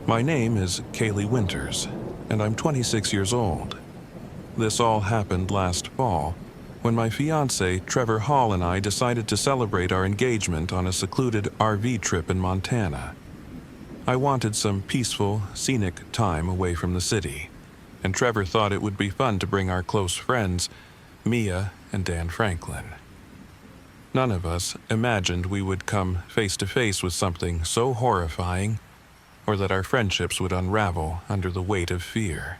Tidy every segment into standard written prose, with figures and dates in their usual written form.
My name is Kaylee Winters, and I'm 26 years old. This all happened last fall, when my fiancé Trevor Hall and I decided to celebrate our engagement on a secluded RV trip in Montana. I wanted some peaceful, scenic time away from the city, and Trevor thought it would be fun to bring our close friends, Mia and Dan Franklin. None of us imagined we would come face to face with something so horrifying, or that our friendships would unravel under the weight of fear.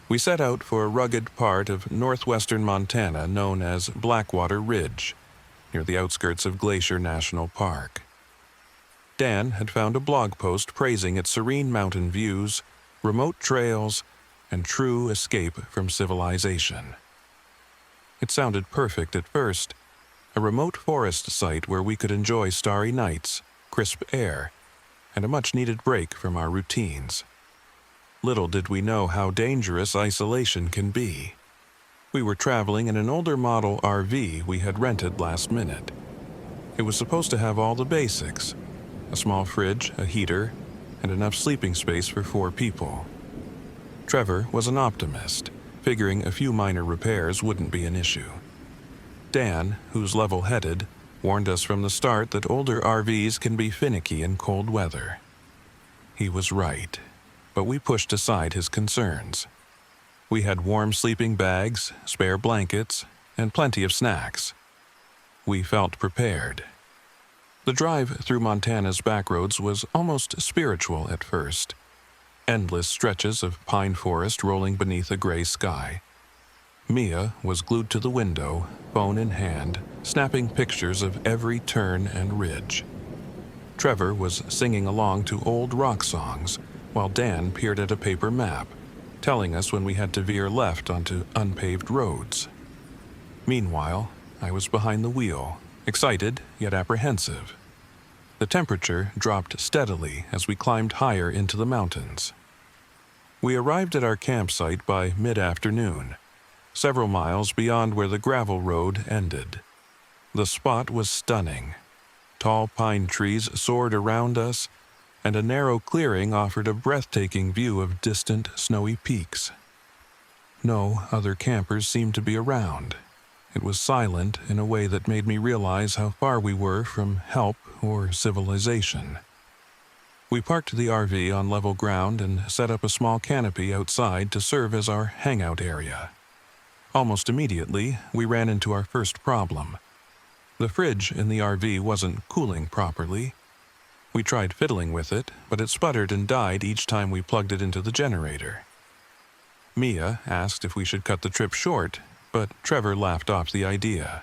We set out for a rugged part of northwestern Montana known as Blackwater Ridge, near the outskirts of Glacier National Park. Dan had found a blog post praising its serene mountain views, remote trails, and true escape from civilization. It sounded perfect at first, a remote forest site where we could enjoy starry nights, crisp air, and a much-needed break from our routines. Little did we know how dangerous isolation can be. We were traveling in an older model RV we had rented last minute. It was supposed to have all the basics: a small fridge, a heater, and enough sleeping space for 4 people. Trevor was an optimist, figuring a few minor repairs wouldn't be an issue. Dan, who's level-headed, warned us from the start that older RVs can be finicky in cold weather. He was right, but we pushed aside his concerns. We had warm sleeping bags, spare blankets, and plenty of snacks. We felt prepared. The drive through Montana's backroads was almost spiritual at first. Endless stretches of pine forest rolling beneath a gray sky. Mia was glued to the window, phone in hand, snapping pictures of every turn and ridge. Trevor was singing along to old rock songs, while Dan peered at a paper map, telling us when we had to veer left onto unpaved roads. Meanwhile, I was behind the wheel, excited yet apprehensive. The temperature dropped steadily as we climbed higher into the mountains. We arrived at our campsite by mid-afternoon, several miles beyond where the gravel road ended. The spot was stunning. Tall pine trees soared around us, and a narrow clearing offered a breathtaking view of distant, snowy peaks. No other campers seemed to be around. It was silent in a way that made me realize how far we were from help or civilization. We parked the RV on level ground and set up a small canopy outside to serve as our hangout area. Almost immediately, we ran into our first problem. The fridge in the RV wasn't cooling properly. We tried fiddling with it, but it sputtered and died each time we plugged it into the generator. Mia asked if we should cut the trip short, but Trevor laughed off the idea.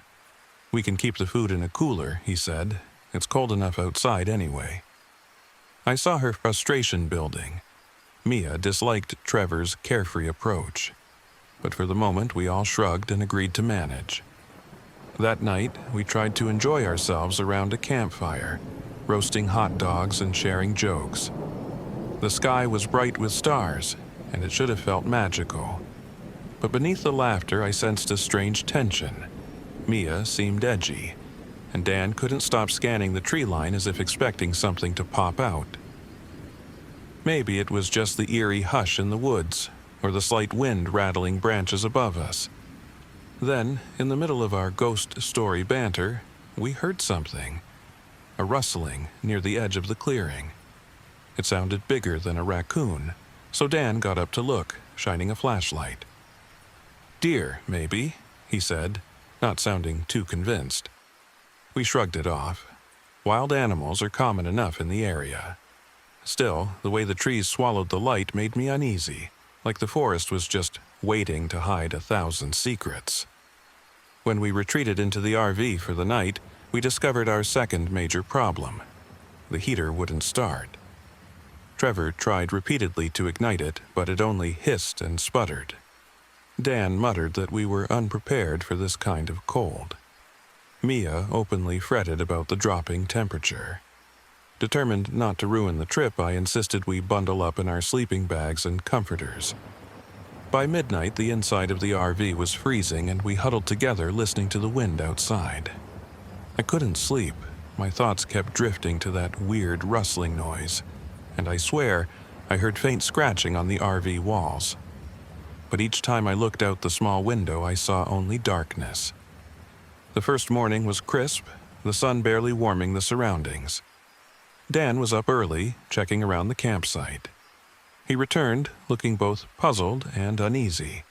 "We can keep the food in a cooler," he said. "It's cold enough outside anyway." I saw her frustration building. Mia disliked Trevor's carefree approach, but for the moment we all shrugged and agreed to manage. That night, we tried to enjoy ourselves around a campfire, roasting hot dogs and sharing jokes. The sky was bright with stars, and it should have felt magical. But beneath the laughter, I sensed a strange tension. Mia seemed edgy, and Dan couldn't stop scanning the tree line as if expecting something to pop out. Maybe it was just the eerie hush in the woods, or the slight wind rattling branches above us. Then, in the middle of our ghost story banter, we heard something. A rustling near the edge of the clearing. It sounded bigger than a raccoon, so Dan got up to look, shining a flashlight. "Deer, maybe," he said, not sounding too convinced. We shrugged it off. Wild animals are common enough in the area. Still, the way the trees swallowed the light made me uneasy, like the forest was just waiting to hide 1,000 secrets. When we retreated into the RV for the night, we discovered our second major problem. The heater wouldn't start. Trevor tried repeatedly to ignite it, but it only hissed and sputtered. Dan muttered that we were unprepared for this kind of cold. Mia openly fretted about the dropping temperature. Determined not to ruin the trip, I insisted we bundle up in our sleeping bags and comforters. By midnight, the inside of the RV was freezing, and we huddled together listening to the wind outside. I couldn't sleep. My thoughts kept drifting to that weird rustling noise, and I swear I heard faint scratching on the RV walls. But each time I looked out the small window, I saw only darkness. The first morning was crisp, the sun barely warming the surroundings. Dan was up early, checking around the campsite. He returned, looking both puzzled and uneasy.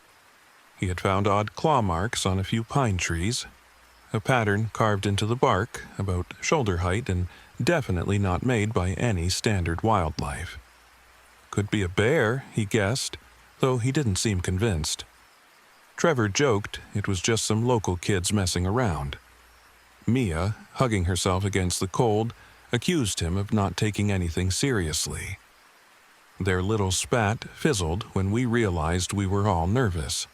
He had found odd claw marks on a few pine trees, a pattern carved into the bark, about shoulder height and definitely not made by any standard wildlife. Could be a bear, he guessed, though he didn't seem convinced. Trevor joked it was just some local kids messing around. Mia, hugging herself against the cold, accused him of not taking anything seriously. Their little spat fizzled when we realized we were all nervous.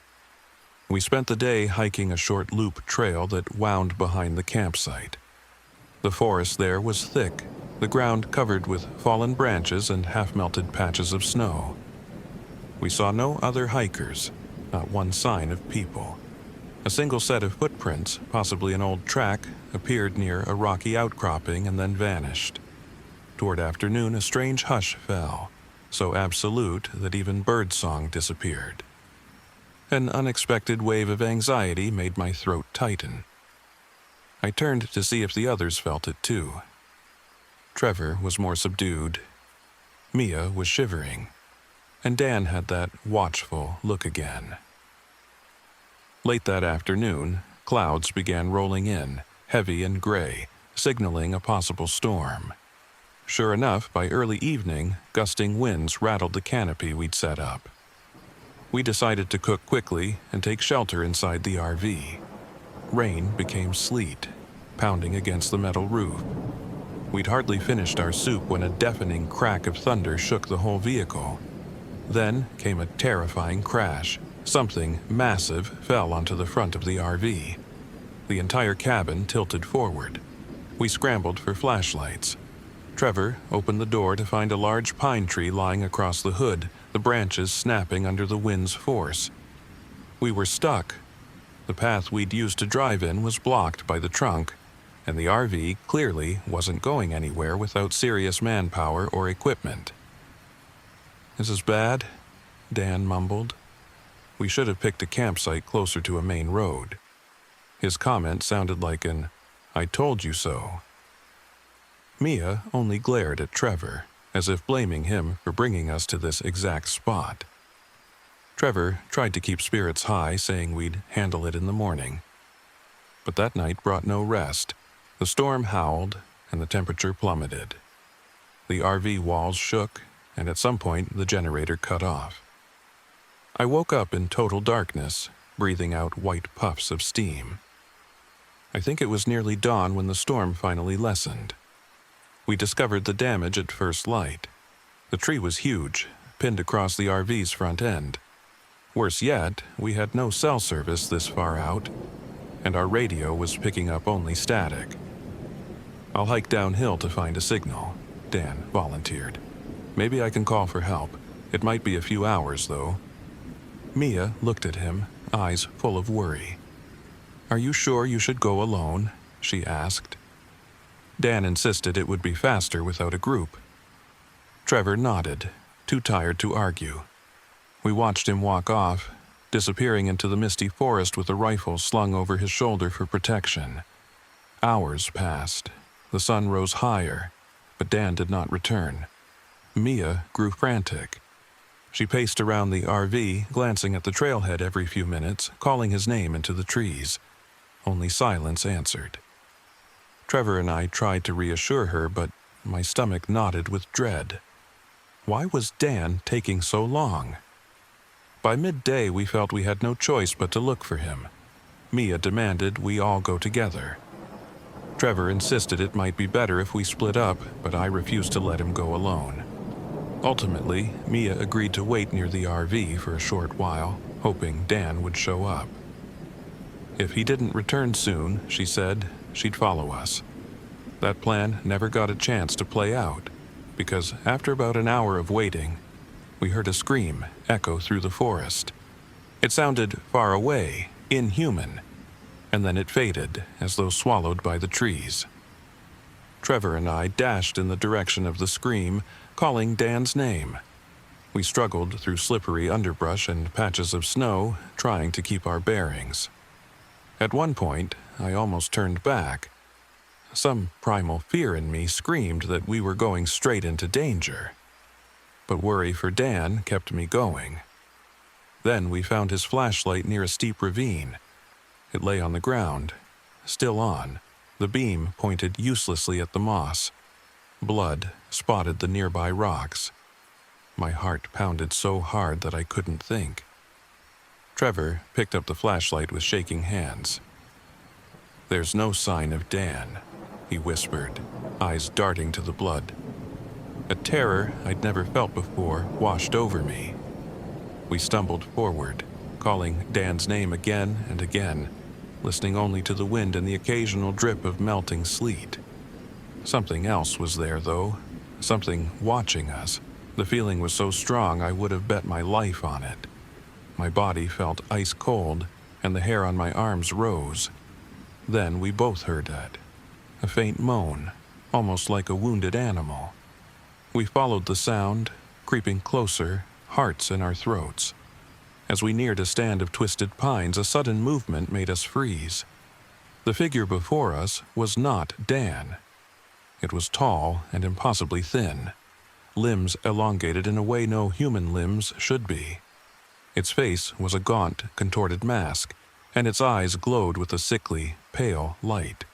We spent the day hiking a short loop trail that wound behind the campsite. The forest there was thick, the ground covered with fallen branches and half-melted patches of snow. We saw no other hikers, not one sign of people. A single set of footprints, possibly an old track, appeared near a rocky outcropping and then vanished. Toward afternoon, a strange hush fell, so absolute that even birdsong disappeared. An unexpected wave of anxiety made my throat tighten. I turned to see if the others felt it too. Trevor was more subdued. Mia was shivering, and Dan had that watchful look again. Late that afternoon, clouds began rolling in, heavy and gray, signaling a possible storm. Sure enough, by early evening, gusting winds rattled the canopy we'd set up. We decided to cook quickly and take shelter inside the RV. Rain became sleet, pounding against the metal roof. We'd hardly finished our soup when a deafening crack of thunder shook the whole vehicle. Then came a terrifying crash. Something massive fell onto the front of the RV. The entire cabin tilted forward. We scrambled for flashlights. Trevor opened the door to find a large pine tree lying across the hood, the branches snapping under the wind's force. We were stuck. The path we'd used to drive in was blocked by the trunk, and the RV clearly wasn't going anywhere without serious manpower or equipment. "This is bad," Dan mumbled. We should have picked a campsite closer to a main road. His comment sounded like an "I told you so." Mia only glared at Trevor, as if blaming him for bringing us to this exact spot. Trevor tried to keep spirits high, saying we'd handle it in the morning. But that night brought no rest. The storm howled, and the temperature plummeted. The RV walls shook, and at some point the generator cut off. I woke up in total darkness, breathing out white puffs of steam. I think it was nearly dawn when the storm finally lessened. We discovered the damage at first light. The tree was huge, pinned across the RV's front end. Worse yet, we had no cell service this far out, and our radio was picking up only static. "I'll hike downhill to find a signal," Dan volunteered. "Maybe I can call for help. It might be a few hours, though." Mia looked at him, eyes full of worry. "Are you sure you should go alone?" she asked. Dan insisted it would be faster without a group. Trevor nodded, too tired to argue. We watched him walk off, disappearing into the misty forest with a rifle slung over his shoulder for protection. Hours passed. The sun rose higher, but Dan did not return. Mia grew frantic. She paced around the RV, glancing at the trailhead every few minutes, calling his name into the trees. Only silence answered. Trevor and I tried to reassure her, but my stomach knotted with dread. Why was Dan taking so long? By midday, we felt we had no choice but to look for him. Mia demanded we all go together. Trevor insisted it might be better if we split up, but I refused to let him go alone. Ultimately, Mia agreed to wait near the RV for a short while, hoping Dan would show up. If he didn't return soon, she said, she'd follow us. That plan never got a chance to play out, because after about an hour of waiting, we heard a scream echo through the forest. It sounded far away, inhuman, and then it faded as though swallowed by the trees. Trevor and I dashed in the direction of the scream, calling Dan's name. We struggled through slippery underbrush and patches of snow, trying to keep our bearings. At one point, I almost turned back. Some primal fear in me screamed that we were going straight into danger. But worry for Dan kept me going. Then we found his flashlight near a steep ravine. It lay on the ground, still on. The beam pointed uselessly at the moss. Blood spotted the nearby rocks. My heart pounded so hard that I couldn't think. Trevor picked up the flashlight with shaking hands. "There's no sign of Dan," he whispered, eyes darting to the blood. A terror I'd never felt before washed over me. We stumbled forward, calling Dan's name again and again, listening only to the wind and the occasional drip of melting sleet. Something else was there, though, something watching us. The feeling was so strong I would have bet my life on it. My body felt ice cold, and the hair on my arms rose. Then we both heard it. A faint moan, almost like a wounded animal. We followed the sound, creeping closer, hearts in our throats. As we neared a stand of twisted pines, a sudden movement made us freeze. The figure before us was not Dan. It was tall and impossibly thin, limbs elongated in a way no human limbs should be. Its face was a gaunt, contorted mask, and its eyes glowed with a sickly, pale light.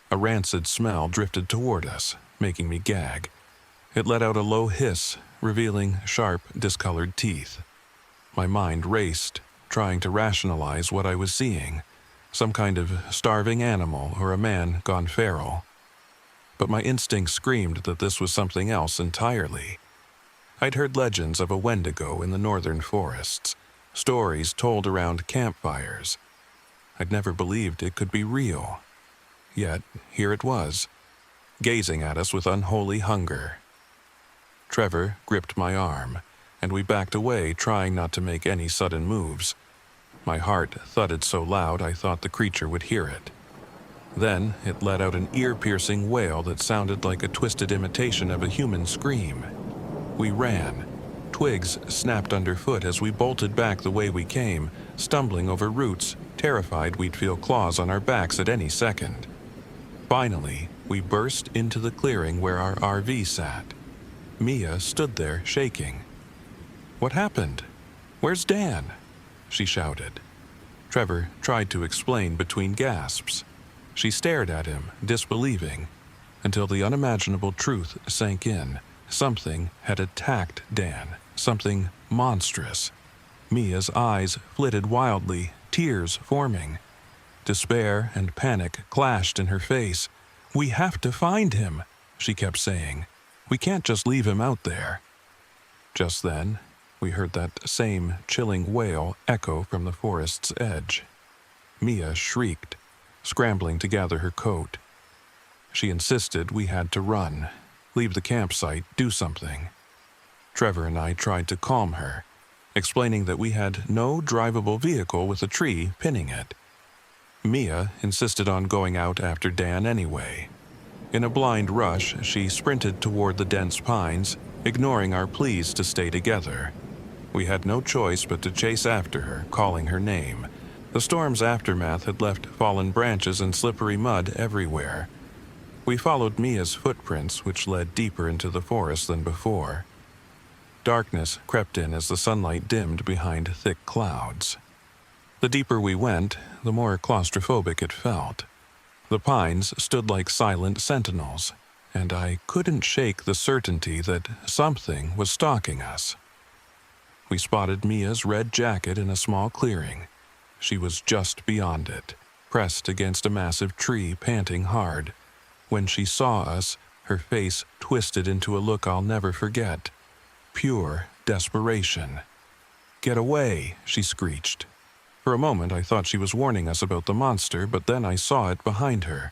A rancid smell drifted toward us, making me gag. It let out a low hiss, revealing sharp, discolored teeth. My mind raced, trying to rationalize what I was seeing, some kind of starving animal or a man gone feral. But my instinct screamed that this was something else entirely. I'd heard legends of a Wendigo in the northern forests, stories told around campfires. I'd never believed it could be real. Yet, here it was, gazing at us with unholy hunger. Trevor gripped my arm, and we backed away, trying not to make any sudden moves. My heart thudded so loud I thought the creature would hear it. Then it let out an ear-piercing wail that sounded like a twisted imitation of a human scream. We ran. Twigs snapped underfoot as we bolted back the way we came, stumbling over roots, terrified we'd feel claws on our backs at any second. Finally, we burst into the clearing where our RV sat. Mia stood there, shaking. "What happened? Where's Dan?" she shouted. Trevor tried to explain between gasps. She stared at him, disbelieving, until the unimaginable truth sank in. Something had attacked Dan, something monstrous. Mia's eyes flitted wildly, tears forming. Despair and panic clashed in her face. "We have to find him," she kept saying. "We can't just leave him out there." Just then, we heard that same chilling wail echo from the forest's edge. Mia shrieked, scrambling to gather her coat. She insisted we had to run, leave the campsite, do something. Trevor and I tried to calm her, explaining that we had no drivable vehicle with a tree pinning it. Mia insisted on going out after Dan anyway. In a blind rush, she sprinted toward the dense pines, ignoring our pleas to stay together. We had no choice but to chase after her, calling her name. The storm's aftermath had left fallen branches and slippery mud everywhere. We followed Mia's footprints, which led deeper into the forest than before. Darkness crept in as the sunlight dimmed behind thick clouds. The deeper we went, the more claustrophobic it felt. The pines stood like silent sentinels, and I couldn't shake the certainty that something was stalking us. We spotted Mia's red jacket in a small clearing. She was just beyond it, pressed against a massive tree, panting hard. When she saw us, her face twisted into a look I'll never forget. Pure desperation. "Get away," she screeched. For a moment I thought she was warning us about the monster, but then I saw it behind her.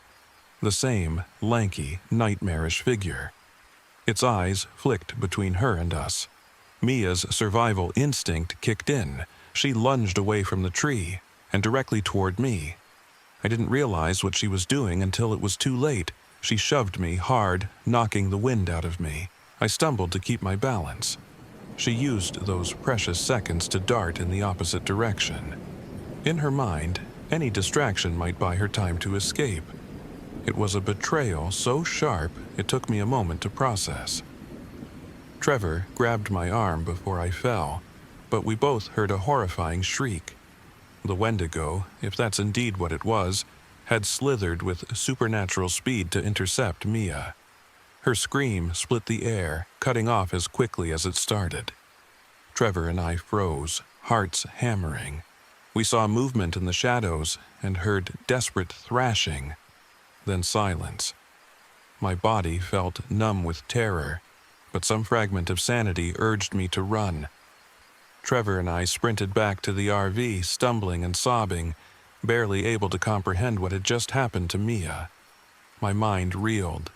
The same lanky, nightmarish figure. Its eyes flicked between her and us. Mia's survival instinct kicked in. She lunged away from the tree and directly toward me. I didn't realize what she was doing until it was too late. She shoved me hard, knocking the wind out of me. I stumbled to keep my balance. She used those precious seconds to dart in the opposite direction. In her mind, any distraction might buy her time to escape. It was a betrayal so sharp it took me a moment to process. Trevor grabbed my arm before I fell, but we both heard a horrifying shriek. The Wendigo, if that's indeed what it was, had slithered with supernatural speed to intercept Mia. Her scream split the air, cutting off as quickly as it started. Trevor and I froze, hearts hammering. We saw movement in the shadows and heard desperate thrashing, then silence. My body felt numb with terror, but some fragment of sanity urged me to run. Trevor and I sprinted back to the RV, stumbling and sobbing, barely able to comprehend what had just happened to Mia. My mind reeled.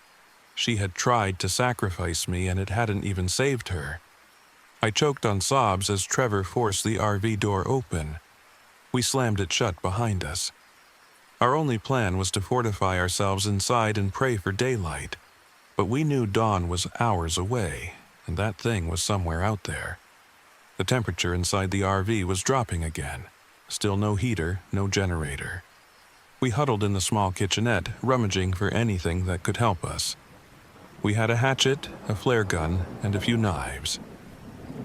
She had tried to sacrifice me, and it hadn't even saved her. I choked on sobs as Trevor forced the RV door open. We slammed it shut behind us. Our only plan was to fortify ourselves inside and pray for daylight. But we knew dawn was hours away, and that thing was somewhere out there. The temperature inside the RV was dropping again. Still no heater, no generator. We huddled in the small kitchenette, rummaging for anything that could help us. We had a hatchet, a flare gun, and a few knives.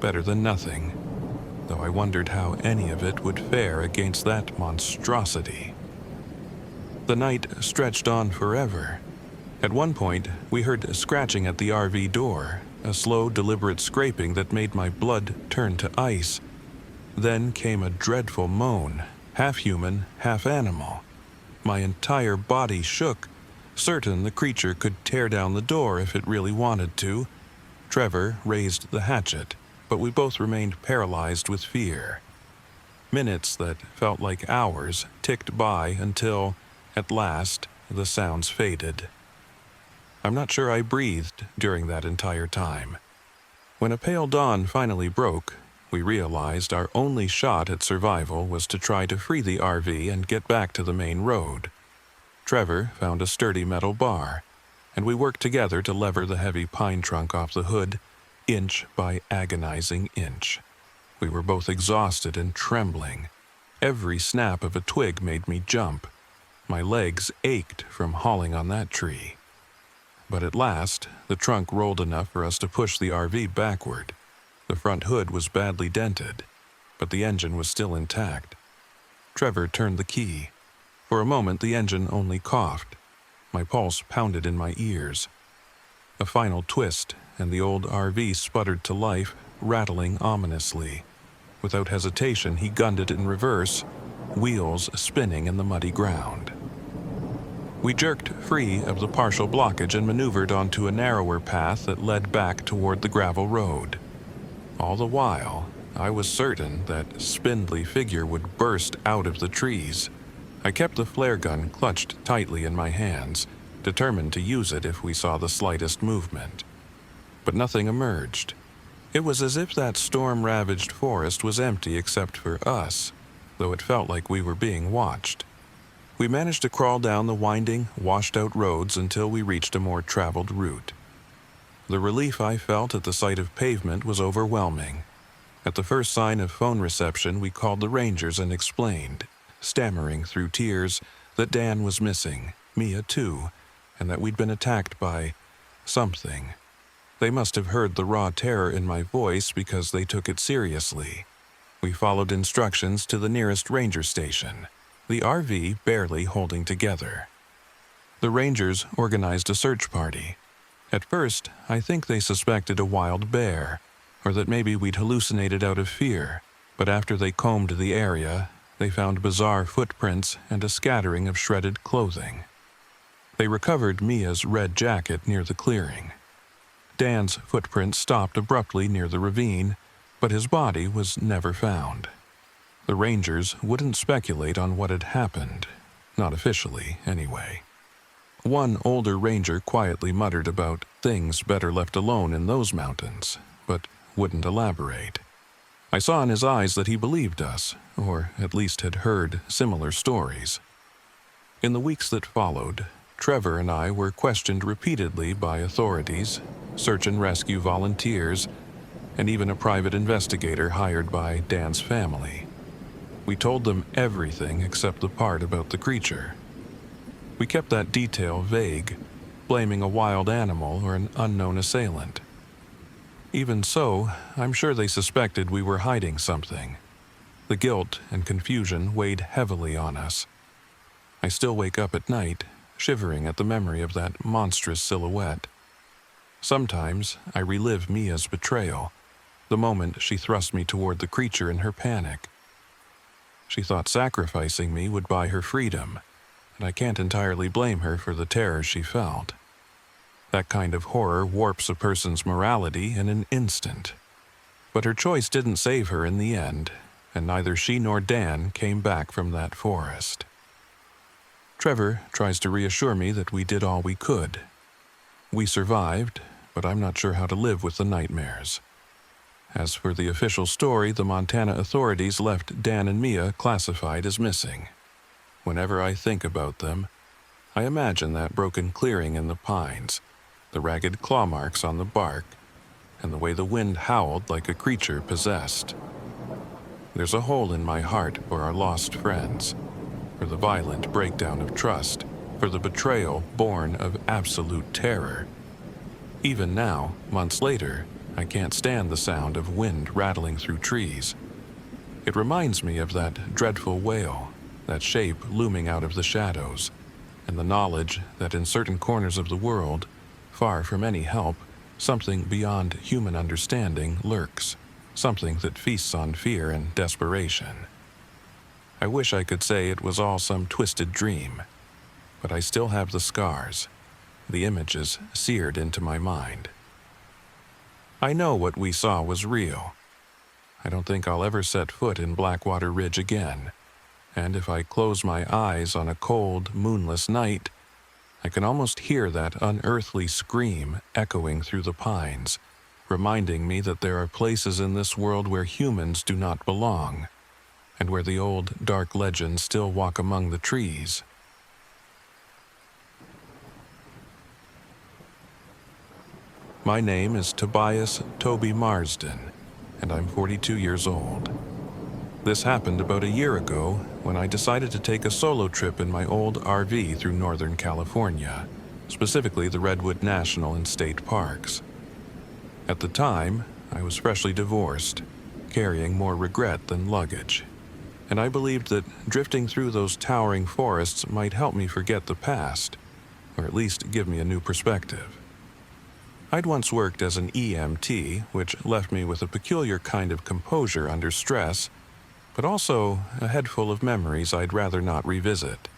Better than nothing, though I wondered how any of it would fare against that monstrosity. The night stretched on forever. At one point, we heard scratching at the RV door, a slow, deliberate scraping that made my blood turn to ice. Then came a dreadful moan, half human, half animal. My entire body shook, certain the creature could tear down the door if it really wanted to. Trevor raised the hatchet, but we both remained paralyzed with fear. Minutes that felt like hours ticked by until, at last, the sounds faded. I'm not sure I breathed during that entire time. When a pale dawn finally broke, we realized our only shot at survival was to try to free the RV and get back to the main road. Trevor found a sturdy metal bar, and we worked together to lever the heavy pine trunk off the hood, inch by agonizing inch. We were both exhausted and trembling. Every snap of a twig made me jump. My legs ached from hauling on that tree. But at last, the trunk rolled enough for us to push the RV backward. The front hood was badly dented, but the engine was still intact. Trevor turned the key. For a moment, the engine only coughed. My pulse pounded in my ears. A final twist, and the old RV sputtered to life, rattling ominously. Without hesitation, he gunned it in reverse, wheels spinning in the muddy ground. We jerked free of the partial blockage and maneuvered onto a narrower path that led back toward the gravel road. All the while, I was certain that spindly figure would burst out of the trees. I kept the flare gun clutched tightly in my hands, determined to use it if we saw the slightest movement. But nothing emerged. It was as if that storm-ravaged forest was empty except for us, though it felt like we were being watched. We managed to crawl down the winding, washed-out roads until we reached a more traveled route. The relief I felt at the sight of pavement was overwhelming. At the first sign of phone reception, we called the rangers and explained, stammering through tears, that Dan was missing, Mia too, and that we'd been attacked by something. They must have heard the raw terror in my voice because they took it seriously. We followed instructions to the nearest ranger station, the RV barely holding together. The rangers organized a search party. At first, I think they suspected a wild bear, or that maybe we'd hallucinated out of fear, but after they combed the area, they found bizarre footprints and a scattering of shredded clothing. They recovered Mia's red jacket near the clearing. Dan's footprint stopped abruptly near the ravine, but his body was never found. The rangers wouldn't speculate on what had happened, not officially, anyway. One older ranger quietly muttered about things better left alone in those mountains, but wouldn't elaborate. I saw in his eyes that he believed us, or at least had heard similar stories. In the weeks that followed, Trevor and I were questioned repeatedly by authorities, search and rescue volunteers, and even a private investigator hired by Dan's family. We told them everything except the part about the creature. We kept that detail vague, blaming a wild animal or an unknown assailant. Even so, I'm sure they suspected we were hiding something. The guilt and confusion weighed heavily on us. I still wake up at night, shivering at the memory of that monstrous silhouette. Sometimes I relive Mia's betrayal, the moment she thrust me toward the creature in her panic. She thought sacrificing me would buy her freedom, and I can't entirely blame her for the terror she felt. That kind of horror warps a person's morality in an instant. But her choice didn't save her in the end, and neither she nor Dan came back from that forest. Trevor tries to reassure me that we did all we could. We survived, but I'm not sure how to live with the nightmares. As for the official story, the Montana authorities left Dan and Mia classified as missing. Whenever I think about them, I imagine that broken clearing in the pines, the ragged claw marks on the bark, and the way the wind howled like a creature possessed. There's a hole in my heart for our lost friends, for the violent breakdown of trust, for the betrayal born of absolute terror. Even now, months later, I can't stand the sound of wind rattling through trees. It reminds me of that dreadful wail, that shape looming out of the shadows, and the knowledge that in certain corners of the world, far from any help, something beyond human understanding lurks, something that feasts on fear and desperation. I wish I could say it was all some twisted dream, but I still have the scars, the images seared into my mind. I know what we saw was real. I don't think I'll ever set foot in Blackwater Ridge again, and if I close my eyes on a cold, moonless night, I can almost hear that unearthly scream echoing through the pines, reminding me that there are places in this world where humans do not belong, and where the old, dark legends still walk among the trees. My name is Tobias Toby Marsden, and I'm 42 years old. This happened about a year ago when I decided to take a solo trip in my old RV through Northern California, specifically the Redwood National and State Parks. At the time, I was freshly divorced, carrying more regret than luggage, and I believed that drifting through those towering forests might help me forget the past, or at least give me a new perspective. I'd once worked as an EMT, which left me with a peculiar kind of composure under stress, but also a head full of memories I'd rather not revisit.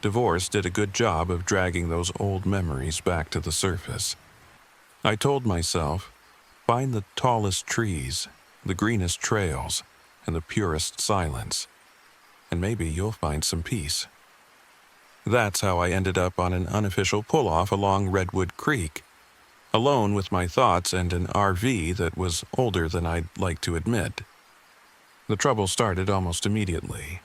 Divorce did a good job of dragging those old memories back to the surface. I told myself, find the tallest trees, the greenest trails, and the purest silence, and maybe you'll find some peace. That's how I ended up on an unofficial pull-off along Redwood Creek, alone with my thoughts and an RV that was older than I'd like to admit. The trouble started almost immediately.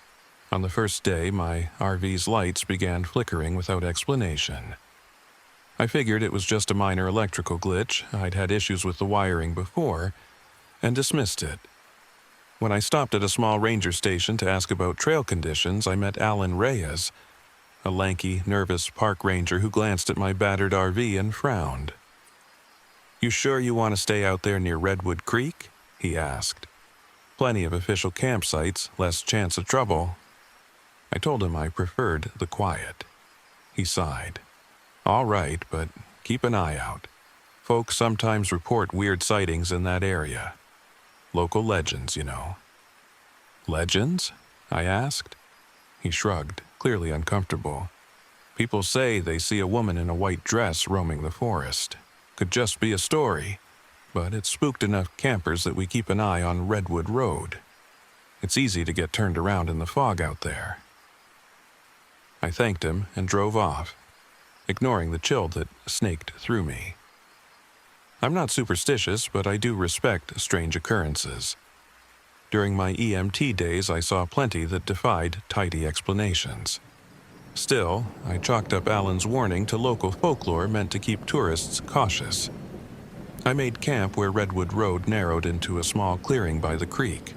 On the first day, my RV's lights began flickering without explanation. I figured it was just a minor electrical glitch. I'd had issues with the wiring before, and dismissed it. When I stopped at a small ranger station to ask about trail conditions, I met Alan Reyes, a lanky, nervous park ranger who glanced at my battered RV and frowned. "You sure you want to stay out there near Redwood Creek?" he asked. "Plenty of official campsites, less chance of trouble." I told him I preferred the quiet. He sighed. "All right, but keep an eye out. Folks sometimes report weird sightings in that area. Local legends, you know." "Legends?" I asked. He shrugged, clearly uncomfortable. "People say they see a woman in a white dress roaming the forest. Could just be a story, but it's spooked enough campers that we keep an eye on Redwood Road. It's easy to get turned around in the fog out there." I thanked him and drove off, ignoring the chill that snaked through me. I'm not superstitious, but I do respect strange occurrences. During my EMT days, I saw plenty that defied tidy explanations. Still, I chalked up Alan's warning to local folklore meant to keep tourists cautious. I made camp where Redwood Road narrowed into a small clearing by the creek.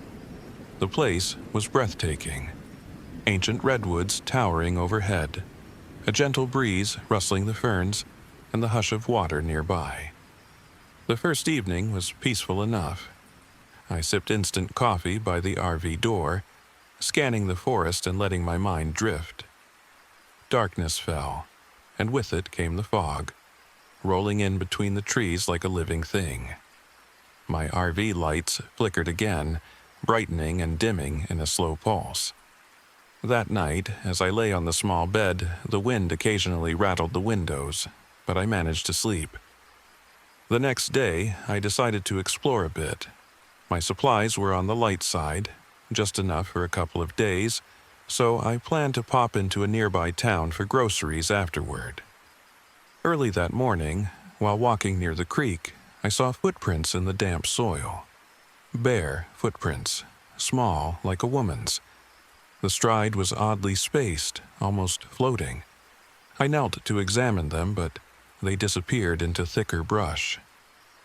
The place was breathtaking. Ancient redwoods towering overhead, a gentle breeze rustling the ferns, and the hush of water nearby. The first evening was peaceful enough. I sipped instant coffee by the RV door, scanning the forest and letting my mind drift. Darkness fell, and with it came the fog, rolling in between the trees like a living thing. My RV lights flickered again, brightening and dimming in a slow pulse. That night, as I lay on the small bed, the wind occasionally rattled the windows, but I managed to sleep. The next day, I decided to explore a bit. My supplies were on the light side, just enough for a couple of days, so I planned to pop into a nearby town for groceries afterward. Early that morning, while walking near the creek, I saw footprints in the damp soil. Bare footprints, small like a woman's. The stride was oddly spaced, almost floating. I knelt to examine them, but they disappeared into thicker brush.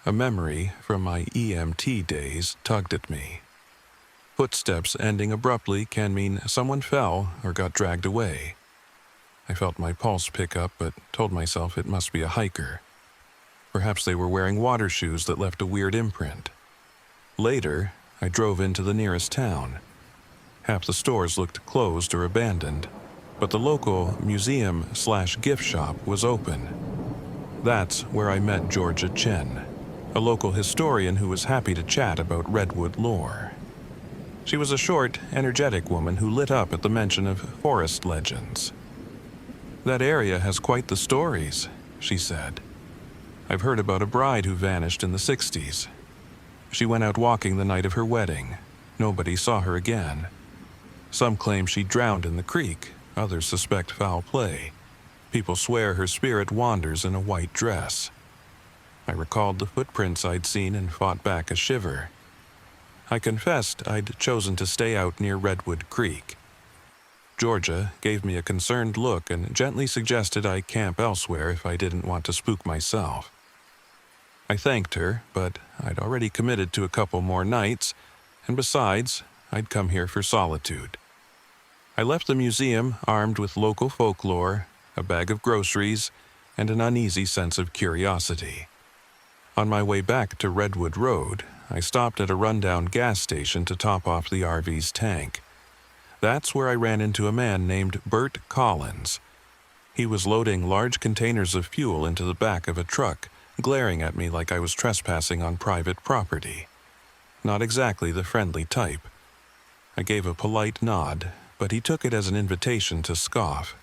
A memory from my EMT days tugged at me. Footsteps ending abruptly can mean someone fell or got dragged away. I felt my pulse pick up, but told myself it must be a hiker. Perhaps they were wearing water shoes that left a weird imprint. Later, I drove into the nearest town. Half the stores looked closed or abandoned, but the local museum/gift shop was open. That's where I met Georgia Chen, a local historian who was happy to chat about Redwood lore. She was a short, energetic woman who lit up at the mention of forest legends. "That area has quite the stories," she said. "I've heard about a bride who vanished in the 60s. She went out walking the night of her wedding. Nobody saw her again. Some claim she drowned in the creek, others suspect foul play. People swear her spirit wanders in a white dress." I recalled the footprints I'd seen and fought back a shiver. I confessed I'd chosen to stay out near Redwood Creek. Georgia gave me a concerned look and gently suggested I camp elsewhere if I didn't want to spook myself. I thanked her, but I'd already committed to a couple more nights, and besides, I'd come here for solitude. I left the museum armed with local folklore, a bag of groceries, and an uneasy sense of curiosity. On my way back to Redwood Road, I stopped at a rundown gas station to top off the RV's tank. That's where I ran into a man named Bert Collins. He was loading large containers of fuel into the back of a truck, glaring at me like I was trespassing on private property. Not exactly the friendly type. I gave a polite nod, but he took it as an invitation to scoff.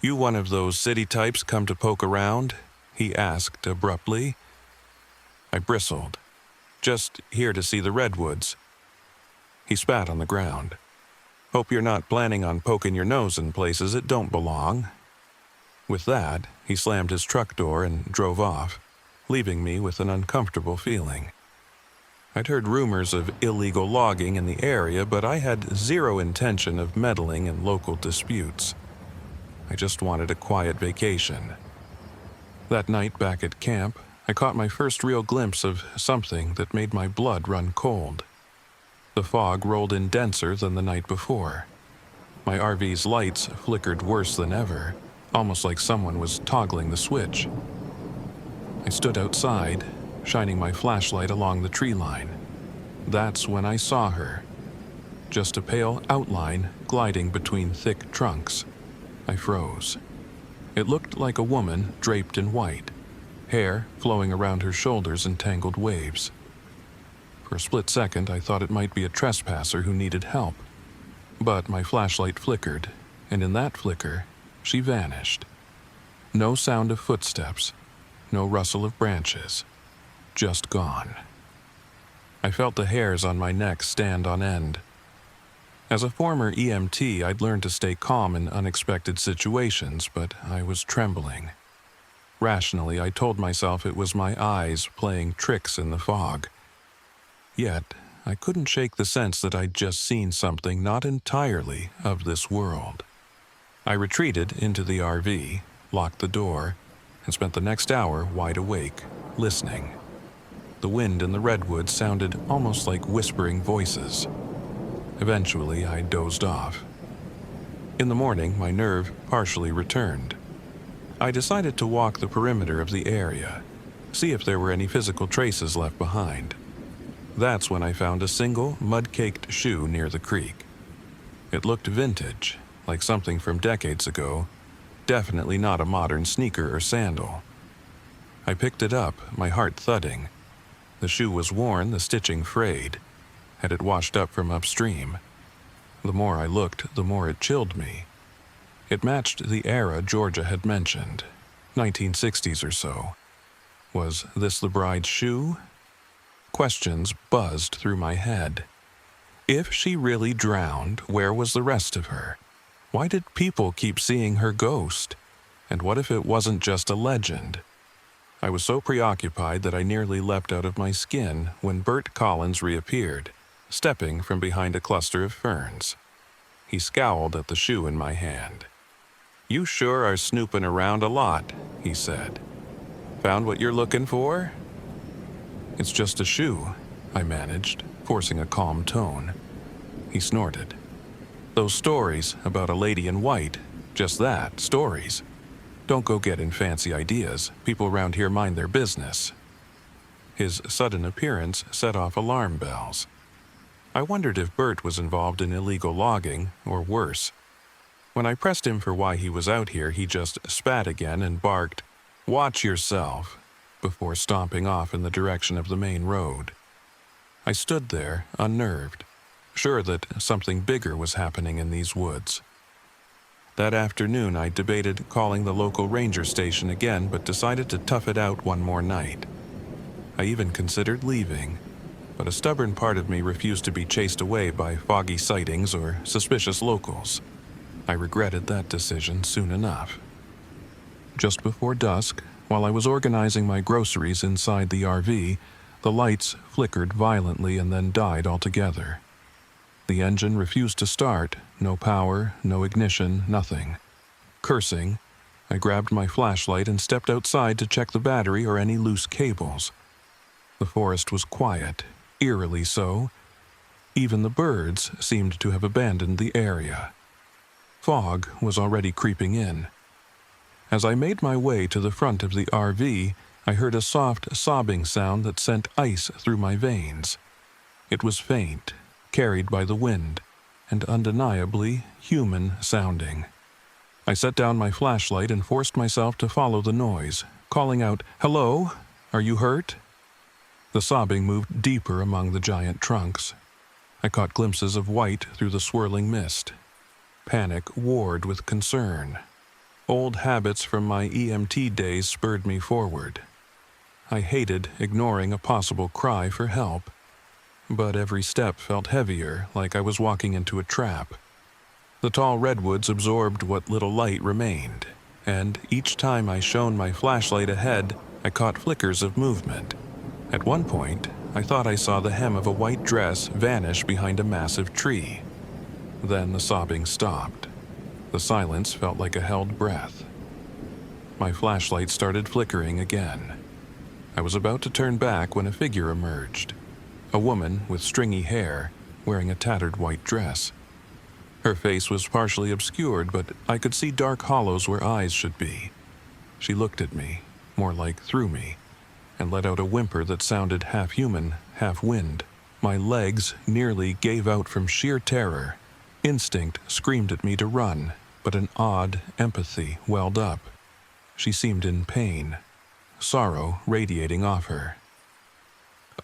"You one of those city types come to poke around?" he asked abruptly. I bristled. "Just here to see the redwoods." He spat on the ground. "Hope you're not planning on poking your nose in places it don't belong." With that, he slammed his truck door and drove off, leaving me with an uncomfortable feeling. I'd heard rumors of illegal logging in the area, but I had zero intention of meddling in local disputes. I just wanted a quiet vacation. That night back at camp, I caught my first real glimpse of something that made my blood run cold. The fog rolled in denser than the night before. My RV's lights flickered worse than ever, almost like someone was toggling the switch. I stood outside, shining my flashlight along the tree line. That's when I saw her. Just a pale outline gliding between thick trunks. I froze. It looked like a woman draped in white, hair flowing around her shoulders in tangled waves. For a split second, I thought it might be a trespasser who needed help. But my flashlight flickered, and in that flicker, she vanished. No sound of footsteps, no rustle of branches, just gone. I felt the hairs on my neck stand on end. As a former EMT, I'd learned to stay calm in unexpected situations, but I was trembling. Rationally, I told myself it was my eyes playing tricks in the fog. Yet, I couldn't shake the sense that I'd just seen something not entirely of this world. I retreated into the RV, locked the door, and spent the next hour wide awake, listening. The wind in the redwoods sounded almost like whispering voices. Eventually, I dozed off. In the morning, my nerve partially returned. I decided to walk the perimeter of the area, see if there were any physical traces left behind. That's when I found a single, mud-caked shoe near the creek. It looked vintage, like something from decades ago, definitely not a modern sneaker or sandal. I picked it up, my heart thudding. The shoe was worn, the stitching frayed. Had it washed up from upstream? The more I looked, the more it chilled me. It matched the era Georgia had mentioned, 1960s or so. Was this the bride's shoe? Questions buzzed through my head. If she really drowned, where was the rest of her? Why did people keep seeing her ghost? And what if it wasn't just a legend? I was so preoccupied that I nearly leapt out of my skin when Bert Collins reappeared, stepping from behind a cluster of ferns. He scowled at the shoe in my hand. "You sure are snooping around a lot," he said. "Found what you're looking for?" "It's just a shoe," I managed, forcing a calm tone. He snorted. "Those stories about a lady in white, just that, stories. Don't go getting fancy ideas. People around here mind their business." His sudden appearance set off alarm bells. I wondered if Bert was involved in illegal logging, or worse. When I pressed him for why he was out here, he just spat again and barked, "Watch yourself," before stomping off in the direction of the main road. I stood there, unnerved, sure that something bigger was happening in these woods. That afternoon, I debated calling the local ranger station again, but decided to tough it out one more night. I even considered leaving, but a stubborn part of me refused to be chased away by foggy sightings or suspicious locals. I regretted that decision soon enough. Just before dusk, while I was organizing my groceries inside the RV, the lights flickered violently and then died altogether. The engine refused to start, no power, no ignition, nothing. Cursing, I grabbed my flashlight and stepped outside to check the battery or any loose cables. The forest was quiet, eerily so. Even the birds seemed to have abandoned the area. Fog was already creeping in. As I made my way to the front of the RV, I heard a soft sobbing sound that sent ice through my veins. It was faint, carried by the wind, and undeniably human-sounding. I set down my flashlight and forced myself to follow the noise, calling out, "Hello? Are you hurt?" The sobbing moved deeper among the giant trunks. I caught glimpses of white through the swirling mist. Panic warred with concern. Old habits from my EMT days spurred me forward. I hated ignoring a possible cry for help. But every step felt heavier, like I was walking into a trap. The tall redwoods absorbed what little light remained, and each time I shone my flashlight ahead, I caught flickers of movement. At one point, I thought I saw the hem of a white dress vanish behind a massive tree. Then the sobbing stopped. The silence felt like a held breath. My flashlight started flickering again. I was about to turn back when a figure emerged. A woman with stringy hair, wearing a tattered white dress. Her face was partially obscured, but I could see dark hollows where eyes should be. She looked at me, more like through me, and let out a whimper that sounded half human, half wind. My legs nearly gave out from sheer terror. Instinct screamed at me to run, but an odd empathy welled up. She seemed in pain, sorrow radiating off her.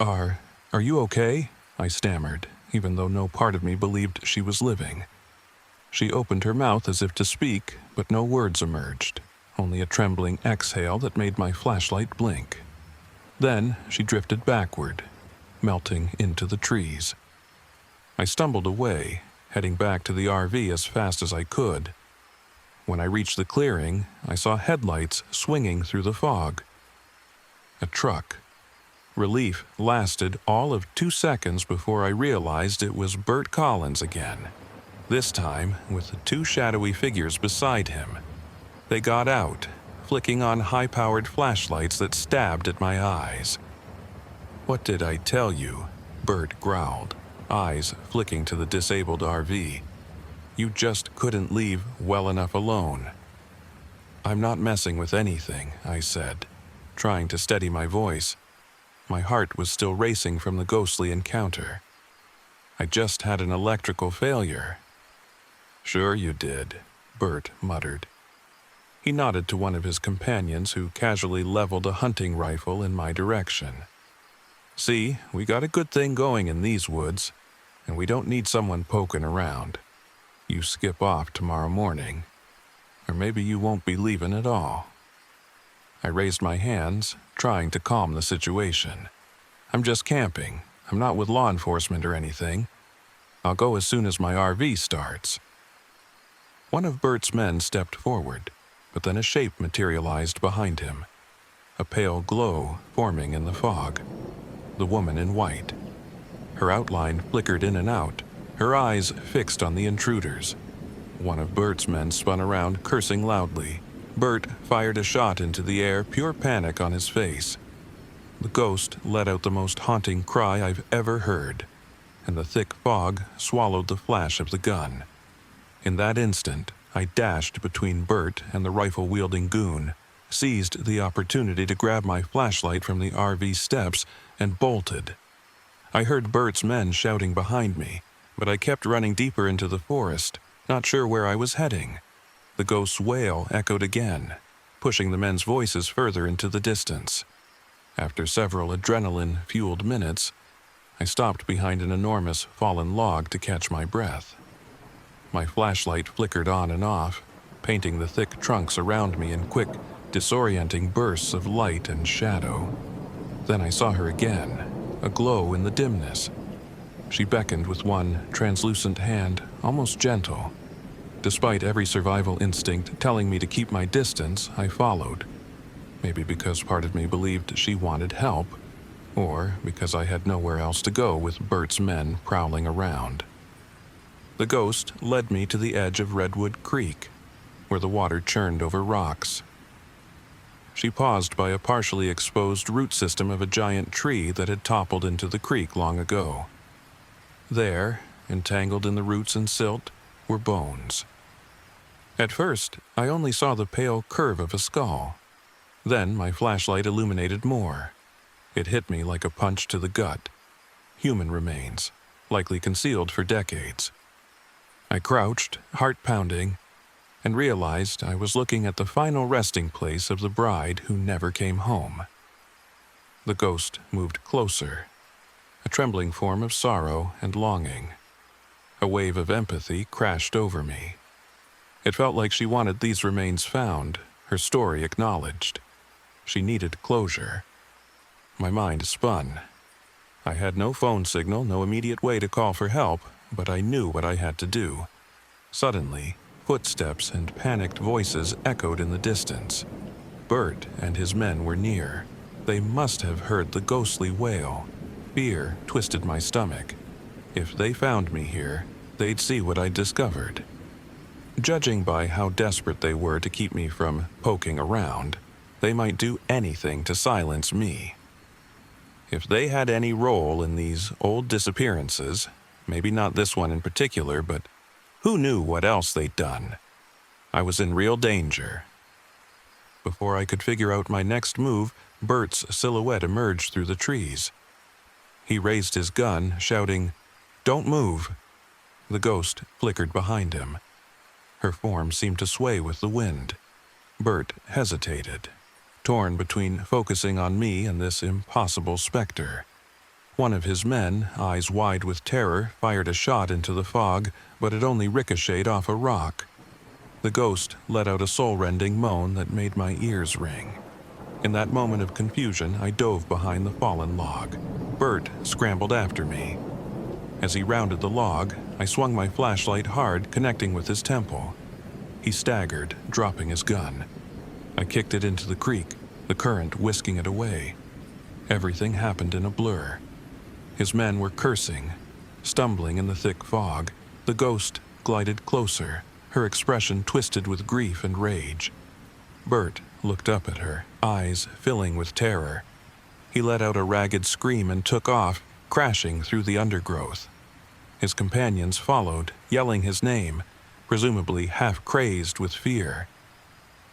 Are you okay?" I stammered, even though no part of me believed she was living. She opened her mouth as if to speak, but no words emerged, only a trembling exhale that made my flashlight blink. Then she drifted backward, melting into the trees. I stumbled away, heading back to the RV as fast as I could. When I reached the clearing, I saw headlights swinging through the fog. A truck. Relief lasted all of 2 seconds before I realized it was Bert Collins again. this time with the two shadowy figures beside him. They got out, flicking on high-powered flashlights that stabbed at my eyes. "What did I tell you?" Bert growled, eyes flicking to the disabled RV. "You just couldn't leave well enough alone." "I'm not messing with anything," I said, trying to steady my voice. My heart was still racing from the ghostly encounter. "I just had an electrical failure." "Sure you did," Bert muttered. He nodded to one of his companions who casually leveled a hunting rifle in my direction. "See, we got a good thing going in these woods, and we don't need someone poking around. You skip off tomorrow morning, or maybe you won't be leaving at all." I raised my hands, trying to calm the situation. "I'm just camping. I'm not with law enforcement or anything. I'll go as soon as my RV starts." One of Bert's men stepped forward, but then a shape materialized behind him, a pale glow forming in the fog. The woman in white. Her outline flickered in and out, her eyes fixed on the intruders. One of Bert's men spun around, cursing loudly. Bert fired a shot into the air, pure panic on his face. The ghost let out the most haunting cry I've ever heard, and the thick fog swallowed the flash of the gun. In that instant, I dashed between Bert and the rifle-wielding goon, seized the opportunity to grab my flashlight from the RV steps, and bolted. I heard Bert's men shouting behind me, but I kept running deeper into the forest, not sure where I was heading. The ghost's wail echoed again, pushing the men's voices further into the distance. After several adrenaline-fueled minutes, I stopped behind an enormous fallen log to catch my breath. My flashlight flickered on and off, painting the thick trunks around me in quick, disorienting bursts of light and shadow. Then I saw her again, a glow in the dimness. She beckoned with one translucent hand, almost gentle. Despite every survival instinct telling me to keep my distance, I followed. Maybe because part of me believed she wanted help, or because I had nowhere else to go with Bert's men prowling around. The ghost led me to the edge of Redwood Creek, where the water churned over rocks. She paused by a partially exposed root system of a giant tree that had toppled into the creek long ago. There, entangled in the roots and silt, were bones. At first, I only saw the pale curve of a skull. Then my flashlight illuminated more. It hit me like a punch to the gut. Human remains, likely concealed for decades. I crouched, heart pounding, and realized I was looking at the final resting place of the bride who never came home. The ghost moved closer, a trembling form of sorrow and longing. A wave of empathy crashed over me. It felt like she wanted these remains found, her story acknowledged. She needed closure. My mind spun. I had no phone signal, no immediate way to call for help, but I knew what I had to do. Suddenly, footsteps and panicked voices echoed in the distance. Bert and his men were near. They must have heard the ghostly wail. Fear twisted my stomach. If they found me here, they'd see what I'd discovered. Judging by how desperate they were to keep me from poking around, they might do anything to silence me. If they had any role in these old disappearances, maybe not this one in particular, but who knew what else they'd done? I was in real danger. Before I could figure out my next move, Bert's silhouette emerged through the trees. He raised his gun, shouting, "Don't move!" The ghost flickered behind him. Her form seemed to sway with the wind. Bert hesitated, torn between focusing on me and this impossible specter. One of his men, eyes wide with terror, fired a shot into the fog, but it only ricocheted off a rock. The ghost let out a soul-rending moan that made my ears ring. In that moment of confusion, I dove behind the fallen log. Bert scrambled after me. As he rounded the log, I swung my flashlight hard, connecting with his temple. He staggered, dropping his gun. I kicked it into the creek, the current whisking it away. Everything happened in a blur. His men were cursing, stumbling in the thick fog, the ghost glided closer, her expression twisted with grief and rage. Bert looked up at her, eyes filling with terror. He let out a ragged scream and took off, crashing through the undergrowth. His companions followed, yelling his name, presumably half-crazed with fear.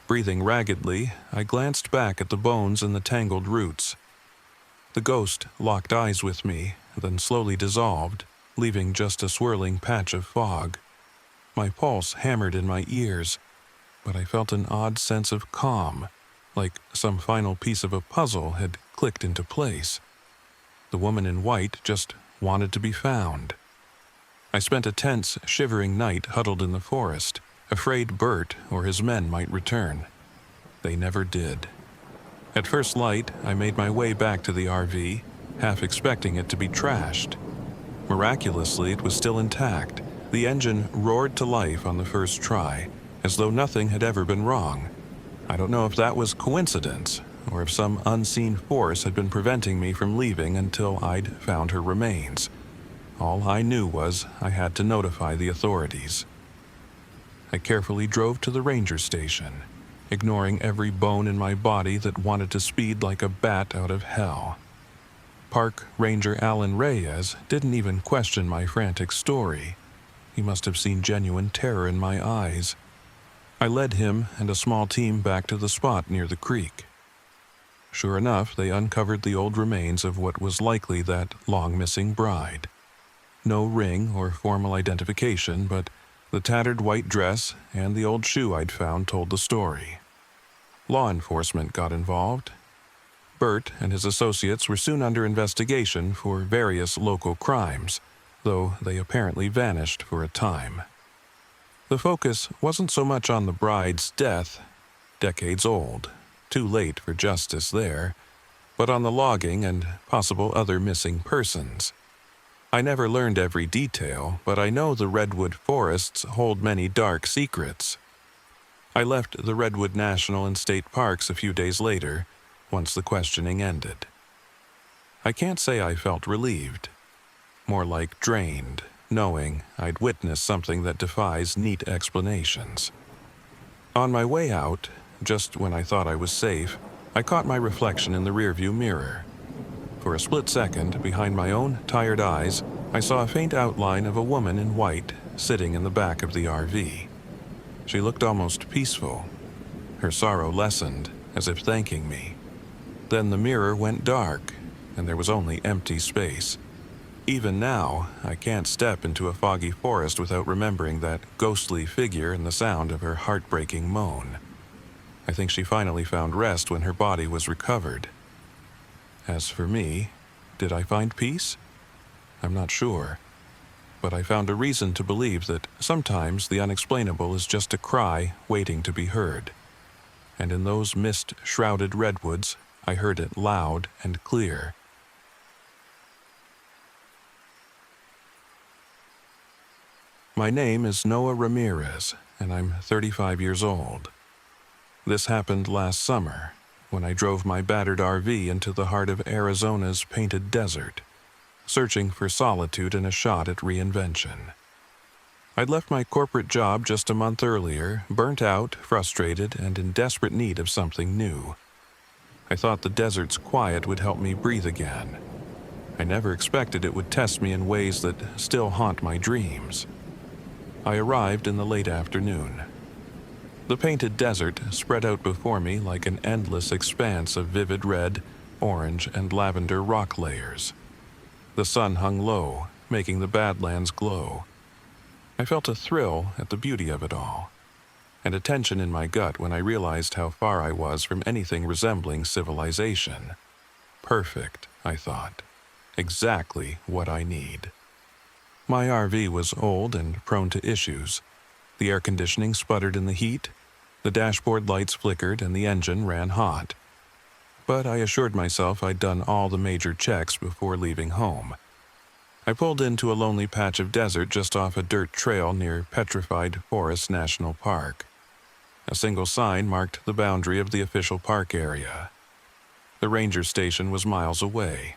Breathing raggedly, I glanced back at the bones and the tangled roots. The ghost locked eyes with me, then slowly dissolved, leaving just a swirling patch of fog. My pulse hammered in my ears, but I felt an odd sense of calm, like some final piece of a puzzle had clicked into place. The woman in white just wanted to be found. I spent a tense, shivering night huddled in the forest, afraid Bert or his men might return. They never did. At first light, I made my way back to the RV, half expecting it to be trashed. Miraculously, it was still intact. The engine roared to life on the first try, as though nothing had ever been wrong. I don't know if that was coincidence, or if some unseen force had been preventing me from leaving until I'd found her remains. All I knew was I had to notify the authorities. I carefully drove to the ranger station, ignoring every bone in my body that wanted to speed like a bat out of hell. Park Ranger Alan Reyes didn't even question my frantic story. He must have seen genuine terror in my eyes. I led him and a small team back to the spot near the creek. Sure enough, they uncovered the old remains of what was likely that long-missing bride. No ring or formal identification, but the tattered white dress and the old shoe I'd found told the story. Law enforcement got involved. Bert and his associates were soon under investigation for various local crimes, though they apparently vanished for a time. The focus wasn't so much on the bride's death, decades old, too late for justice there, but on the logging and possible other missing persons. I never learned every detail, but I know the redwood forests hold many dark secrets. I left the Redwood National and State Parks a few days later, once the questioning ended. I can't say I felt relieved. More like drained, knowing I'd witnessed something that defies neat explanations. On my way out, just when I thought I was safe, I caught my reflection in the rearview mirror. For a split second, behind my own tired eyes, I saw a faint outline of a woman in white sitting in the back of the RV. She looked almost peaceful. Her sorrow lessened, as if thanking me. Then the mirror went dark, and there was only empty space. Even now, I can't step into a foggy forest without remembering that ghostly figure and the sound of her heartbreaking moan. I think she finally found rest when her body was recovered. As for me, did I find peace? I'm not sure. But I found a reason to believe that sometimes the unexplainable is just a cry waiting to be heard. And in those mist-shrouded redwoods, I heard it loud and clear. My name is Noah Ramirez, and I'm 35 years old. This happened last summer, when I drove my battered RV into the heart of Arizona's Painted Desert, searching for solitude and a shot at reinvention. I'd left my corporate job just a month earlier, burnt out, frustrated, and in desperate need of something new. I thought the desert's quiet would help me breathe again. I never expected it would test me in ways that still haunt my dreams. I arrived in the late afternoon. The Painted Desert spread out before me like an endless expanse of vivid red, orange, and lavender rock layers. The sun hung low, making the Badlands glow. I felt a thrill at the beauty of it all, and a tension in my gut when I realized how far I was from anything resembling civilization. Perfect, I thought. Exactly what I need. My RV was old and prone to issues. The air conditioning sputtered in the heat, the dashboard lights flickered, and the engine ran hot. But I assured myself I'd done all the major checks before leaving home. I pulled into a lonely patch of desert just off a dirt trail near Petrified Forest National Park. A single sign marked the boundary of the official park area. The ranger station was miles away.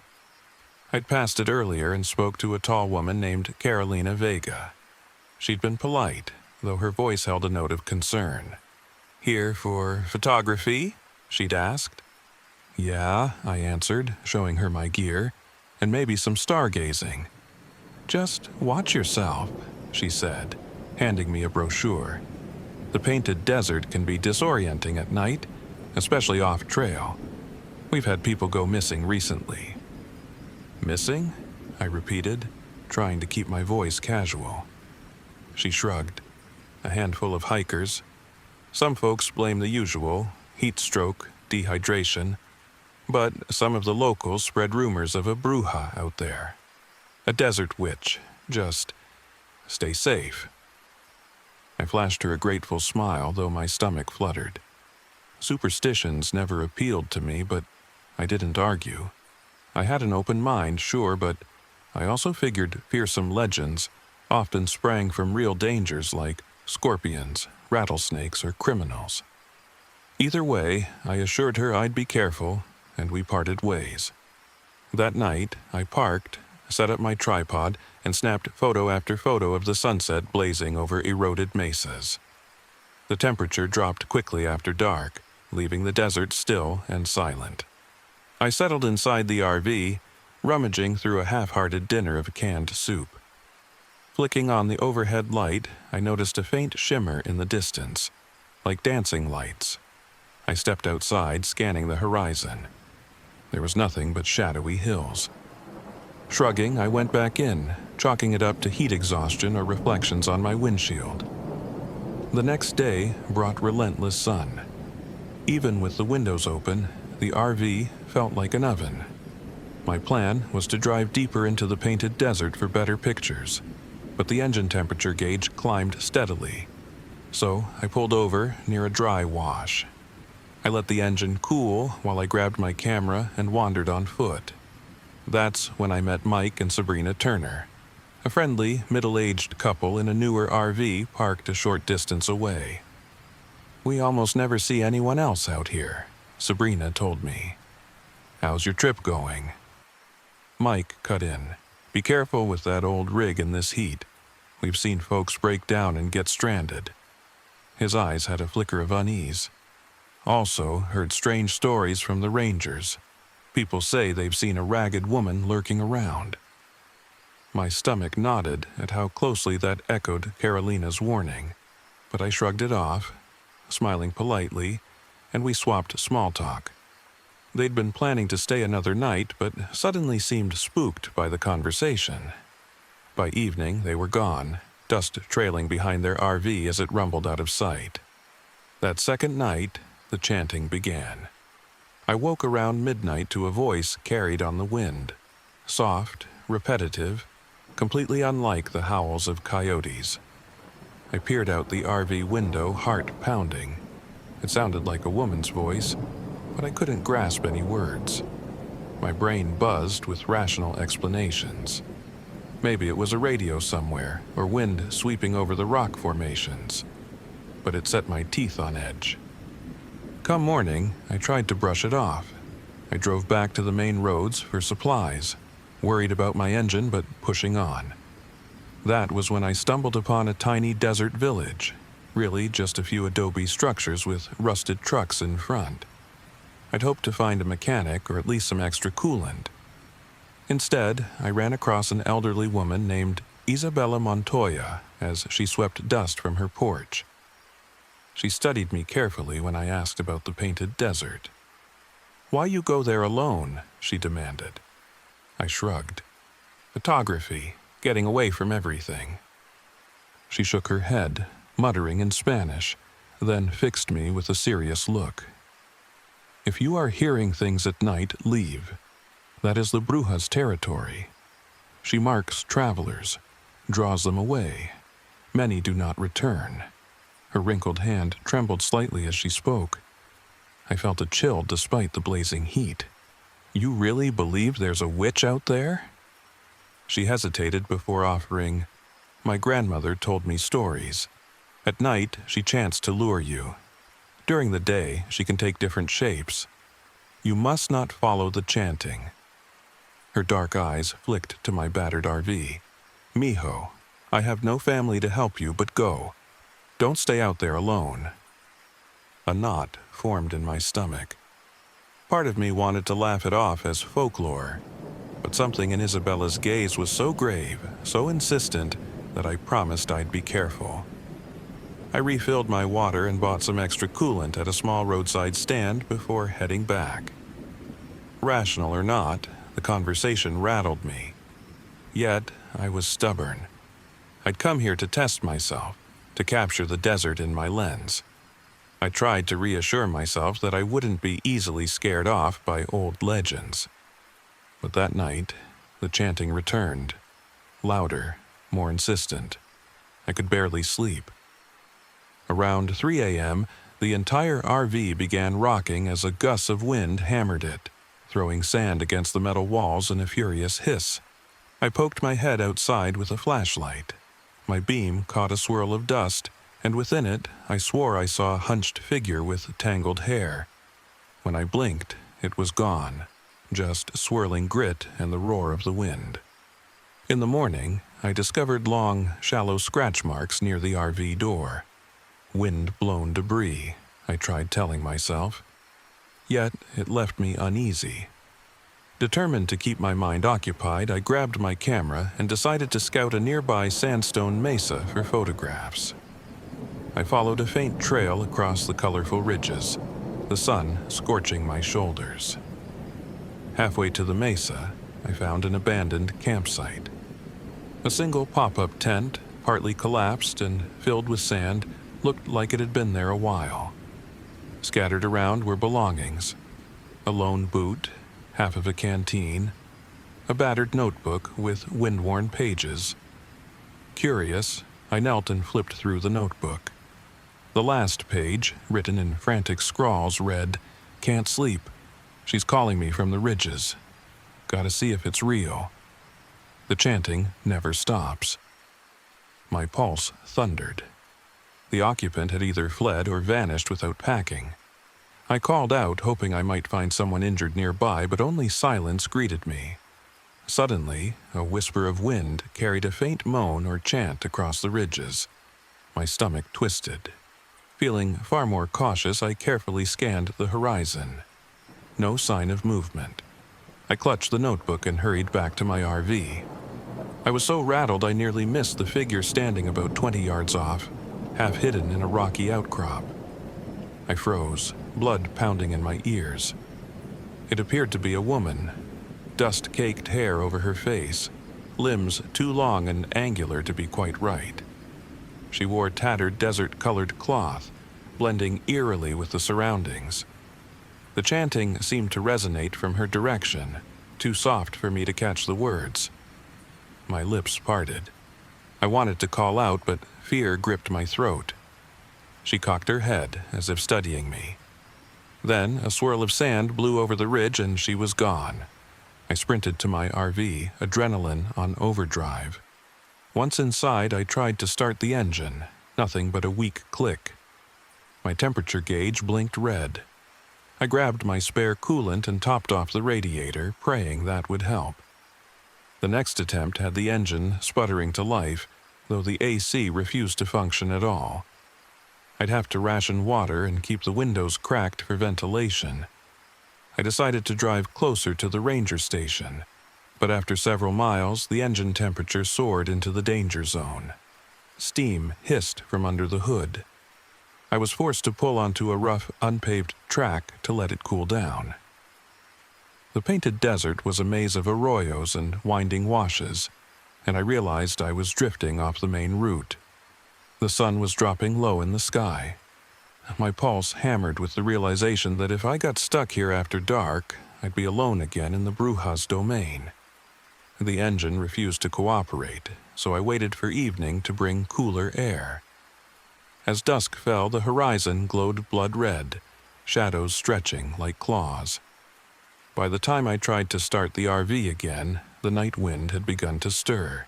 I'd passed it earlier and spoke to a tall woman named Carolina Vega. She'd been polite, though her voice held a note of concern. "Here for photography?" she'd asked. "Yeah," I answered, showing her my gear, "and maybe some stargazing." "Just watch yourself," she said, handing me a brochure. "The Painted Desert can be disorienting at night, especially off-trail. We've had people go missing recently." "Missing?" I repeated, trying to keep my voice casual. She shrugged. "A handful of hikers. Some folks blame the usual, heat stroke, dehydration, but some of the locals spread rumors of a bruja out there. A desert witch. Just stay safe." I flashed her a grateful smile, though my stomach fluttered. Superstitions never appealed to me, but I didn't argue. I had an open mind, sure, but I also figured fearsome legends often sprang from real dangers like scorpions, rattlesnakes, or criminals. Either way, I assured her I'd be careful, and we parted ways. That night, I parked, set up my tripod, and snapped photo after photo of the sunset blazing over eroded mesas. The temperature dropped quickly after dark, leaving the desert still and silent. I settled inside the RV, rummaging through a half-hearted dinner of canned soup. Flicking on the overhead light, I noticed a faint shimmer in the distance, like dancing lights. I stepped outside, scanning the horizon. There was nothing but shadowy hills. Shrugging, I went back in, chalking it up to heat exhaustion or reflections on my windshield. The next day brought relentless sun. Even with the windows open, the RV felt like an oven. My plan was to drive deeper into the Painted Desert for better pictures, but the engine temperature gauge climbed steadily. So I pulled over near a dry wash. I let the engine cool while I grabbed my camera and wandered on foot. That's when I met Mike and Sabrina Turner, a friendly, middle-aged couple in a newer RV parked a short distance away. "We almost never see anyone else out here," Sabrina told me. "How's your trip going?" Mike cut in. "Be careful with that old rig in this heat. We've seen folks break down and get stranded." His eyes had a flicker of unease. "Also heard strange stories from the rangers. People say they've seen a ragged woman lurking around." My stomach nodded at how closely that echoed Carolina's warning, but I shrugged it off, smiling politely, and we swapped small talk. They'd been planning to stay another night, but suddenly seemed spooked by the conversation. By evening, they were gone, dust trailing behind their RV as it rumbled out of sight. That second night, the chanting began. I woke around midnight to a voice carried on the wind, soft, repetitive, completely unlike the howls of coyotes. I peered out the RV window, heart pounding. It sounded like a woman's voice, but I couldn't grasp any words. My brain buzzed with rational explanations. Maybe it was a radio somewhere, or wind sweeping over the rock formations. But it set my teeth on edge. Come morning, I tried to brush it off. I drove back to the main roads for supplies, worried about my engine but pushing on. That was when I stumbled upon a tiny desert village, really just a few adobe structures with rusted trucks in front. I'd hoped to find a mechanic or at least some extra coolant. Instead, I ran across an elderly woman named Isabella Montoya as she swept dust from her porch. She studied me carefully when I asked about the Painted Desert. "Why you go there alone?" she demanded. I shrugged. "Photography, getting away from everything." She shook her head, muttering in Spanish, then fixed me with a serious look. "If you are hearing things at night, leave. That is the Bruja's territory. She marks travelers, draws them away. Many do not return." Her wrinkled hand trembled slightly as she spoke. I felt a chill despite the blazing heat. "You really believe there's a witch out there?" She hesitated before offering, "My grandmother told me stories. At night, she chants to lure you. During the day, she can take different shapes. You must not follow the chanting." Her dark eyes flicked to my battered RV. "Mijo, I have no family to help you, but go. Don't stay out there alone." A knot formed in my stomach. Part of me wanted to laugh it off as folklore, but something in Isabella's gaze was so grave, so insistent, that I promised I'd be careful. I refilled my water and bought some extra coolant at a small roadside stand before heading back. Rational or not, the conversation rattled me. Yet, I was stubborn. I'd come here to test myself, to capture the desert in my lens. I tried to reassure myself that I wouldn't be easily scared off by old legends. But that night, the chanting returned, louder, more insistent. I could barely sleep. Around 3 a.m., the entire RV began rocking as a gust of wind hammered it, throwing sand against the metal walls in a furious hiss. I poked my head outside with a flashlight. My beam caught a swirl of dust, and within it, I swore I saw a hunched figure with tangled hair. When I blinked, it was gone, just swirling grit and the roar of the wind. In the morning, I discovered long, shallow scratch marks near the RV door. Wind-blown debris, I tried telling myself. Yet it left me uneasy. Determined to keep my mind occupied, I grabbed my camera and decided to scout a nearby sandstone mesa for photographs. I followed a faint trail across the colorful ridges, the sun scorching my shoulders. Halfway to the mesa, I found an abandoned campsite. A single pop-up tent, partly collapsed and filled with sand, looked like it had been there a while. Scattered around were belongings: a lone boot, half of a canteen, a battered notebook with wind-worn pages. Curious, I knelt and flipped through the notebook. The last page, written in frantic scrawls, read, "Can't sleep. She's calling me from the ridges. Gotta see if it's real." The chanting never stops. My pulse thundered. The occupant had either fled or vanished without packing. I called out, hoping I might find someone injured nearby, but only silence greeted me. Suddenly, a whisper of wind carried a faint moan or chant across the ridges. My stomach twisted. Feeling far more cautious, I carefully scanned the horizon. No sign of movement. I clutched the notebook and hurried back to my RV. I was so rattled I nearly missed the figure standing about 20 yards off, half hidden in a rocky outcrop. I froze, blood pounding in my ears. It appeared to be a woman, dust-caked hair over her face, limbs too long and angular to be quite right. She wore tattered desert-colored cloth, blending eerily with the surroundings. The chanting seemed to resonate from her direction, too soft for me to catch the words. My lips parted. I wanted to call out, but fear gripped my throat. She cocked her head, as if studying me. Then a swirl of sand blew over the ridge and she was gone. I sprinted to my RV, adrenaline on overdrive. Once inside, I tried to start the engine, nothing but a weak click. My temperature gauge blinked red. I grabbed my spare coolant and topped off the radiator, praying that would help. The next attempt had the engine sputtering to life, though the AC refused to function at all. I'd have to ration water and keep the windows cracked for ventilation. I decided to drive closer to the ranger station, but after several miles, the engine temperature soared into the danger zone. Steam hissed from under the hood. I was forced to pull onto a rough, unpaved track to let it cool down. The painted desert was a maze of arroyos and winding washes, and I realized I was drifting off the main route. The sun was dropping low in the sky. My pulse hammered with the realization that if I got stuck here after dark, I'd be alone again in the Brujas domain. The engine refused to cooperate, so I waited for evening to bring cooler air. As dusk fell, the horizon glowed blood red, shadows stretching like claws. By the time I tried to start the RV again, the night wind had begun to stir.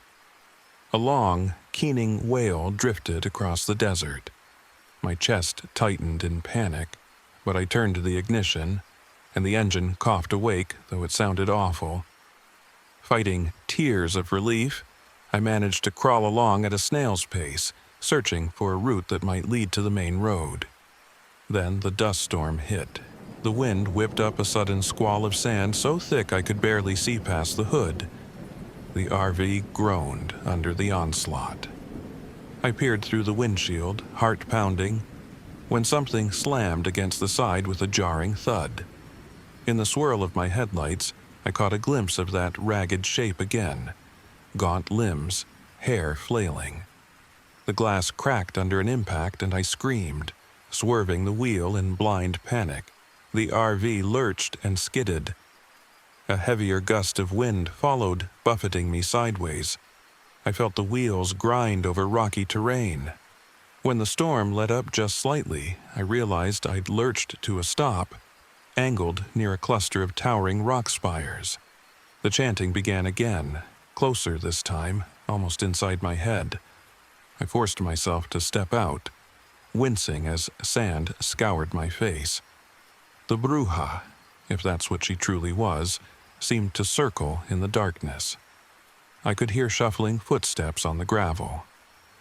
A long, keening wail drifted across the desert. My chest tightened in panic, but I turned the ignition, and the engine coughed awake, though it sounded awful. Fighting tears of relief, I managed to crawl along at a snail's pace, searching for a route that might lead to the main road. Then the dust storm hit. The wind whipped up a sudden squall of sand so thick I could barely see past the hood. The RV groaned under the onslaught. I peered through the windshield, heart pounding, when something slammed against the side with a jarring thud. In the swirl of my headlights, I caught a glimpse of that ragged shape again. Gaunt limbs, hair flailing. The glass cracked under an impact and I screamed, swerving the wheel in blind panic. The RV lurched and skidded. A heavier gust of wind followed, buffeting me sideways. I felt the wheels grind over rocky terrain. When the storm let up just slightly, I realized I'd lurched to a stop, angled near a cluster of towering rock spires. The chanting began again, closer this time, almost inside my head. I forced myself to step out, wincing as sand scoured my face. The bruja, if that's what she truly was, seemed to circle in the darkness. I could hear shuffling footsteps on the gravel.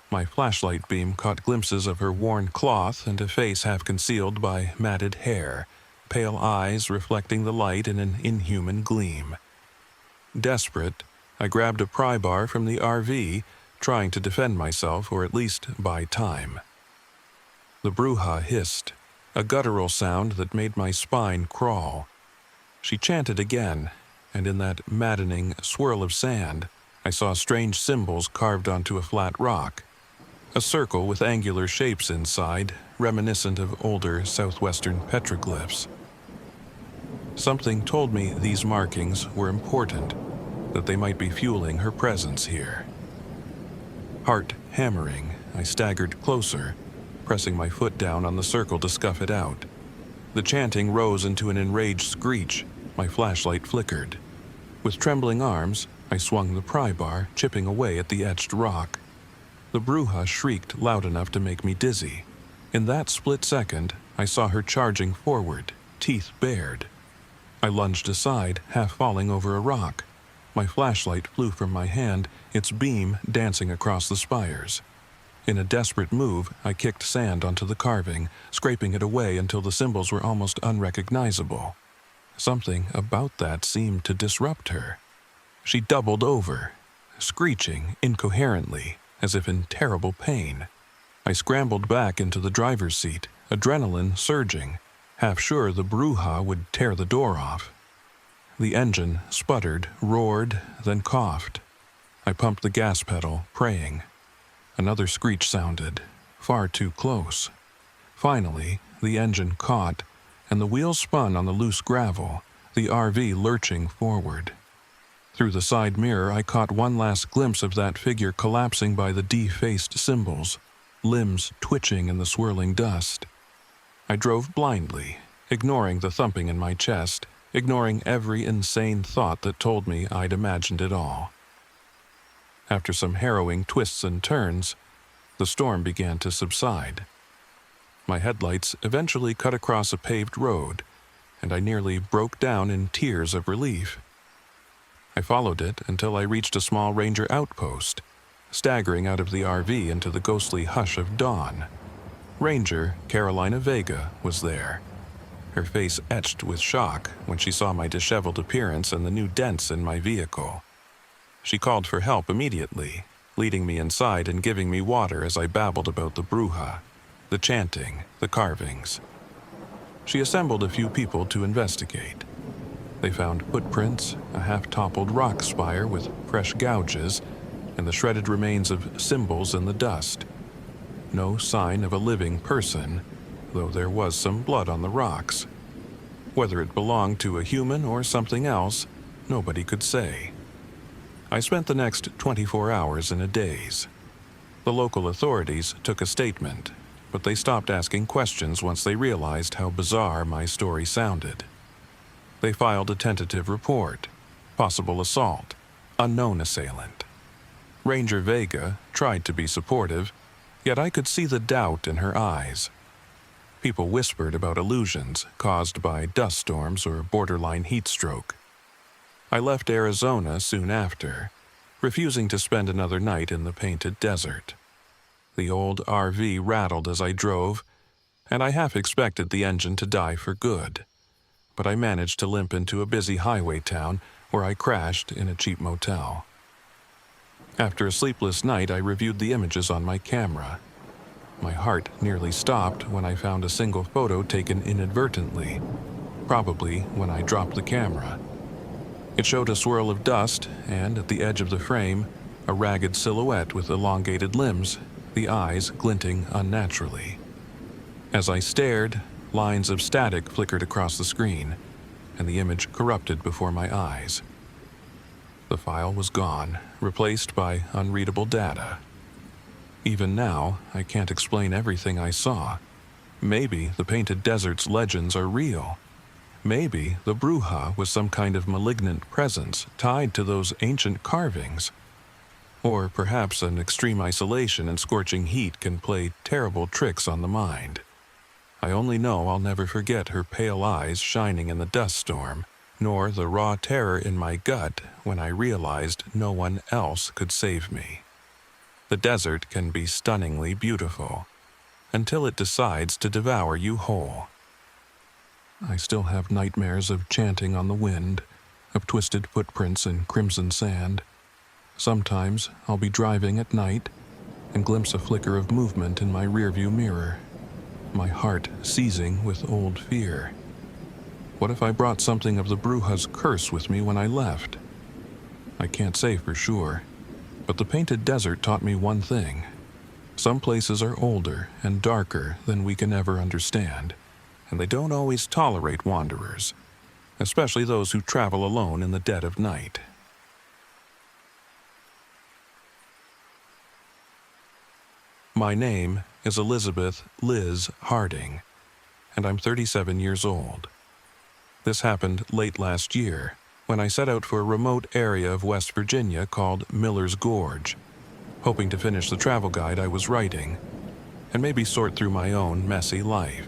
My flashlight beam caught glimpses of her worn cloth and a face half concealed by matted hair, pale eyes reflecting the light in an inhuman gleam. Desperate, I grabbed a pry bar from the RV, trying to defend myself or at least buy time. The bruja hissed, a guttural sound that made my spine crawl. She chanted again, and in that maddening swirl of sand, I saw strange symbols carved onto a flat rock. A circle with angular shapes inside, reminiscent of older southwestern petroglyphs. Something told me these markings were important, that they might be fueling her presence here. Heart hammering, I staggered closer, pressing my foot down on the circle to scuff it out. The chanting rose into an enraged screech. My flashlight flickered. With trembling arms, I swung the pry bar, chipping away at the etched rock. The bruja shrieked loud enough to make me dizzy. In that split second, I saw her charging forward, teeth bared. I lunged aside, half falling over a rock. My flashlight flew from my hand, its beam dancing across the spires. In a desperate move, I kicked sand onto the carving, scraping it away until the symbols were almost unrecognizable. Something about that seemed to disrupt her. She doubled over, screeching incoherently, as if in terrible pain. I scrambled back into the driver's seat, adrenaline surging, half sure the bruja would tear the door off. The engine sputtered, roared, then coughed. I pumped the gas pedal, praying. Another screech sounded, far too close. Finally, the engine caught, and the wheels spun on the loose gravel, the RV lurching forward. Through the side mirror, I caught one last glimpse of that figure collapsing by the defaced symbols, limbs twitching in the swirling dust. I drove blindly, ignoring the thumping in my chest, ignoring every insane thought that told me I'd imagined it all. After some harrowing twists and turns, the storm began to subside. My headlights eventually cut across a paved road, and I nearly broke down in tears of relief. I followed it until I reached a small ranger outpost, staggering out of the RV into the ghostly hush of dawn. Ranger Carolina Vega was there, her face etched with shock when she saw my disheveled appearance and the new dents in my vehicle. She called for help immediately, leading me inside and giving me water as I babbled about the bruja, the chanting, the carvings. She assembled a few people to investigate. They found footprints, a half-toppled rock spire with fresh gouges, and the shredded remains of symbols in the dust. No sign of a living person, though there was some blood on the rocks. Whether it belonged to a human or something else, nobody could say. I spent the next 24 hours in a daze. The local authorities took a statement, but they stopped asking questions once they realized how bizarre my story sounded. They filed a tentative report, possible assault, unknown assailant. Ranger Vega tried to be supportive, yet I could see the doubt in her eyes. People whispered about illusions caused by dust storms or borderline heat stroke. I left Arizona soon after, refusing to spend another night in the painted desert. The old RV rattled as I drove, and I half expected the engine to die for good. But I managed to limp into a busy highway town where I crashed in a cheap motel. After a sleepless night, I reviewed the images on my camera. My heart nearly stopped when I found a single photo taken inadvertently, probably when I dropped the camera. It showed a swirl of dust, and at the edge of the frame, a ragged silhouette with elongated limbs, the eyes glinting unnaturally. As I stared, lines of static flickered across the screen, and the image corrupted before my eyes. The file was gone, replaced by unreadable data. Even now, I can't explain everything I saw. Maybe the painted desert's legends are real. Maybe the Bruja was some kind of malignant presence tied to those ancient carvings. Or perhaps an extreme isolation and scorching heat can play terrible tricks on the mind. I only know I'll never forget her pale eyes shining in the dust storm, nor the raw terror in my gut when I realized no one else could save me. The desert can be stunningly beautiful, until it decides to devour you whole. I still have nightmares of chanting on the wind, of twisted footprints in crimson sand. Sometimes I'll be driving at night and glimpse a flicker of movement in my rearview mirror, my heart seizing with old fear. What if I brought something of the Bruja's curse with me when I left? I can't say for sure, but the painted desert taught me one thing. Some places are older and darker than we can ever understand, and they don't always tolerate wanderers, especially those who travel alone in the dead of night. My name is Elizabeth Liz Harding, and I'm 37 years old. This happened late last year, when I set out for a remote area of West Virginia called Miller's Gorge, hoping to finish the travel guide I was writing, and maybe sort through my own messy life.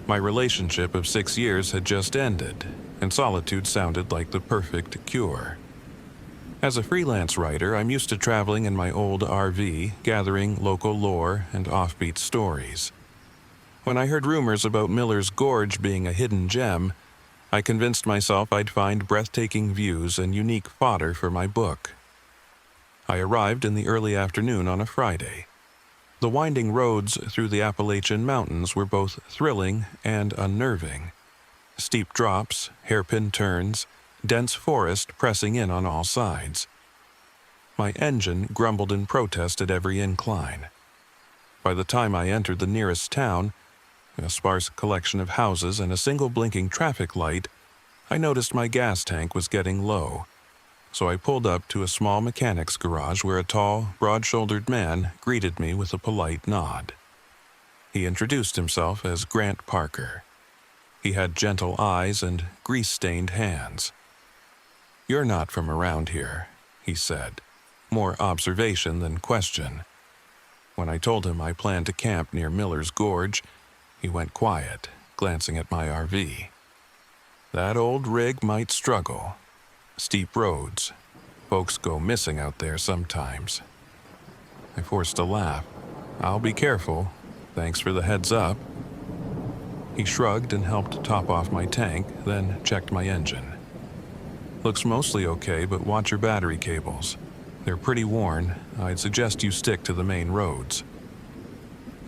My relationship of 6 years had just ended, and solitude sounded like the perfect cure. As a freelance writer, I'm used to traveling in my old RV, gathering local lore and offbeat stories. When I heard rumors about Miller's Gorge being a hidden gem, I convinced myself I'd find breathtaking views and unique fodder for my book. I arrived in the early afternoon on a Friday. The winding roads through the Appalachian Mountains were both thrilling and unnerving. Steep drops, hairpin turns, dense forest pressing in on all sides. My engine grumbled in protest at every incline. By the time I entered the nearest town, a sparse collection of houses and a single blinking traffic light, I noticed my gas tank was getting low. So I pulled up to a small mechanic's garage where a tall, broad-shouldered man greeted me with a polite nod. He introduced himself as Grant Parker. He had gentle eyes and grease-stained hands. "You're not from around here," he said, more observation than question. When I told him I planned to camp near Miller's Gorge, he went quiet, glancing at my RV. That old rig might struggle. Steep roads. Folks go missing out there sometimes. I forced a laugh. "I'll be careful. Thanks for the heads up." He shrugged and helped top off my tank, then checked my engine. "Looks mostly okay, but watch your battery cables. They're pretty worn. I'd suggest you stick to the main roads."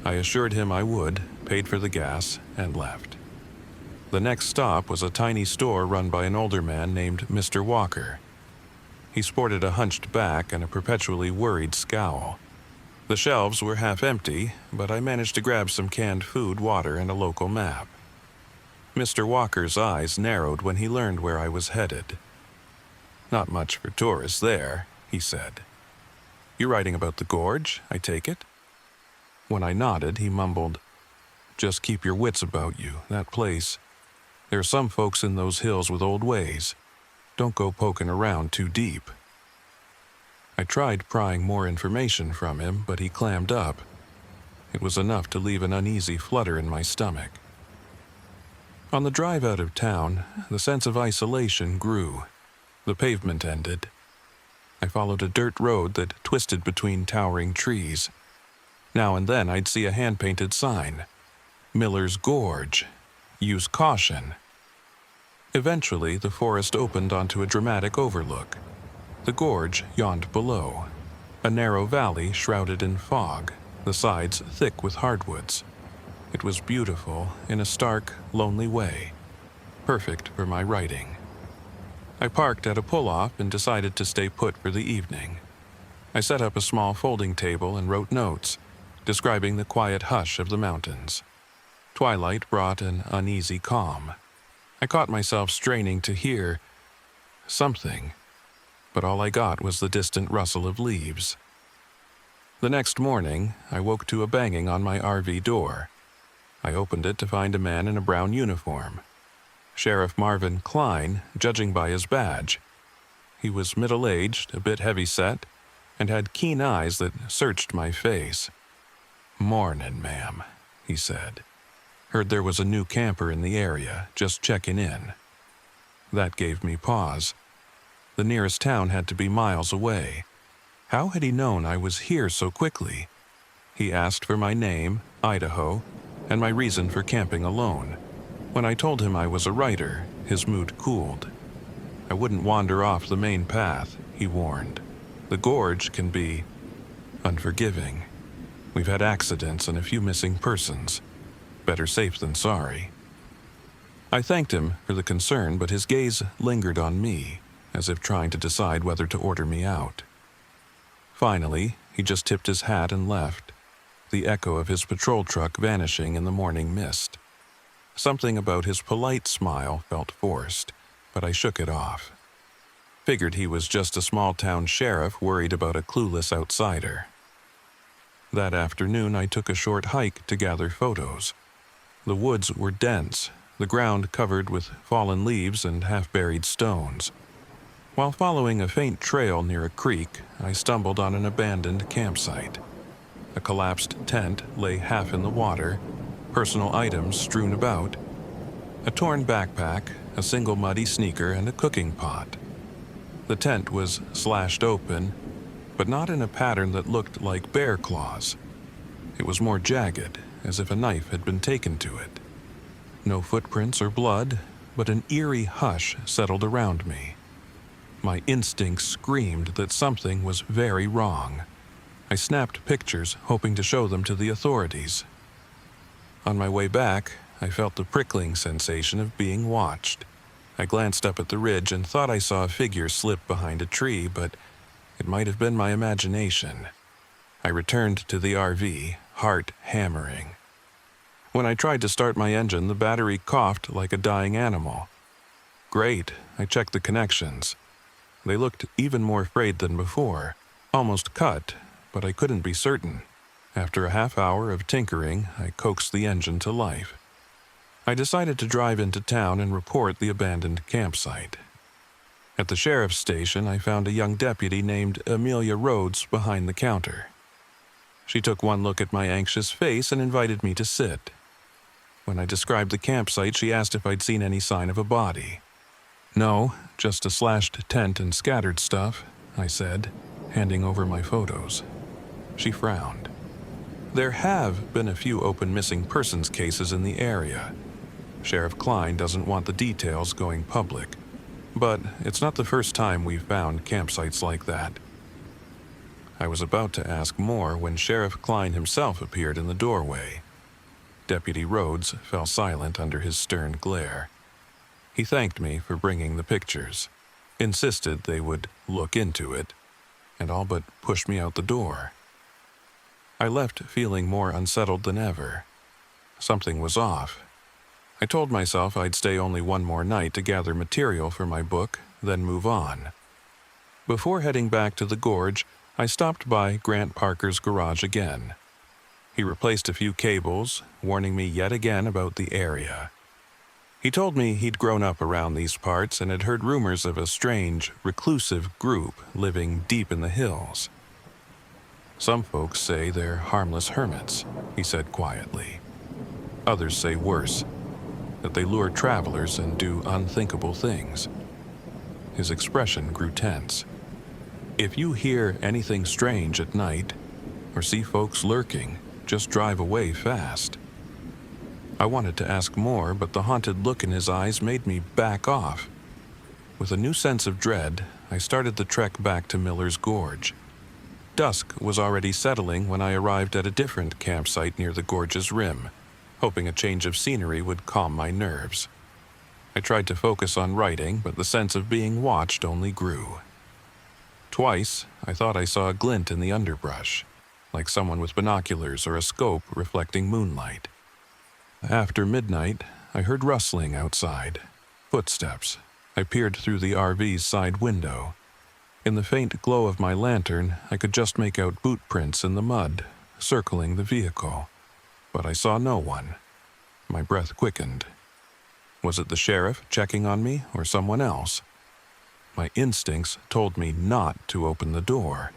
I assured him I would, paid for the gas, and left. The next stop was a tiny store run by an older man named Mr. Walker. He sported a hunched back and a perpetually worried scowl. The shelves were half empty, but I managed to grab some canned food, water, and a local map. Mr. Walker's eyes narrowed when he learned where I was headed. "Not much for tourists there," he said. "You're writing about the gorge, I take it?" When I nodded, he mumbled, "Just keep your wits about you, that place. There are some folks in those hills with old ways. Don't go poking around too deep." I tried prying more information from him, but he clammed up. It was enough to leave an uneasy flutter in my stomach. On the drive out of town, the sense of isolation grew. The pavement ended. I followed a dirt road that twisted between towering trees. Now and then I'd see a hand-painted sign, Miller's Gorge, use caution. Eventually, the forest opened onto a dramatic overlook. The gorge yawned below, a narrow valley shrouded in fog, the sides thick with hardwoods. It was beautiful in a stark, lonely way, perfect for my writing. I parked at a pull-off and decided to stay put for the evening. I set up a small folding table and wrote notes, describing the quiet hush of the mountains. Twilight brought an uneasy calm. I caught myself straining to hear something, but all I got was the distant rustle of leaves. The next morning, I woke to a banging on my RV door. I opened it to find a man in a brown uniform. Sheriff Marvin Klein, judging by his badge. He was middle-aged, a bit heavy-set, and had keen eyes that searched my face. "Mornin', ma'am," he said. "Heard there was a new camper in the area, just checking in." That gave me pause. The nearest town had to be miles away. How had he known I was here so quickly? He asked for my name, Idaho, and my reason for camping alone. When I told him I was a writer, his mood cooled. I wouldn't wander off the main path, he warned. The gorge can be unforgiving. We've had accidents and a few missing persons. Better safe than sorry. I thanked him for the concern, but his gaze lingered on me, as if trying to decide whether to order me out. Finally, he just tipped his hat and left, the echo of his patrol truck vanishing in the morning mist. Something about his polite smile felt forced, but I shook it off. Figured he was just a small-town sheriff worried about a clueless outsider. That afternoon, I took a short hike to gather photos. The woods were dense, the ground covered with fallen leaves and half-buried stones. While following a faint trail near a creek, I stumbled on an abandoned campsite. A collapsed tent lay half in the water, personal items strewn about, a torn backpack, a single muddy sneaker, and a cooking pot. The tent was slashed open, but not in a pattern that looked like bear claws. It was more jagged, as if a knife had been taken to it. No footprints or blood, but an eerie hush settled around me. My instincts screamed that something was very wrong. I snapped pictures, hoping to show them to the authorities. On my way back, I felt the prickling sensation of being watched. I glanced up at the ridge and thought I saw a figure slip behind a tree, but it might have been my imagination. I returned to the RV, heart hammering. When I tried to start my engine, the battery coughed like a dying animal. Great, I checked the connections. They looked even more frayed than before, almost cut, but I couldn't be certain. After a half hour of tinkering, I coaxed the engine to life. I decided to drive into town and report the abandoned campsite. At the sheriff's station, I found a young deputy named Amelia Rhodes behind the counter. She took one look at my anxious face and invited me to sit. When I described the campsite, she asked if I'd seen any sign of a body. "No, just a slashed tent and scattered stuff," I said, handing over my photos. She frowned. There have been a few open missing persons cases in the area. Sheriff Klein doesn't want the details going public, but it's not the first time we've found campsites like that. I was about to ask more when Sheriff Klein himself appeared in the doorway. Deputy Rhodes fell silent under his stern glare. He thanked me for bringing the pictures, insisted they would look into it, and all but pushed me out the door. I left feeling more unsettled than ever. Something was off. I told myself I'd stay only one more night to gather material for my book, then move on. Before heading back to the gorge, I stopped by Grant Parker's garage again. He replaced a few cables, warning me yet again about the area. He told me he'd grown up around these parts and had heard rumors of a strange, reclusive group living deep in the hills. "Some folks say they're harmless hermits," he said quietly. "Others say worse, that they lure travelers and do unthinkable things." His expression grew tense. If you hear anything strange at night or see folks lurking, just drive away fast. I wanted to ask more, but the haunted look in his eyes made me back off. With a new sense of dread, I started the trek back to Miller's Gorge. Dusk was already settling when I arrived at a different campsite near the gorge's rim, hoping a change of scenery would calm my nerves. I tried to focus on writing, but the sense of being watched only grew. Twice, I thought I saw a glint in the underbrush, like someone with binoculars or a scope reflecting moonlight. After midnight, I heard rustling outside, footsteps. I peered through the RV's side window. In the faint glow of my lantern, I could just make out boot prints in the mud, circling the vehicle. But I saw no one. My breath quickened. Was it the sheriff checking on me or someone else? My instincts told me not to open the door.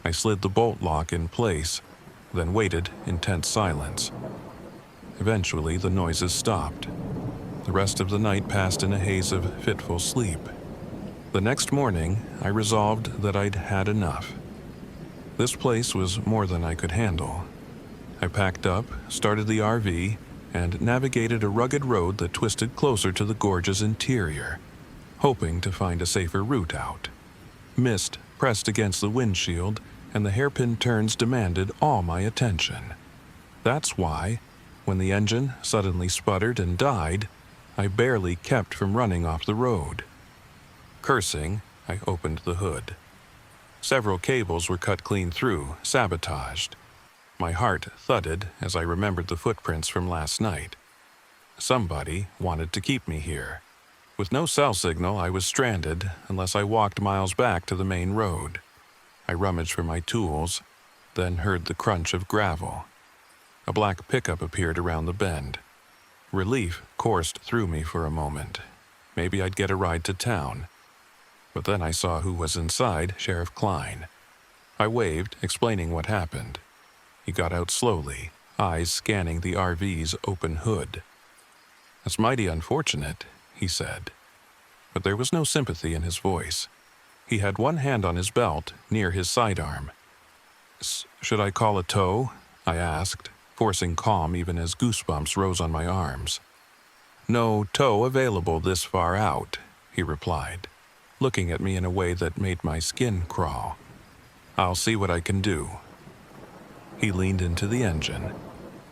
I slid the bolt lock in place, then waited in tense silence. Eventually, the noises stopped. The rest of the night passed in a haze of fitful sleep. The next morning, I resolved that I'd had enough. This place was more than I could handle. I packed up, started the RV, and navigated a rugged road that twisted closer to the gorge's interior, hoping to find a safer route out. Mist pressed against the windshield, and the hairpin turns demanded all my attention. That's why, when the engine suddenly sputtered and died, I barely kept from running off the road. Cursing, I opened the hood. Several cables were cut clean through, sabotaged. My heart thudded as I remembered the footprints from last night. Somebody wanted to keep me here. With no cell signal, I was stranded unless I walked miles back to the main road. I rummaged for my tools, then heard the crunch of gravel. A black pickup appeared around the bend. Relief coursed through me for a moment. Maybe I'd get a ride to town. But then I saw who was inside, Sheriff Klein. I waved, explaining what happened. He got out slowly, eyes scanning the RV's open hood. "That's mighty unfortunate," he said. But there was no sympathy in his voice. He had one hand on his belt, near his sidearm. "Should I call a tow?" I asked, forcing calm even as goosebumps rose on my arms. "No tow available this far out," he replied, looking at me in a way that made my skin crawl. "I'll see what I can do." He leaned into the engine,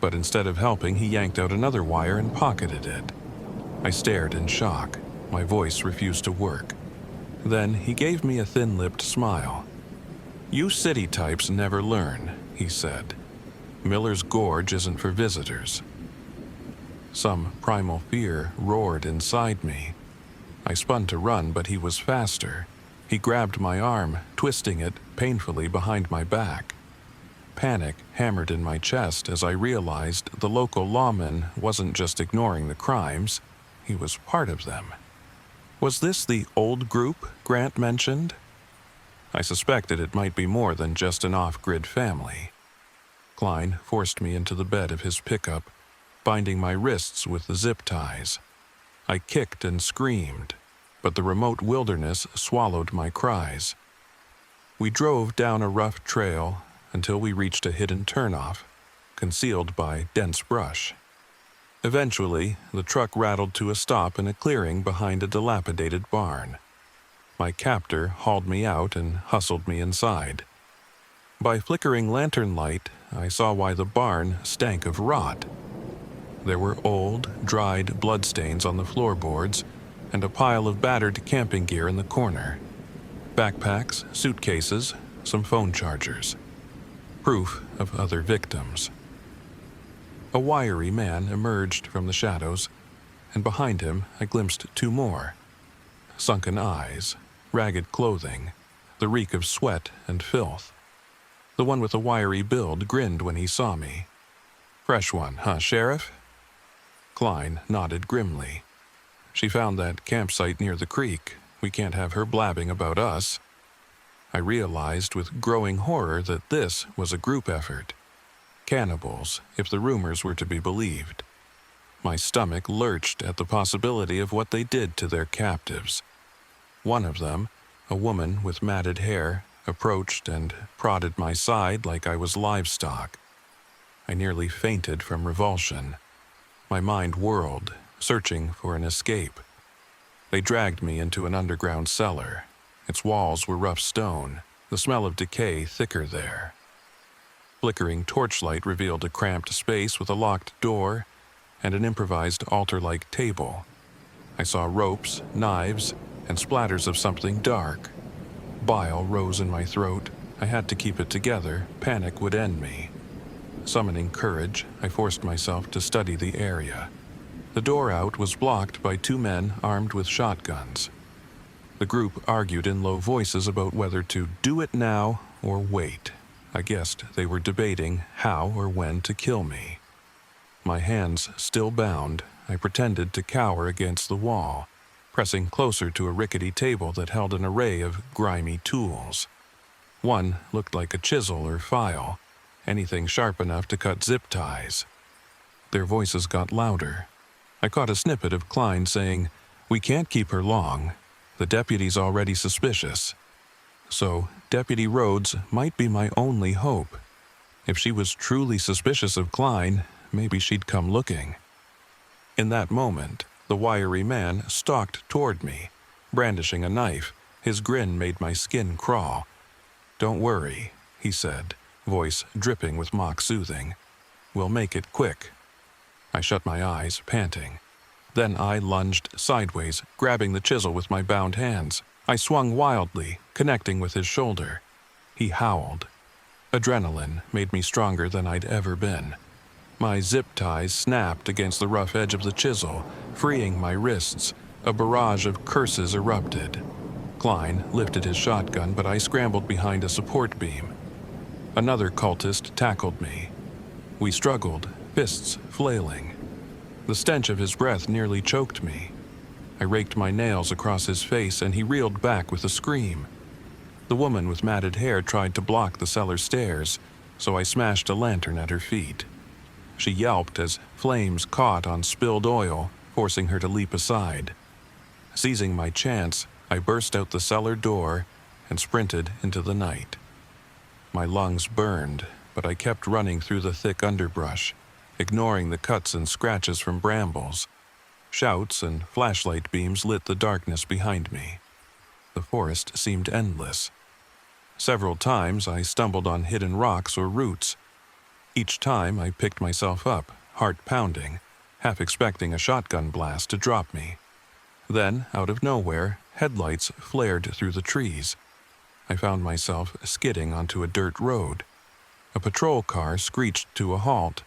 but instead of helping, he yanked out another wire and pocketed it. I stared in shock. My voice refused to work. Then he gave me a thin-lipped smile. "You city types never learn," he said. "Miller's Gorge isn't for visitors." Some primal fear roared inside me. I spun to run, but he was faster. He grabbed my arm, twisting it painfully behind my back. Panic hammered in my chest as I realized the local lawman wasn't just ignoring the crimes, he was part of them. Was this the old group Grant mentioned? I suspected it might be more than just an off-grid family. Klein forced me into the bed of his pickup, binding my wrists with the zip ties. I kicked and screamed, but the remote wilderness swallowed my cries. We drove down a rough trail until we reached a hidden turnoff, concealed by dense brush. Eventually, the truck rattled to a stop in a clearing behind a dilapidated barn. My captor hauled me out and hustled me inside. By flickering lantern light, I saw why the barn stank of rot. There were old, dried bloodstains on the floorboards and a pile of battered camping gear in the corner. Backpacks, suitcases, some phone chargers. Proof of other victims. A wiry man emerged from the shadows, and behind him I glimpsed two more. Sunken eyes, ragged clothing, the reek of sweat and filth. The one with a wiry build grinned when he saw me. "Fresh one, huh, Sheriff?" Klein nodded grimly. "She found that campsite near the creek. We can't have her blabbing about us." I realized with growing horror that this was a group effort. Cannibals, if the rumors were to be believed. My stomach lurched at the possibility of what they did to their captives. One of them, A woman with matted hair approached and prodded my side like I was livestock. I nearly fainted from revulsion. My mind whirled, searching for an escape. They dragged me into an underground cellar. Its walls were rough stone, the smell of decay thicker there. Flickering torchlight revealed a cramped space with a locked door and an improvised altar-like table. I saw ropes, knives, and splatters of something dark. Bile rose in my throat. I had to keep it together. Panic would end me. Summoning courage, I forced myself to study the area. The door out was blocked by two men armed with shotguns. The group argued in low voices about whether to do it now or wait. I guessed they were debating how or when to kill me. My hands still bound, I pretended to cower against the wall, pressing closer to a rickety table that held an array of grimy tools. One looked like a chisel or file, anything sharp enough to cut zip ties. Their voices got louder. I caught a snippet of Klein saying, "We can't keep her long. The deputy's already suspicious." So, Deputy Rhodes might be my only hope. If she was truly suspicious of Klein, maybe she'd come looking. In that moment, the wiry man stalked toward me, brandishing a knife. His grin made my skin crawl. "Don't worry," he said, voice dripping with mock soothing. "We'll make it quick." I shut my eyes, panting. Then I lunged sideways, grabbing the chisel with my bound hands. I swung wildly, connecting with his shoulder. He howled. Adrenaline made me stronger than I'd ever been. My zip ties snapped against the rough edge of the chisel, freeing my wrists. A barrage of curses erupted. Klein lifted his shotgun, but I scrambled behind a support beam. Another cultist tackled me. We struggled, fists flailing. The stench of his breath nearly choked me. I raked my nails across his face, and he reeled back with a scream. The woman with matted hair tried to block the cellar stairs, so I smashed a lantern at her feet. She yelped as flames caught on spilled oil, forcing her to leap aside. Seizing my chance, I burst out the cellar door and sprinted into the night. My lungs burned, but I kept running through the thick underbrush, ignoring the cuts and scratches from brambles. Shouts and flashlight beams lit the darkness behind me. The forest seemed endless. Several times I stumbled on hidden rocks or roots. Each time I picked myself up, heart pounding, half expecting a shotgun blast to drop me. Then, out of nowhere, headlights flared through the trees. I found myself skidding onto a dirt road. A patrol car screeched to a halt.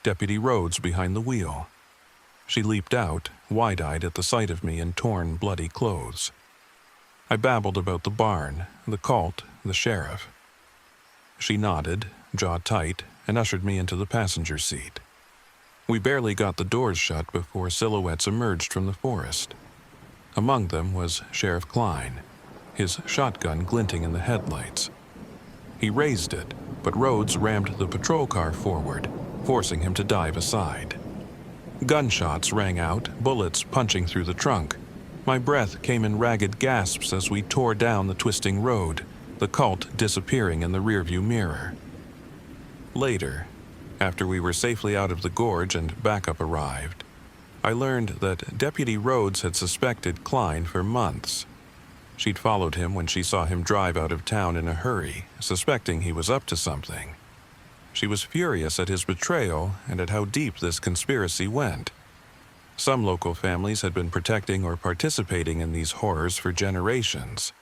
Deputy Rhodes behind the wheel. She leaped out, wide-eyed at the sight of me in torn, bloody clothes. I babbled about the barn, the cult, the sheriff. She nodded, jaw tight, and ushered me into the passenger seat. We barely got the doors shut before silhouettes emerged from the forest. Among them was Sheriff Klein, his shotgun glinting in the headlights. He raised it, but Rhodes rammed the patrol car forward, forcing him to dive aside. Gunshots rang out, bullets punching through the trunk. My breath came in ragged gasps as we tore down the twisting road, the cult disappearing in the rearview mirror. Later, after we were safely out of the gorge and backup arrived, I learned that Deputy Rhodes had suspected Klein for months. She'd followed him when she saw him drive out of town in a hurry, suspecting he was up to something. She was furious at his betrayal and at how deep this conspiracy went. Some local families had been protecting or participating in these horrors for generations.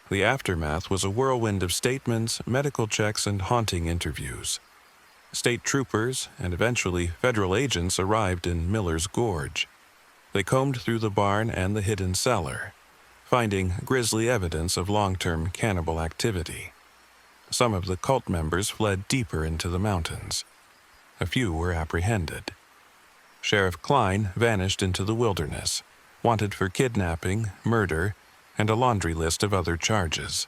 The aftermath was a whirlwind of statements, medical checks, and haunting interviews. State troopers and eventually federal agents arrived in Miller's Gorge. They combed through the barn and the hidden cellar, finding grisly evidence of long-term cannibal activity. Some of the cult members fled deeper into the mountains. A few were apprehended. Sheriff Klein vanished into the wilderness, wanted for kidnapping, murder, and a laundry list of other charges.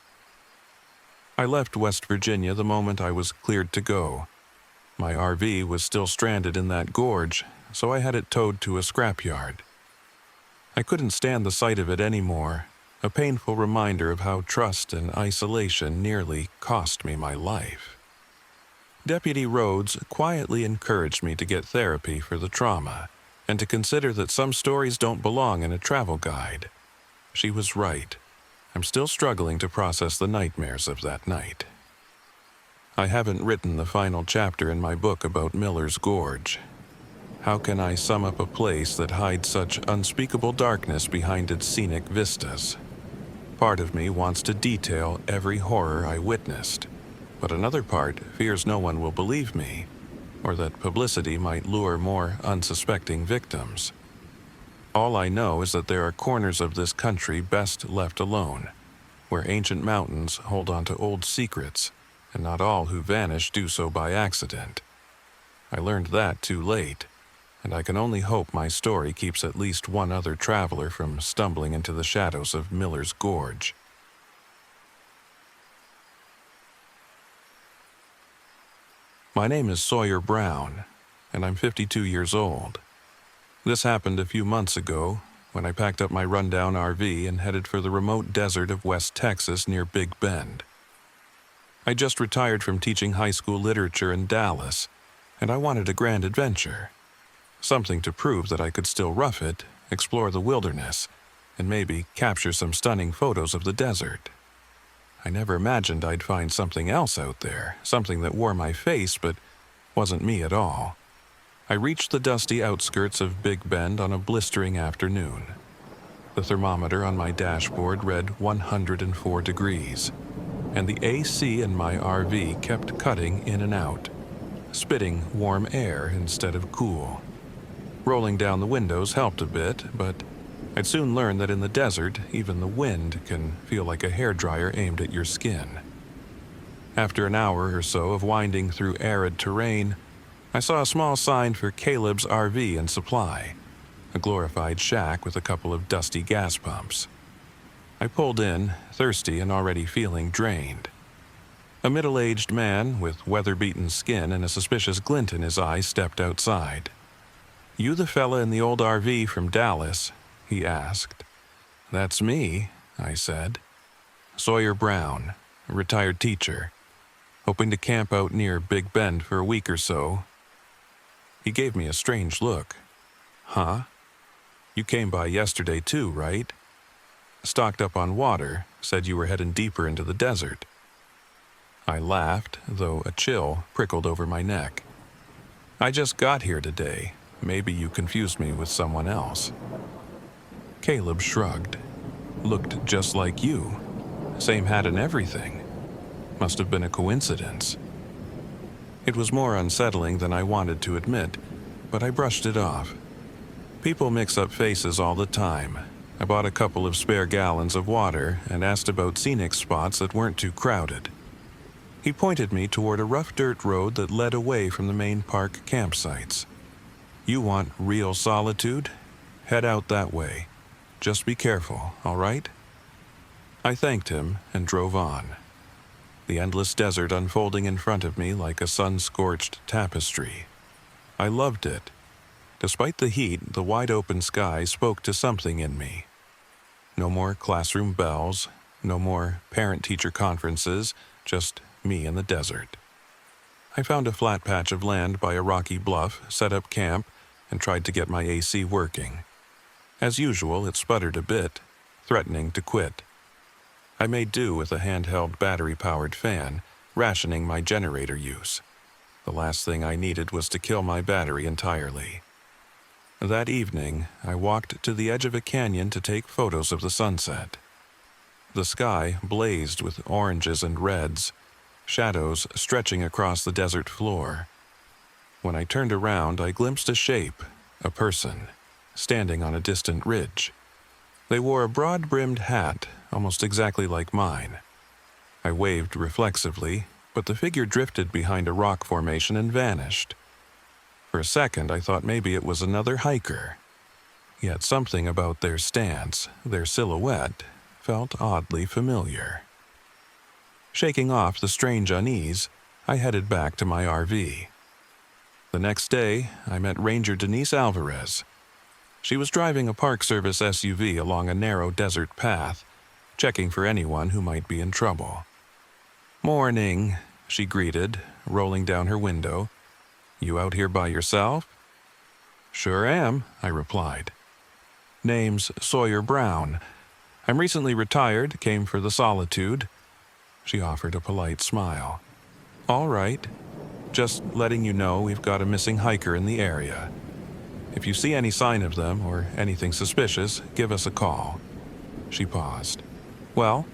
I left West Virginia the moment I was cleared to go. My RV was still stranded in that gorge, so I had it towed to a scrapyard. I couldn't stand the sight of it anymore. a painful reminder of how trust and isolation nearly cost me my life. Deputy Rhodes quietly encouraged me to get therapy for the trauma and to consider that some stories don't belong in a travel guide. She was right. I'm still struggling to process the nightmares of that night. I haven't written the final chapter in my book about Miller's Gorge. How can I sum up a place that hides such unspeakable darkness behind its scenic vistas? Part of me wants to detail every horror I witnessed, but another part fears no one will believe me, or that publicity might lure more unsuspecting victims. All I know is that there are corners of this country best left alone, where ancient mountains hold on to old secrets, and not all who vanish do so by accident. I learned that too late, and I can only hope my story keeps at least one other traveler from stumbling into the shadows of Miller's Gorge. My name is Sawyer Brown, and I'm 52 years old. This happened a few months ago when I packed up my rundown RV and headed for the remote desert of West Texas near Big Bend. I just retired from teaching high school literature in Dallas, and I wanted a grand adventure. Something to prove that I could still rough it, explore the wilderness, and maybe capture some stunning photos of the desert. I never imagined I'd find something else out there, something that wore my face but wasn't me at all. I reached the dusty outskirts of Big Bend on a blistering afternoon. The thermometer on my dashboard read 104 degrees, and the AC in my RV kept cutting in and out, spitting warm air instead of cool. Rolling down the windows helped a bit, but I'd soon learned that in the desert, even the wind can feel like a hairdryer aimed at your skin. After an hour or so of winding through arid terrain, I saw a small sign for Caleb's RV and Supply, a glorified shack with a couple of dusty gas pumps. I pulled in, thirsty and already feeling drained. A middle-aged man with weather-beaten skin and a suspicious glint in his eye stepped outside. "You the fella in the old RV from Dallas?" he asked. "That's me," I said. "Sawyer Brown, a retired teacher, hoping to camp out near Big Bend for a week or so." He gave me a strange look. "Huh? You came by yesterday too, right? Stocked up on water, said you were heading deeper into the desert." I laughed, though a chill prickled over my neck. "I just got here today. Maybe you confused me with someone else." Caleb shrugged. "Looked just like you. Same hat and everything. Must have been a coincidence." It was more unsettling than I wanted to admit, but I brushed it off. People mix up faces all the time. I bought a couple of spare gallons of water and asked about scenic spots that weren't too crowded. He pointed me toward a rough dirt road that led away from the main park campsites. "You want real solitude? Head out that way. Just be careful, all right?" I thanked him and drove on. The endless desert unfolding in front of me like a sun-scorched tapestry. I loved it. Despite the heat, the wide-open sky spoke to something in me. No more classroom bells, no more parent-teacher conferences, just me in the desert. I found a flat patch of land by a rocky bluff, set up camp, and tried to get my AC working. As usual, it sputtered a bit, threatening to quit. I made do with a handheld battery-powered fan, rationing my generator use. The last thing I needed was to kill my battery entirely. That evening, I walked to the edge of a canyon to take photos of the sunset. The sky blazed with oranges and reds, shadows stretching across the desert floor. When I turned around, I glimpsed a shape, a person, standing on a distant ridge. They wore a broad-brimmed hat, almost exactly like mine. I waved reflexively, but the figure drifted behind a rock formation and vanished. For a second, I thought maybe it was another hiker. Yet something about their stance, their silhouette, felt oddly familiar. Shaking off the strange unease, I headed back to my RV. The next day, I met Ranger Denise Alvarez. She was driving a Park Service SUV along a narrow desert path, checking for anyone who might be in trouble. "Morning," she greeted, rolling down her window. "You out here by yourself?" "Sure am," I replied. "Name's Sawyer Brown. I'm recently retired, came for the solitude." She offered a polite smile. "All right. Just letting you know we've got a missing hiker in the area. If you see any sign of them or anything suspicious, give us a call." She paused. "Well,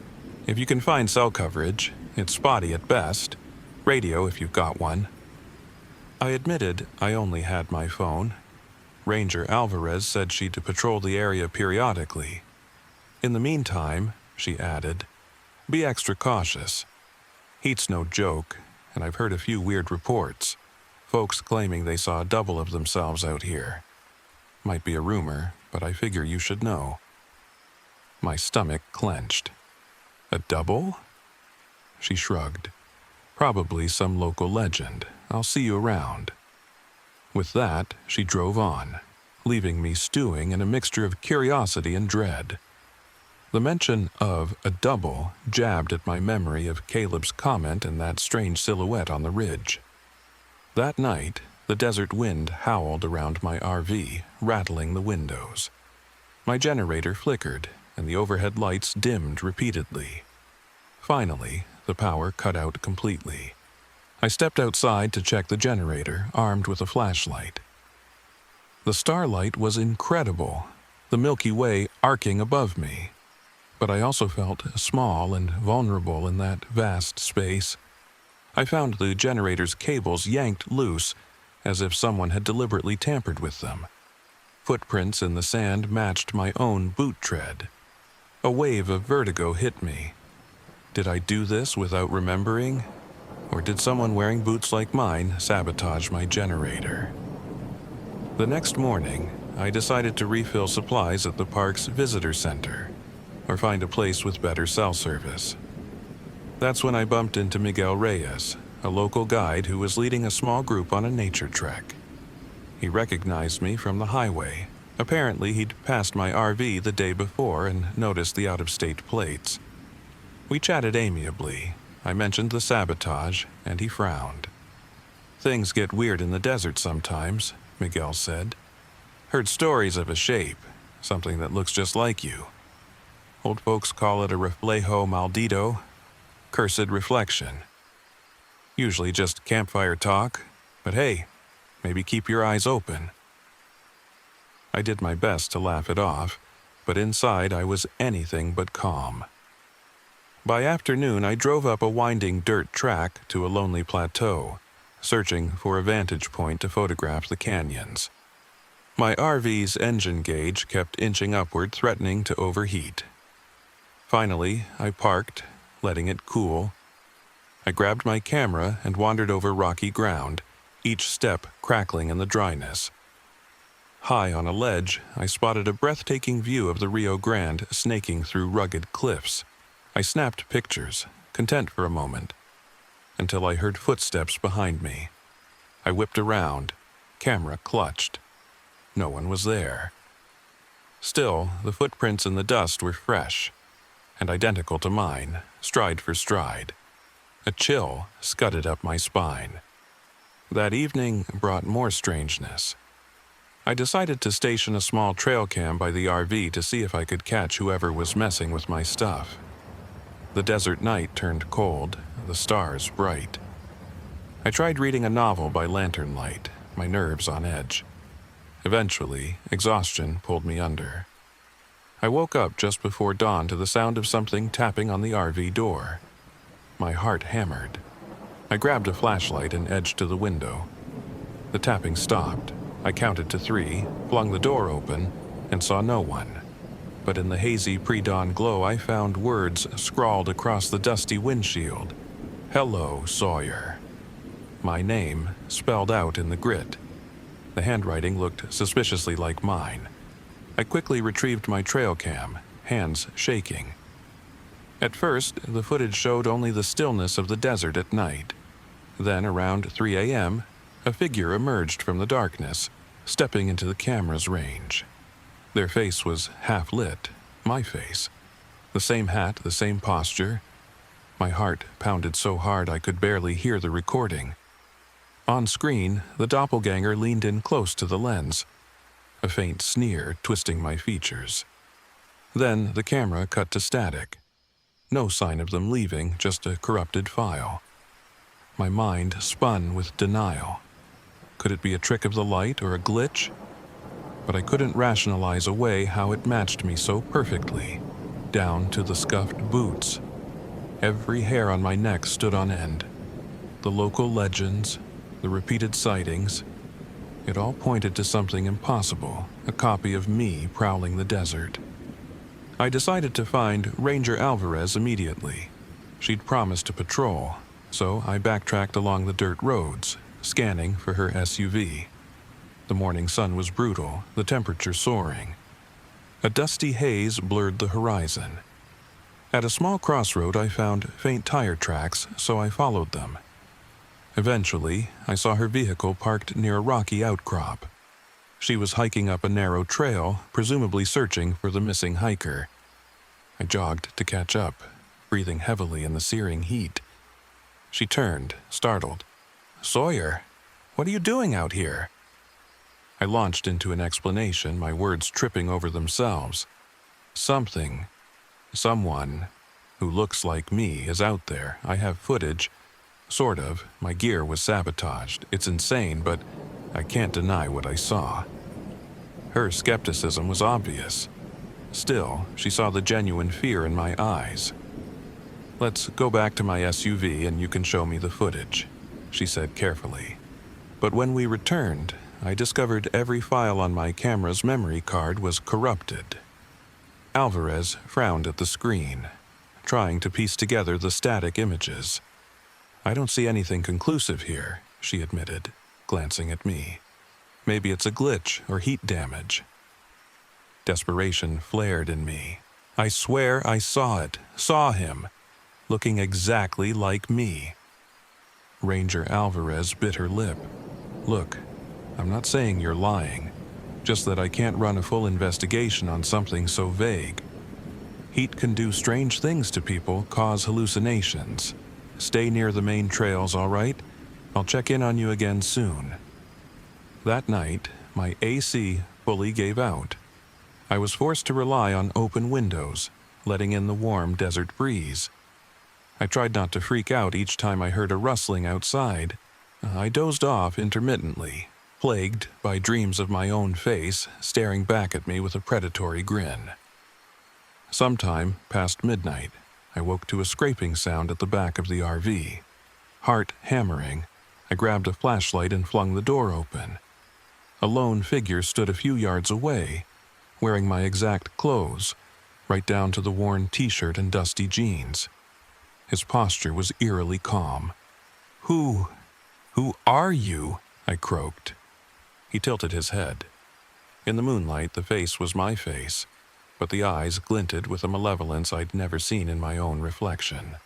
if you can find cell coverage, it's spotty at best. Radio if you've got one." I admitted I only had my phone. Ranger Alvarez said she'd patrol the area periodically. "In the meantime," she added, "be extra cautious. Heat's no joke, and I've heard a few weird reports. Folks claiming they saw a double of themselves out here. Might be a rumor, but I figure you should know." My stomach clenched. "A double?" She shrugged. "Probably some local legend. I'll see you around." With that, she drove on, leaving me stewing in a mixture of curiosity and dread. The mention of a double jabbed at my memory of Caleb's comment and that strange silhouette on the ridge. That night, the desert wind howled around my RV, rattling the windows. My generator flickered, and the overhead lights dimmed repeatedly. Finally, the power cut out completely. I stepped outside to check the generator, armed with a flashlight. The starlight was incredible, the Milky Way arcing above me. But I also felt small and vulnerable in that vast space. I found the generator's cables yanked loose, as if someone had deliberately tampered with them. Footprints in the sand matched my own boot tread. A wave of vertigo hit me. Did I do this without remembering? Or did someone wearing boots like mine sabotage my generator? The next morning, I decided to refill supplies at the park's visitor center, or find a place with better cell service. That's when I bumped into Miguel Reyes, a local guide who was leading a small group on a nature trek. He recognized me from the highway. Apparently, he'd passed my RV the day before and noticed the out-of-state plates. We chatted amiably. I mentioned the sabotage, and he frowned. "Things get weird in the desert sometimes," Miguel said. "Heard stories of a shape, something that looks just like you. Old folks call it a reflejo maldito, cursed reflection. Usually just campfire talk, but hey, maybe keep your eyes open." I did my best to laugh it off, but inside I was anything but calm. By afternoon, I drove up a winding dirt track to a lonely plateau, searching for a vantage point to photograph the canyons. My RV's engine gauge kept inching upward, threatening to overheat. Finally, I parked, letting it cool. I grabbed my camera and wandered over rocky ground, each step crackling in the dryness. High on a ledge, I spotted a breathtaking view of the Rio Grande snaking through rugged cliffs. I snapped pictures, content for a moment, until I heard footsteps behind me. I whipped around, camera clutched. No one was there. Still, the footprints in the dust were fresh and identical to mine, stride for stride. A chill scudded up my spine. That evening brought more strangeness. I decided to station a small trail cam by the RV to see if I could catch whoever was messing with my stuff. The desert night turned cold, the stars bright. I tried reading a novel by lantern light, my nerves on edge. Eventually, exhaustion pulled me under. I woke up just before dawn to the sound of something tapping on the RV door. My heart hammered. I grabbed a flashlight and edged to the window. The tapping stopped. I counted to 3, flung the door open, and saw no one. But in the hazy pre-dawn glow, I found words scrawled across the dusty windshield. "Hello, Sawyer." My name spelled out in the grit. The handwriting looked suspiciously like mine. I quickly retrieved my trail cam, hands shaking. At first, the footage showed only the stillness of the desert at night. Then, around 3 a.m., a figure emerged from the darkness, stepping into the camera's range. Their face was half lit, my face. The same hat, the same posture. My heart pounded so hard I could barely hear the recording. On screen, the doppelganger leaned in close to the lens, a faint sneer twisting my features. Then the camera cut to static. No sign of them leaving, just a corrupted file. My mind spun with denial. Could it be a trick of the light or a glitch? But I couldn't rationalize away how it matched me so perfectly, down to the scuffed boots. Every hair on my neck stood on end. The local legends, the repeated sightings, it all pointed to something impossible, a copy of me prowling the desert. I decided to find Ranger Alvarez immediately. She'd promised to patrol, so I backtracked along the dirt roads, scanning for her SUV. The morning sun was brutal, the temperature soaring. A dusty haze blurred the horizon. At a small crossroad, I found faint tire tracks, so I followed them. Eventually, I saw her vehicle parked near a rocky outcrop. She was hiking up a narrow trail, presumably searching for the missing hiker. I jogged to catch up, breathing heavily in the searing heat. She turned, startled. "Sawyer, what are you doing out here?" I launched into an explanation, my words tripping over themselves. Someone who looks like me is out there. I have footage. Sort of. My gear was sabotaged. It's insane, but I can't deny what I saw. Her skepticism was obvious. Still, she saw the genuine fear in my eyes. "Let's go back to my SUV and you can show me the footage," she said carefully. But when we returned, I discovered every file on my camera's memory card was corrupted. Alvarez frowned at the screen, trying to piece together the static images. "I don't see anything conclusive here," she admitted, glancing at me. "Maybe it's a glitch or heat damage." Desperation flared in me. I swear I saw him, looking exactly like me. Ranger Alvarez bit her lip. "Look, I'm not saying you're lying, just that I can't run a full investigation on something so vague. Heat can do strange things to people, cause hallucinations. Stay near the main trails, all right? I'll check in on you again soon." That night, my AC fully gave out. I was forced to rely on open windows, letting in the warm desert breeze. I tried not to freak out each time I heard a rustling outside. I dozed off intermittently, plagued by dreams of my own face staring back at me with a predatory grin. Sometime past midnight, I woke to a scraping sound at the back of the RV. Heart hammering, I grabbed a flashlight and flung the door open. A lone figure stood a few yards away, wearing my exact clothes, right down to the worn t-shirt and dusty jeans. His posture was eerily calm. Who are you?" I croaked. He tilted his head. In the moonlight, the face was my face, but the eyes glinted with a malevolence I'd never seen in my own reflection.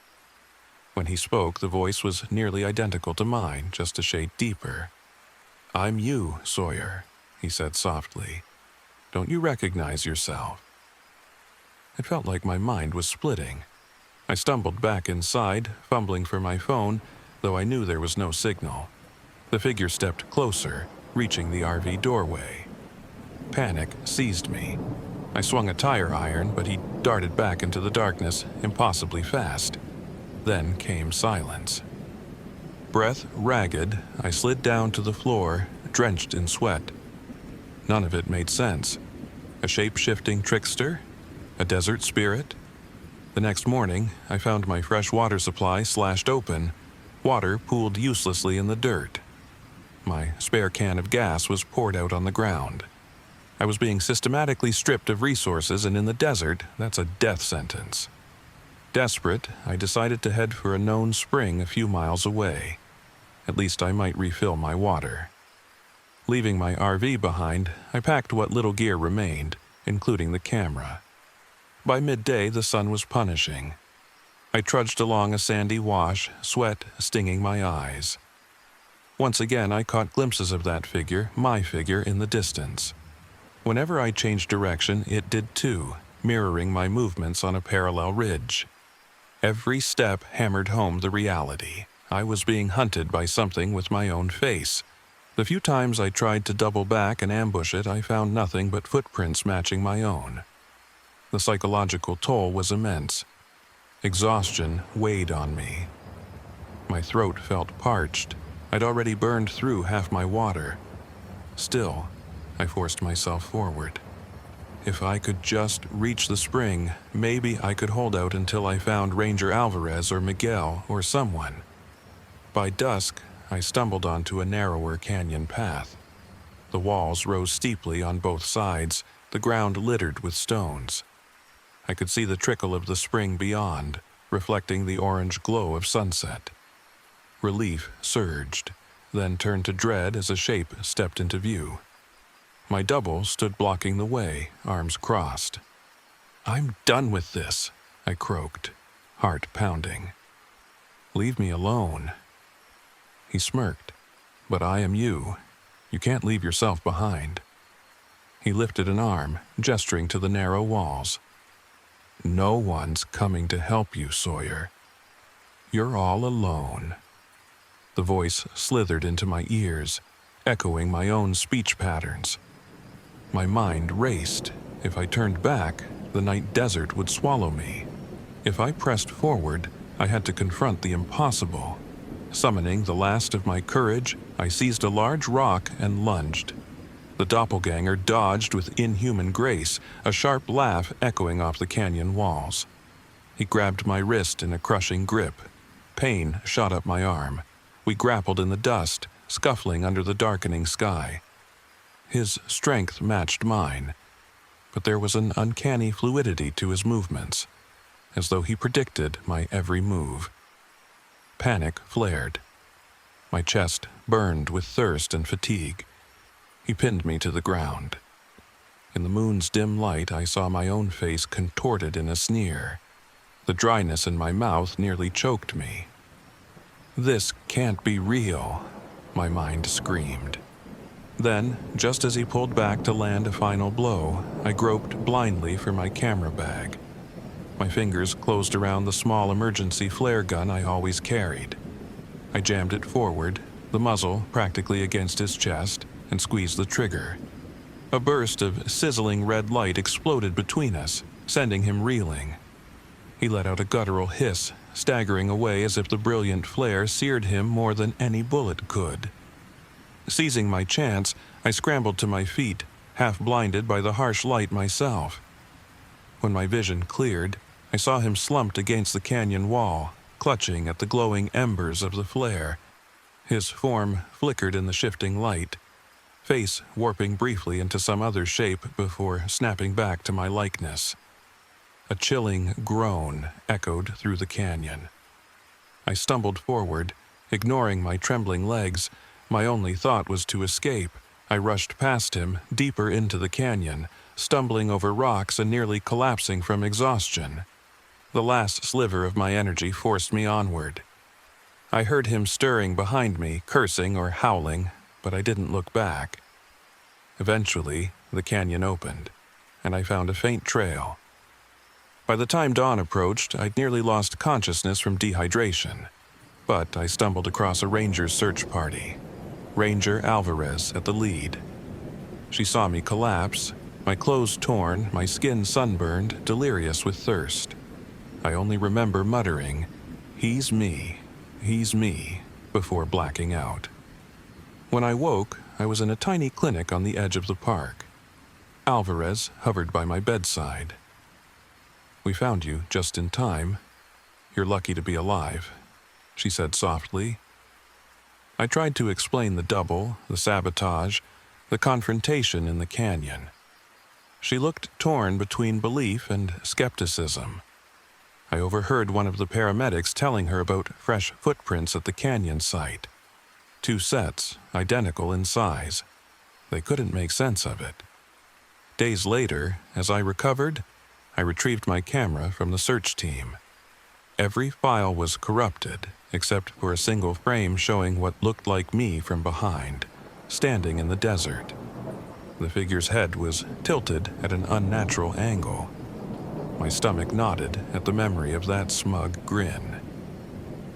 When he spoke, the voice was nearly identical to mine, just a shade deeper. "I'm you, Sawyer," he said softly. "Don't you recognize yourself?" It felt like my mind was splitting. I stumbled back inside, fumbling for my phone, though I knew there was no signal. The figure stepped closer, reaching the RV doorway. Panic seized me. I swung a tire iron, but he darted back into the darkness, impossibly fast. Then came silence. Breath ragged, I slid down to the floor, drenched in sweat. None of it made sense. A shape-shifting trickster? A desert spirit? The next morning, I found my fresh water supply slashed open, water pooled uselessly in the dirt. My spare can of gas was poured out on the ground. I was being systematically stripped of resources, and in the desert, that's a death sentence. Desperate, I decided to head for a known spring a few miles away. At least I might refill my water. Leaving my RV behind, I packed what little gear remained, including the camera. By midday, the sun was punishing. I trudged along a sandy wash, sweat stinging my eyes. Once again, I caught glimpses of that figure, my figure, in the distance. Whenever I changed direction, it did too, mirroring my movements on a parallel ridge. Every step hammered home the reality. I was being hunted by something with my own face. The few times I tried to double back and ambush it, I found nothing but footprints matching my own. The psychological toll was immense. Exhaustion weighed on me. My throat felt parched. I'd already burned through half my water. Still, I forced myself forward. If I could just reach the spring, maybe I could hold out until I found Ranger Alvarez or Miguel or someone. By dusk, I stumbled onto a narrower canyon path. The walls rose steeply on both sides, the ground littered with stones. I could see the trickle of the spring beyond, reflecting the orange glow of sunset. Relief surged, then turned to dread as a shape stepped into view. My double stood blocking the way, arms crossed. "I'm done with this," I croaked, heart pounding. "Leave me alone." He smirked. "But I am you. You can't leave yourself behind." He lifted an arm, gesturing to the narrow walls. "No one's coming to help you, Sawyer. You're all alone." The voice slithered into my ears, echoing my own speech patterns. My mind raced. If I turned back, the night desert would swallow me. If I pressed forward, I had to confront the impossible. Summoning the last of my courage, I seized a large rock and lunged. The doppelganger dodged with inhuman grace, a sharp laugh echoing off the canyon walls. He grabbed my wrist in a crushing grip. Pain shot up my arm. We grappled in the dust, scuffling under the darkening sky. His strength matched mine, but there was an uncanny fluidity to his movements, as though he predicted my every move. Panic flared. My chest burned with thirst and fatigue. He pinned me to the ground. In the moon's dim light, I saw my own face contorted in a sneer. The dryness in my mouth nearly choked me. "This can't be real," my mind screamed. Then, just as he pulled back to land a final blow, I groped blindly for my camera bag. My fingers closed around the small emergency flare gun I always carried. I jammed it forward, the muzzle practically against his chest, and squeezed the trigger. A burst of sizzling red light exploded between us, sending him reeling. He let out a guttural hiss, staggering away as if the brilliant flare seared him more than any bullet could. Seizing my chance, I scrambled to my feet, half blinded by the harsh light myself. When my vision cleared, I saw him slumped against the canyon wall, clutching at the glowing embers of the flare. His form flickered in the shifting light, face warping briefly into some other shape before snapping back to my likeness. A chilling groan echoed through the canyon. I stumbled forward, ignoring my trembling legs. My only thought was to escape. I rushed past him, deeper into the canyon, stumbling over rocks and nearly collapsing from exhaustion. The last sliver of my energy forced me onward. I heard him stirring behind me, cursing or howling, but I didn't look back. Eventually, the canyon opened, and I found a faint trail. By the time dawn approached, I'd nearly lost consciousness from dehydration, but I stumbled across a ranger's search party. Ranger Alvarez at the lead. She saw me collapse, my clothes torn, my skin sunburned, delirious with thirst. I only remember muttering, he's me," before blacking out. When I woke, I was in a tiny clinic on the edge of the park. Alvarez hovered by my bedside. "We found you just in time. You're lucky to be alive," she said softly. I tried to explain the double, the sabotage, the confrontation in the canyon. She looked torn between belief and skepticism. I overheard one of the paramedics telling her about fresh footprints at the canyon site. 2 sets, identical in size. They couldn't make sense of it. Days later, as I recovered, I retrieved my camera from the search team. Every file was corrupted, except for a single frame showing what looked like me from behind, standing in the desert. The figure's head was tilted at an unnatural angle. My stomach knotted at the memory of that smug grin.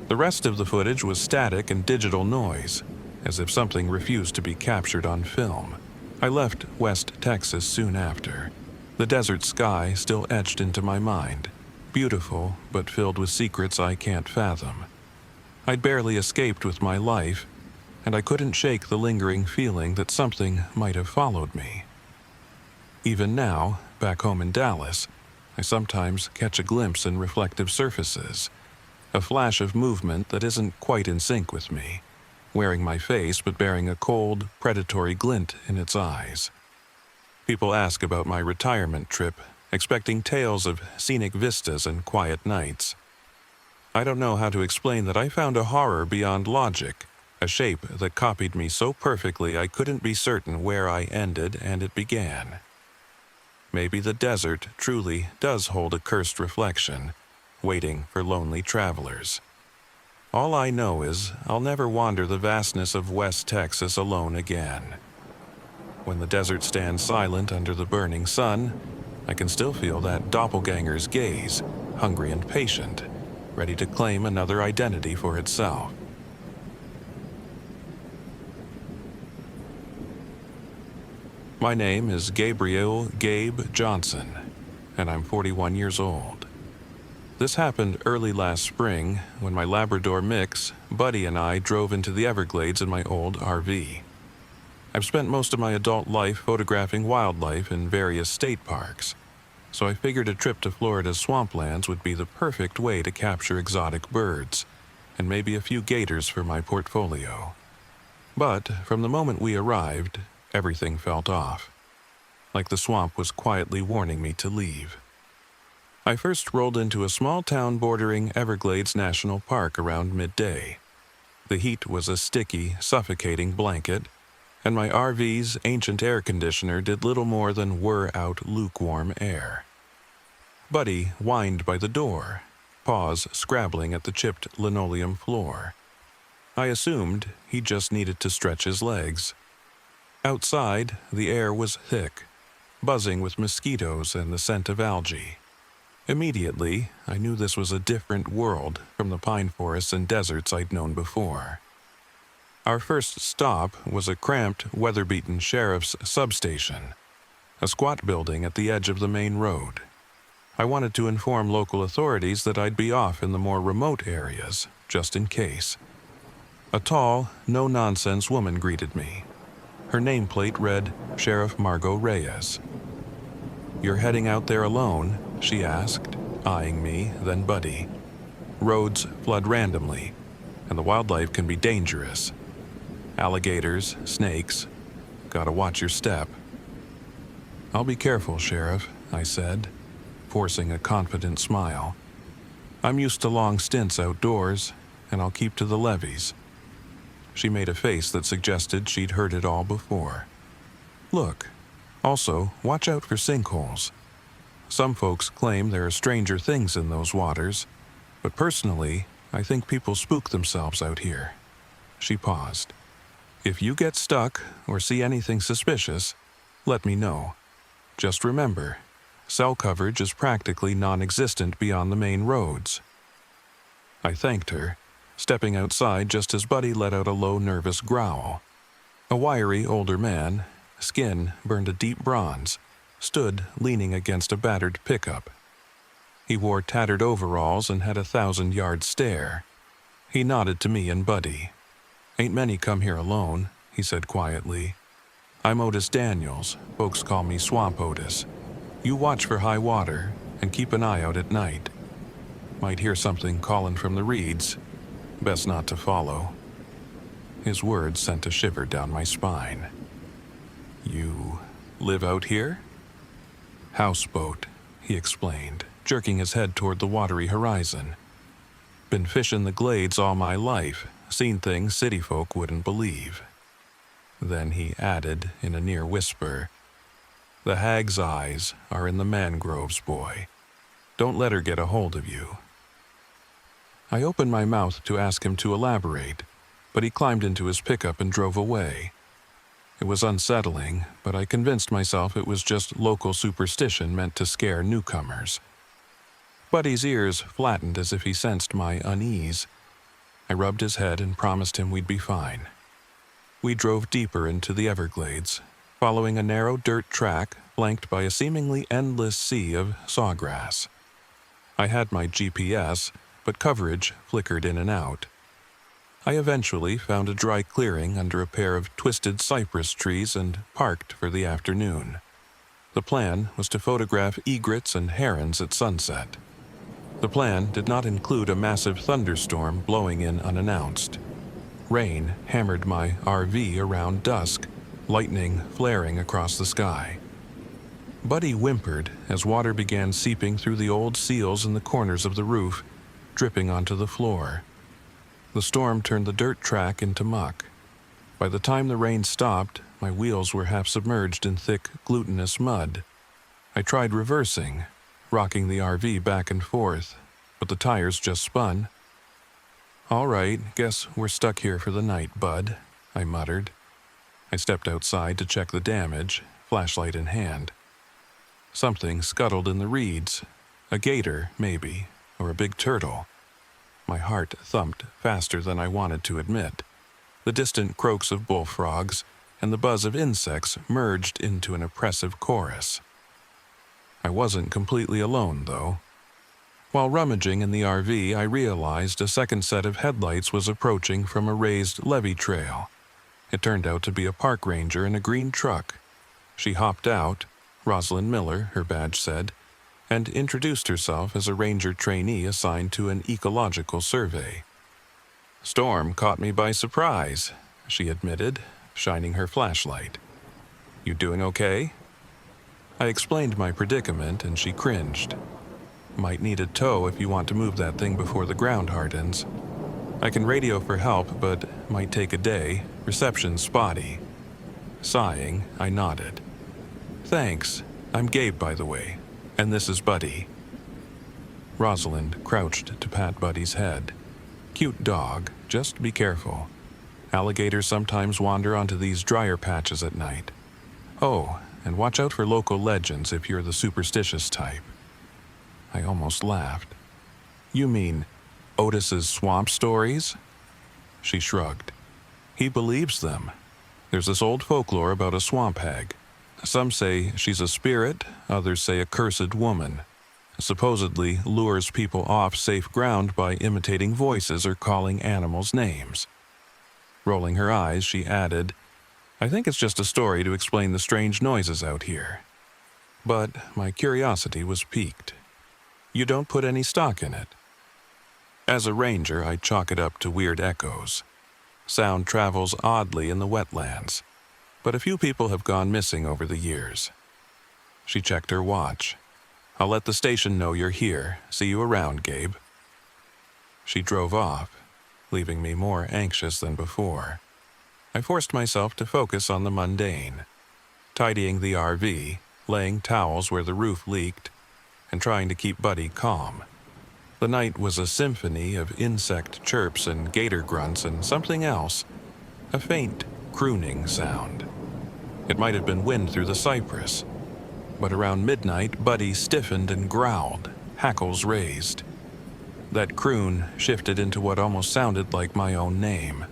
The rest of the footage was static and digital noise, as if something refused to be captured on film. I left West Texas soon after, the desert sky still etched into my mind, beautiful but filled with secrets I can't fathom. I'd barely escaped with my life, and I couldn't shake the lingering feeling that something might have followed me. Even now, back home in Dallas, I sometimes catch a glimpse in reflective surfaces, a flash of movement that isn't quite in sync with me, wearing my face but bearing a cold, predatory glint in its eyes. People ask about my retirement trip, expecting tales of scenic vistas and quiet nights. I don't know how to explain that I found a horror beyond logic, a shape that copied me so perfectly I couldn't be certain where I ended and it began. Maybe the desert truly does hold a cursed reflection, waiting for lonely travelers. All I know is I'll never wander the vastness of West Texas alone again. When the desert stands silent under the burning sun, I can still feel that doppelganger's gaze, hungry and patient, ready to claim another identity for itself. My name is Gabriel Gabe Johnson, and I'm 41 years old. This happened early last spring when my Labrador mix, Buddy, and I drove into the Everglades in my old RV. I've spent most of my adult life photographing wildlife in various state parks, so I figured a trip to Florida's swamplands would be the perfect way to capture exotic birds, and maybe a few gators for my portfolio. But from the moment we arrived, everything felt off, like the swamp was quietly warning me to leave. I first rolled into a small town bordering Everglades National Park around midday. The heat was a sticky, suffocating blanket, and my RV's ancient air conditioner did little more than whir out lukewarm air. Buddy whined by the door, paws scrabbling at the chipped linoleum floor. I assumed he just needed to stretch his legs. Outside, the air was thick, buzzing with mosquitoes and the scent of algae. Immediately, I knew this was a different world from the pine forests and deserts I'd known before. Our first stop was a cramped, weather-beaten sheriff's substation, a squat building at the edge of the main road. I wanted to inform local authorities that I'd be off in the more remote areas, just in case. A tall, no-nonsense woman greeted me. Her nameplate read Sheriff Margot Reyes. "You're heading out there alone?" she asked, eyeing me, then Buddy. "Roads flood randomly, and the wildlife can be dangerous. Alligators, snakes. Gotta watch your step." "I'll be careful, Sheriff," I said, forcing a confident smile. "I'm used to long stints outdoors, and I'll keep to the levees." She made a face that suggested she'd heard it all before. "Look, also, watch out for sinkholes. Some folks claim there are stranger things in those waters, but personally, I think people spook themselves out here." She paused. "If you get stuck or see anything suspicious, let me know. Just remember, cell coverage is practically non-existent beyond the main roads." I thanked her, stepping outside just as Buddy let out a low, nervous growl. A wiry older man, skin burned a deep bronze, stood leaning against a battered pickup. He wore tattered overalls and had a 1,000-yard stare. He nodded to me and Buddy. "Ain't many come here alone," he said quietly. "I'm Otis Daniels. Folks call me Swamp Otis. You watch for high water and keep an eye out at night. Might hear something calling from the reeds. Best not to follow." His words sent a shiver down my spine. "You live out here?" "Houseboat," he explained, jerking his head toward the watery horizon. "Been fishing the glades all my life, seen things city folk wouldn't believe." Then he added in a near whisper, "The hag's eyes are in the mangroves, boy. Don't let her get a hold of you." I opened my mouth to ask him to elaborate, but he climbed into his pickup and drove away. It was unsettling, but I convinced myself it was just local superstition meant to scare newcomers. Buddy's ears flattened as if he sensed my unease. I rubbed his head and promised him we'd be fine. We drove deeper into the Everglades, following a narrow dirt track flanked by a seemingly endless sea of sawgrass. I had my GPS, but coverage flickered in and out. I eventually found a dry clearing under a pair of twisted cypress trees and parked for the afternoon. The plan was to photograph egrets and herons at sunset. The plan did not include a massive thunderstorm blowing in unannounced. Rain hammered my RV around dusk, lightning flaring across the sky. Buddy whimpered as water began seeping through the old seals in the corners of the roof, dripping onto the floor. The storm turned the dirt track into muck. By the time the rain stopped, my wheels were half submerged in thick, glutinous mud. I tried reversing, rocking the RV back and forth, but the tires just spun. "All right, guess we're stuck here for the night, bud," I muttered. I stepped outside to check the damage, flashlight in hand. Something scuttled in the reeds. A gator, maybe, or a big turtle. My heart thumped faster than I wanted to admit. The distant croaks of bullfrogs and the buzz of insects merged into an oppressive chorus. I wasn't completely alone, though. While rummaging in the RV, I realized a second set of headlights was approaching from a raised levee trail. It turned out to be a park ranger in a green truck. She hopped out, Rosalind Miller, her badge said, and introduced herself as a ranger trainee assigned to an ecological survey. "Storm caught me by surprise," she admitted, shining her flashlight. "You doing okay?" I explained my predicament and she cringed. "Might need a tow if you want to move that thing before the ground hardens. I can radio for help, but might take a day. Reception's spotty." Sighing, I nodded. "Thanks. I'm Gabe, by the way, and this is Buddy." Rosalind crouched to pat Buddy's head. "Cute dog, just be careful. Alligators sometimes wander onto these drier patches at night. Oh, and watch out for local legends if you're the superstitious type." I almost laughed. "You mean Otis's swamp stories?" She shrugged. "He believes them. There's this old folklore about a swamp hag. Some say she's a spirit, others say a cursed woman. Supposedly lures people off safe ground by imitating voices or calling animals names." Rolling her eyes, she added, "I think it's just a story to explain the strange noises out here." But my curiosity was piqued. "You don't put any stock in it?" As a ranger, I chalk it up to weird echoes. Sound travels oddly in the wetlands, but a few people have gone missing over the years. She checked her watch. "I'll let the station know you're here. See you around, Gabe." She drove off, leaving me more anxious than before. I forced myself to focus on the mundane, tidying the RV, laying towels where the roof leaked, and trying to keep Buddy calm. The night was a symphony of insect chirps and gator grunts and something else, a faint, crooning sound. It might have been wind through the cypress, but around midnight, Buddy stiffened and growled, hackles raised. That croon shifted into what almost sounded like my own name,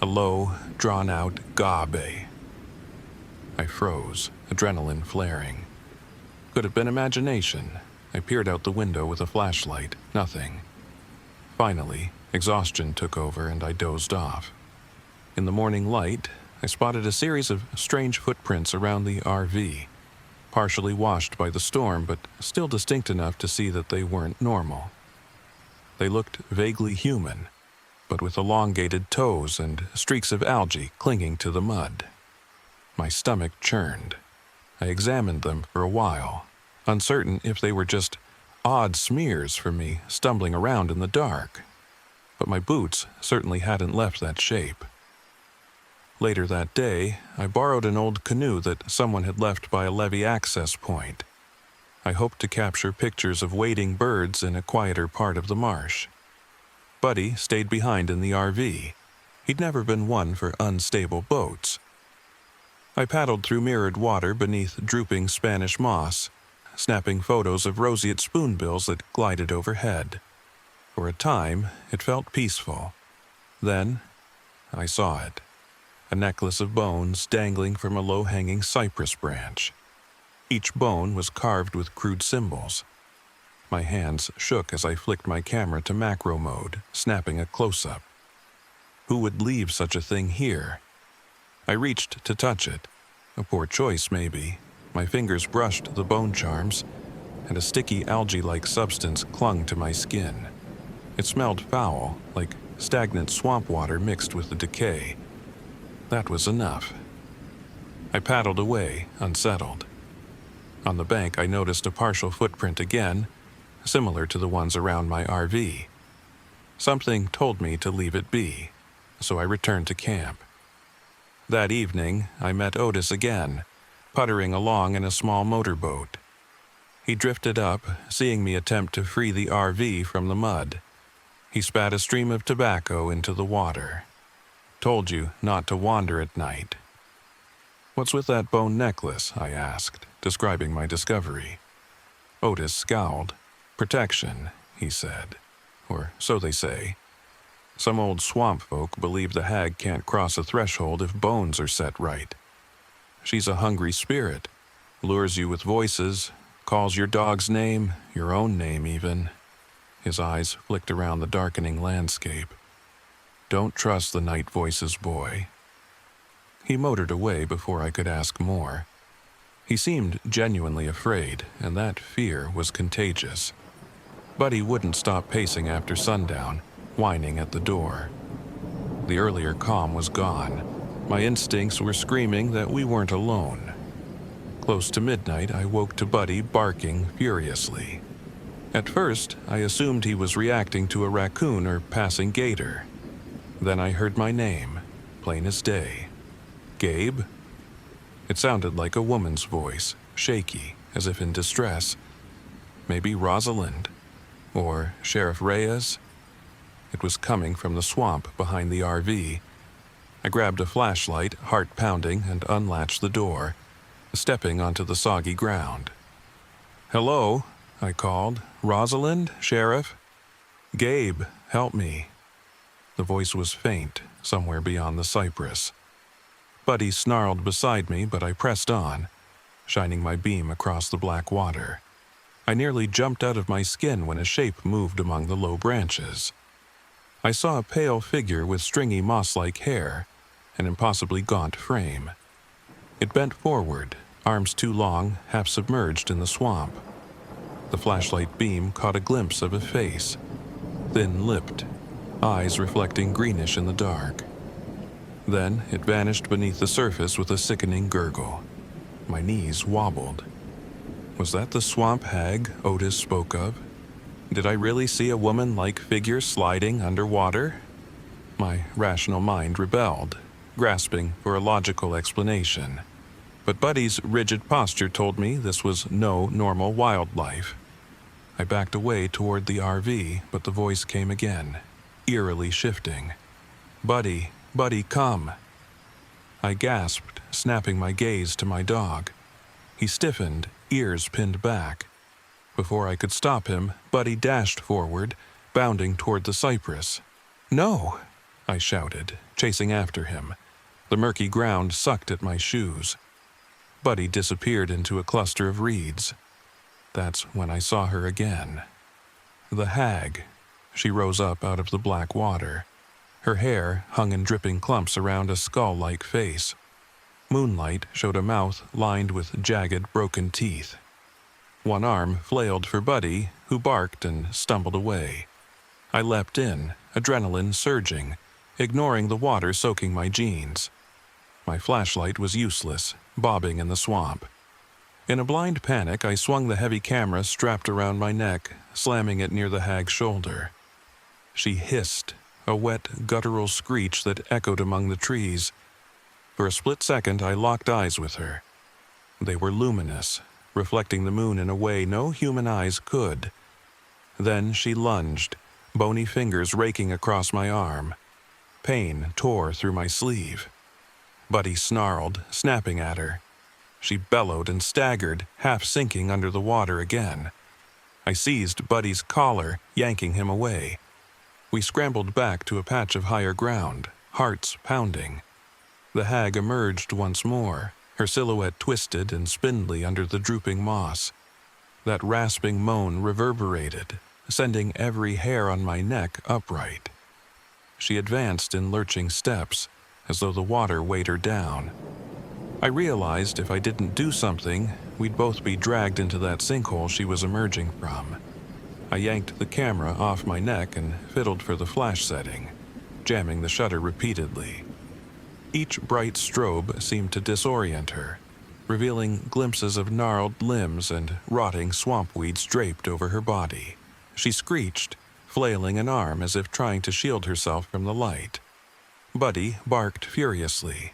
a low, drawn-out "Gabe." I froze, adrenaline flaring. Could have been imagination. I peered out the window with a flashlight. Nothing. Finally, exhaustion took over and I dozed off. In the morning light, I spotted a series of strange footprints around the RV, partially washed by the storm, but still distinct enough to see that they weren't normal. They looked vaguely human, but with elongated toes and streaks of algae clinging to the mud. My stomach churned. I examined them for a while, uncertain if they were just odd smears from me stumbling around in the dark. But my boots certainly hadn't left that shape. Later that day, I borrowed an old canoe that someone had left by a levee access point. I hoped to capture pictures of wading birds in a quieter part of the marsh. Buddy stayed behind in the RV. He'd never been one for unstable boats. I paddled through mirrored water beneath drooping Spanish moss, snapping photos of roseate spoonbills that glided overhead. For a time, it felt peaceful. Then, I saw it. A necklace of bones dangling from a low-hanging cypress branch. Each bone was carved with crude symbols. My hands shook as I flicked my camera to macro mode, snapping a close-up. Who would leave such a thing here? I reached to touch it. A poor choice, maybe. My fingers brushed the bone charms, and a sticky algae-like substance clung to my skin. It smelled foul, like stagnant swamp water mixed with the decay. That was enough. I paddled away, unsettled. On the bank, I noticed a partial footprint again, similar to the ones around my RV. Something told me to leave it be, so I returned to camp. That evening, I met Otis again, puttering along in a small motorboat. He drifted up, seeing me attempt to free the RV from the mud. He spat a stream of tobacco into the water. Told you not to wander at night. What's with that bone necklace? I asked, describing my discovery. Otis scowled. Protection, he said. Or so they say. Some old swamp folk believe the hag can't cross a threshold if bones are set right. She's a hungry spirit, lures you with voices, calls your dog's name, your own name even. His eyes flicked around the darkening landscape. Don't trust the night voices, boy. He motored away before I could ask more. He seemed genuinely afraid, and that fear was contagious. Buddy wouldn't stop pacing after sundown, whining at the door. The earlier calm was gone. My instincts were screaming that we weren't alone. Close to midnight, I woke to Buddy barking furiously. At first, I assumed he was reacting to a raccoon or passing gator. Then I heard my name, plain as day. Gabe? It sounded like a woman's voice, shaky, as if in distress. Maybe Rosalind? Or Sheriff Reyes? It was coming from the swamp behind the RV. I grabbed a flashlight, heart pounding, and unlatched the door, stepping onto the soggy ground. Hello, I called. Rosalind? Sheriff? Gabe, help me. The voice was faint, somewhere beyond the cypress. Buddy snarled beside me, but I pressed on, shining my beam across the black water. I nearly jumped out of my skin when a shape moved among the low branches. I saw a pale figure with stringy moss-like hair, an impossibly gaunt frame. It bent forward, arms too long, half submerged in the swamp. The flashlight beam caught a glimpse of a face, thin-lipped, eyes reflecting greenish in the dark. Then it vanished beneath the surface with a sickening gurgle. My knees wobbled. Was that the swamp hag Otis spoke of? Did I really see a woman-like figure sliding underwater? My rational mind rebelled, grasping for a logical explanation. But Buddy's rigid posture told me this was no normal wildlife. I backed away toward the RV, but the voice came again, eerily shifting. Buddy, come. I gasped, snapping my gaze to my dog. He stiffened, ears pinned back. Before I could stop him, Buddy dashed forward, bounding toward the cypress. No, I shouted, chasing after him. The murky ground sucked at my shoes. Buddy disappeared into a cluster of reeds. That's when I saw her again. The hag. She rose up out of the black water. Her hair hung in dripping clumps around a skull-like face. Moonlight showed a mouth lined with jagged, broken teeth. One arm flailed for Buddy, who barked and stumbled away. I leapt in, adrenaline surging, ignoring the water soaking my jeans. My flashlight was useless, bobbing in the swamp. In a blind panic, I swung the heavy camera strapped around my neck, slamming it near the hag's shoulder. She hissed, a wet, guttural screech that echoed among the trees. For a split second, I locked eyes with her. They were luminous, reflecting the moon in a way no human eyes could. Then she lunged, bony fingers raking across my arm. Pain tore through my sleeve. Buddy snarled, snapping at her. She bellowed and staggered, half sinking under the water again. I seized Buddy's collar, yanking him away. We scrambled back to a patch of higher ground, hearts pounding. The hag emerged once more, her silhouette twisted and spindly under the drooping moss. That rasping moan reverberated, sending every hair on my neck upright. She advanced in lurching steps, as though the water weighed her down. I realized if I didn't do something, we'd both be dragged into that sinkhole she was emerging from. I yanked the camera off my neck and fiddled for the flash setting, jamming the shutter repeatedly. Each bright strobe seemed to disorient her, revealing glimpses of gnarled limbs and rotting swamp weeds draped over her body. She screeched, flailing an arm as if trying to shield herself from the light. Buddy barked furiously,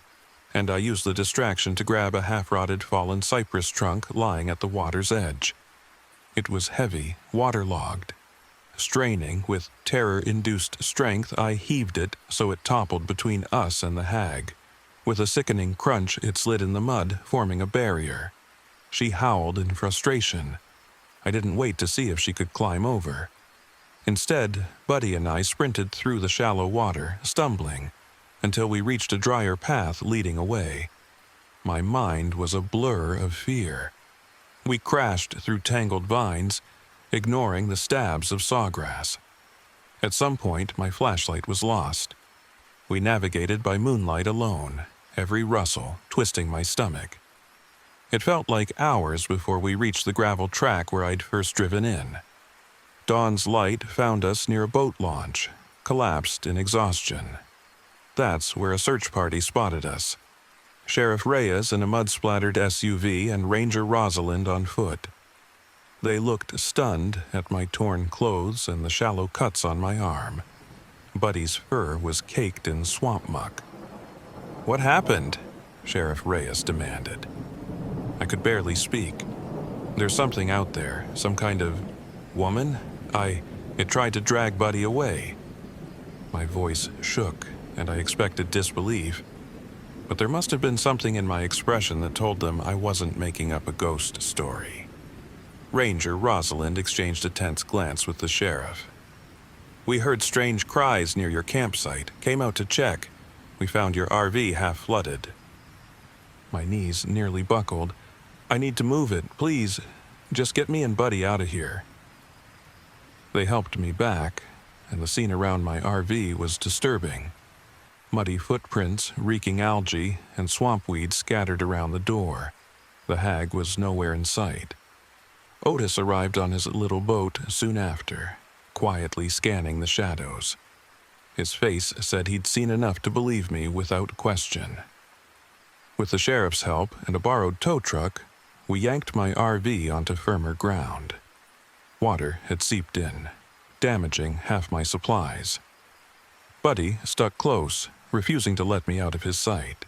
and I used the distraction to grab a half-rotted fallen cypress trunk lying at the water's edge. It was heavy, waterlogged. Straining with terror-induced strength, I heaved it so it toppled between us and the hag. With a sickening crunch, it slid in the mud, forming a barrier. She howled in frustration. I didn't wait to see if she could climb over. Instead, Buddy and I sprinted through the shallow water, stumbling, until we reached a drier path leading away. My mind was a blur of fear. We crashed through tangled vines, ignoring the stabs of sawgrass. At some point, my flashlight was lost. We navigated by moonlight alone, every rustle twisting my stomach. It felt like hours before we reached the gravel track where I'd first driven in. Dawn's light found us near a boat launch, collapsed in exhaustion. That's where a search party spotted us. Sheriff Reyes in a mud-splattered SUV and Ranger Rosalind on foot. They looked stunned at my torn clothes and the shallow cuts on my arm. Buddy's fur was caked in swamp muck. "What happened?" Sheriff Reyes demanded. I could barely speak. "There's something out there, some kind of woman. It tried to drag Buddy away." My voice shook, and I expected disbelief. But there must have been something in my expression that told them I wasn't making up a ghost story. Ranger Rosalind exchanged a tense glance with the sheriff. "We heard strange cries near your campsite, came out to check. We found your RV half flooded." My knees nearly buckled. "I need to move it, please. Just get me and Buddy out of here." They helped me back, and the scene around my RV was disturbing. Muddy footprints, reeking algae, and swamp weeds scattered around the door. The hag was nowhere in sight. Otis arrived on his little boat soon after, quietly scanning the shadows. His face said he'd seen enough to believe me without question. With the sheriff's help and a borrowed tow truck, we yanked my RV onto firmer ground. Water had seeped in, damaging half my supplies. Buddy stuck close, refusing to let me out of his sight.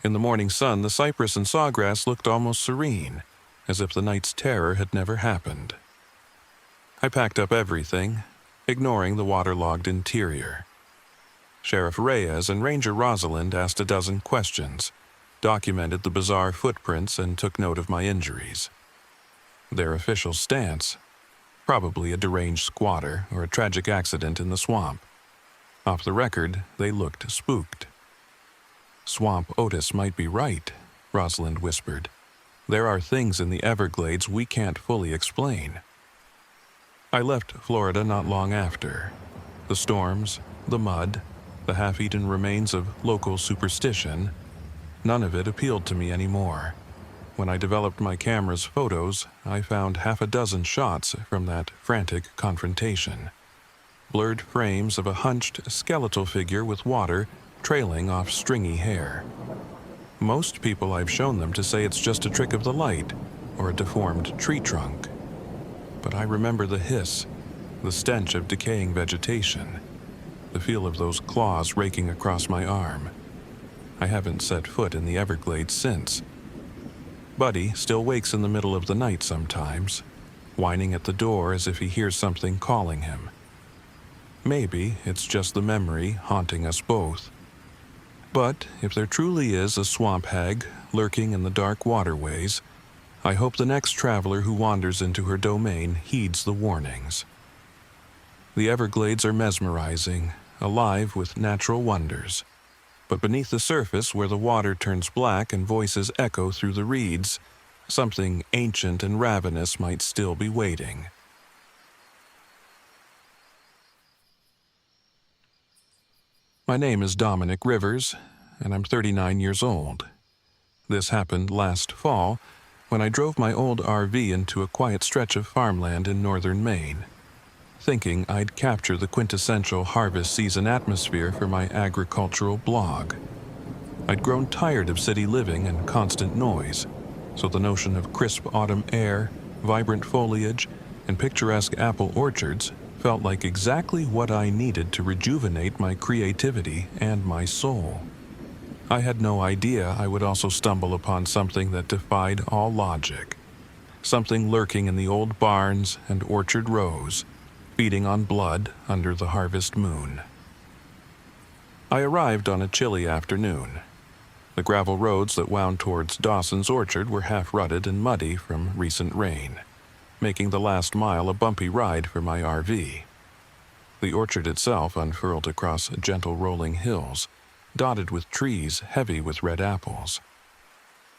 In the morning sun, the cypress and sawgrass looked almost serene, as if the night's terror had never happened. I packed up everything, ignoring the waterlogged interior. Sheriff Reyes and Ranger Rosalind asked a dozen questions, documented the bizarre footprints, and took note of my injuries. Their official stance: probably a deranged squatter or a tragic accident in the swamp. Off the record, they looked spooked. "Swamp Otis might be right," Rosalind whispered. "There are things in the Everglades we can't fully explain." I left Florida not long after. The storms, the mud, the half-eaten remains of local superstition, none of it appealed to me anymore. When I developed my camera's photos, I found half a dozen shots from that frantic confrontation. Blurred frames of a hunched, skeletal figure with water trailing off stringy hair. Most people I've shown them to say it's just a trick of the light or a deformed tree trunk. But I remember the hiss, the stench of decaying vegetation, the feel of those claws raking across my arm. I haven't set foot in the Everglades since. Buddy still wakes in the middle of the night sometimes, whining at the door as if he hears something calling him. Maybe it's just the memory haunting us both. But if there truly is a swamp hag lurking in the dark waterways, I hope the next traveler who wanders into her domain heeds the warnings. The Everglades are mesmerizing, alive with natural wonders. But beneath the surface, where the water turns black and voices echo through the reeds, something ancient and ravenous might still be waiting. My name is Dominic Rivers, and I'm 39 years old. This happened last fall when I drove my old RV into a quiet stretch of farmland in northern Maine, thinking I'd capture the quintessential harvest season atmosphere for my agricultural blog. I'd grown tired of city living and constant noise, so the notion of crisp autumn air, vibrant foliage, and picturesque apple orchards felt like exactly what I needed to rejuvenate my creativity and my soul. I had no idea I would also stumble upon something that defied all logic, something lurking in the old barns and orchard rows, feeding on blood under the harvest moon. I arrived on a chilly afternoon. The gravel roads that wound towards Dawson's orchard were half-rutted and muddy from recent rain, making the last mile a bumpy ride for my RV. The orchard itself unfurled across gentle rolling hills, dotted with trees heavy with red apples.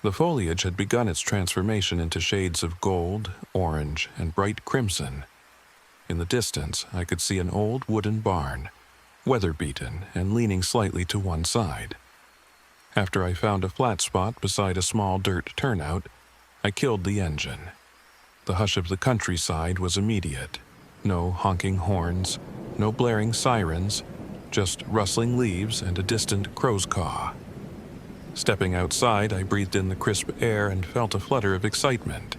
The foliage had begun its transformation into shades of gold, orange, and bright crimson. In the distance, I could see an old wooden barn, weather-beaten and leaning slightly to one side. After I found a flat spot beside a small dirt turnout, I killed the engine. The hush of the countryside was immediate. No honking horns, no blaring sirens, just rustling leaves and a distant crow's caw. Stepping outside, I breathed in the crisp air and felt a flutter of excitement.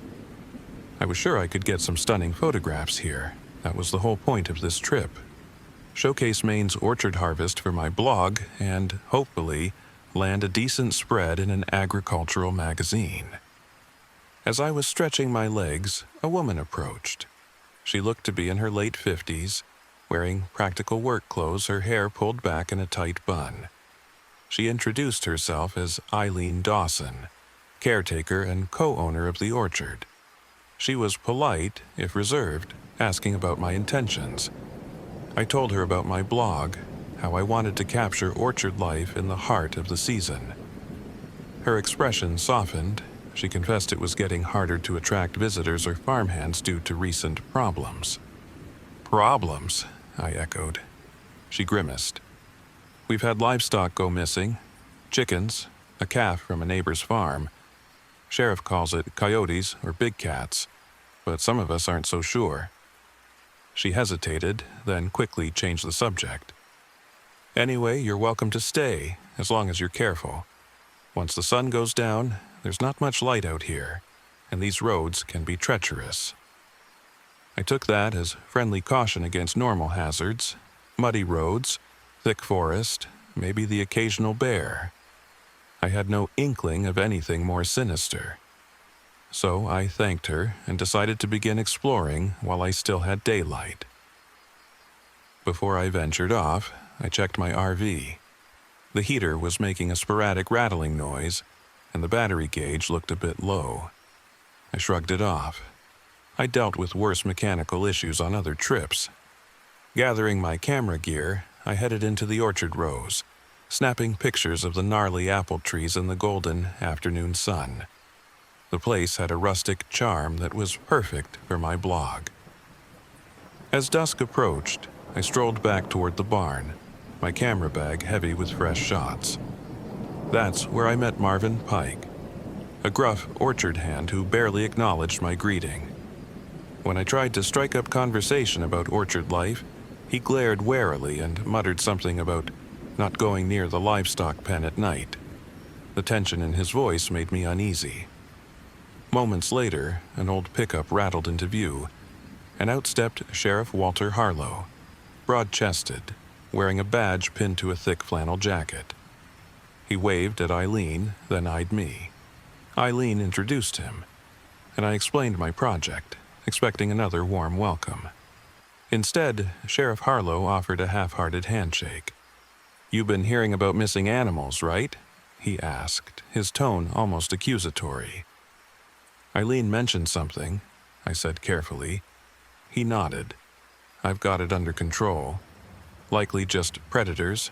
I was sure I could get some stunning photographs here. That was the whole point of this trip. Showcase Maine's orchard harvest for my blog and, hopefully, land a decent spread in an agricultural magazine. As I was stretching my legs, a woman approached. She looked to be in her late 50s, wearing practical work clothes, her hair pulled back in a tight bun. She introduced herself as Eileen Dawson, caretaker and co-owner of the orchard. She was polite, if reserved, asking about my intentions. I told her about my blog, how I wanted to capture orchard life in the heart of the season. Her expression softened. She confessed it was getting harder to attract visitors or farmhands due to recent problems. Problems? I echoed. She grimaced. We've had livestock go missing. Chickens, a calf from a neighbor's farm. Sheriff calls it coyotes or big cats, but some of us aren't so sure. She hesitated, then quickly changed the subject. Anyway, you're welcome to stay, as long as you're careful. Once the sun goes down, there's not much light out here, and these roads can be treacherous. I took that as friendly caution against normal hazards, muddy roads, thick forest, maybe the occasional bear. I had no inkling of anything more sinister. So I thanked her and decided to begin exploring while I still had daylight. Before I ventured off, I checked my RV. The heater was making a sporadic rattling noise, and the battery gauge looked a bit low. I shrugged it off. I dealt with worse mechanical issues on other trips. Gathering my camera gear, I headed into the orchard rows, snapping pictures of the gnarly apple trees in the golden afternoon sun. The place had a rustic charm that was perfect for my blog. As dusk approached, I strolled back toward the barn, my camera bag heavy with fresh shots. That's where I met Marvin Pike, a gruff orchard hand who barely acknowledged my greeting. When I tried to strike up conversation about orchard life, he glared warily and muttered something about not going near the livestock pen at night. The tension in his voice made me uneasy. Moments later, an old pickup rattled into view, and out stepped Sheriff Walter Harlow, broad-chested, wearing a badge pinned to a thick flannel jacket. He waved at Eileen, then eyed me. Eileen introduced him, and I explained my project, expecting another warm welcome. Instead, Sheriff Harlow offered a half-hearted handshake. "You've been hearing about missing animals, right?" he asked, his tone almost accusatory. Eileen mentioned something, I said carefully. He nodded. I've got it under control. Likely just predators.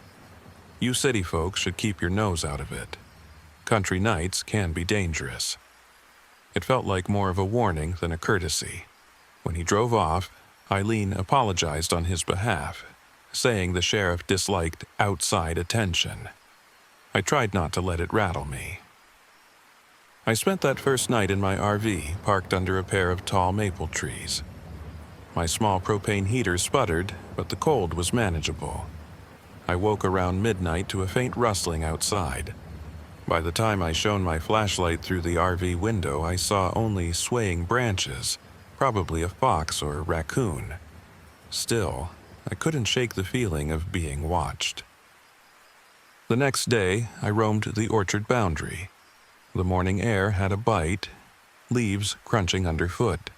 You city folks should keep your nose out of it. Country nights can be dangerous. It felt like more of a warning than a courtesy. When he drove off, Eileen apologized on his behalf, saying the sheriff disliked outside attention. I tried not to let it rattle me. I spent that first night in my RV parked under a pair of tall maple trees. My small propane heater sputtered, but the cold was manageable. I woke around midnight to a faint rustling outside. By the time I shone my flashlight through the RV window, I saw only swaying branches, probably a fox or a raccoon. Still, I couldn't shake the feeling of being watched. The next day, I roamed the orchard boundary. The morning air had a bite, leaves crunching underfoot.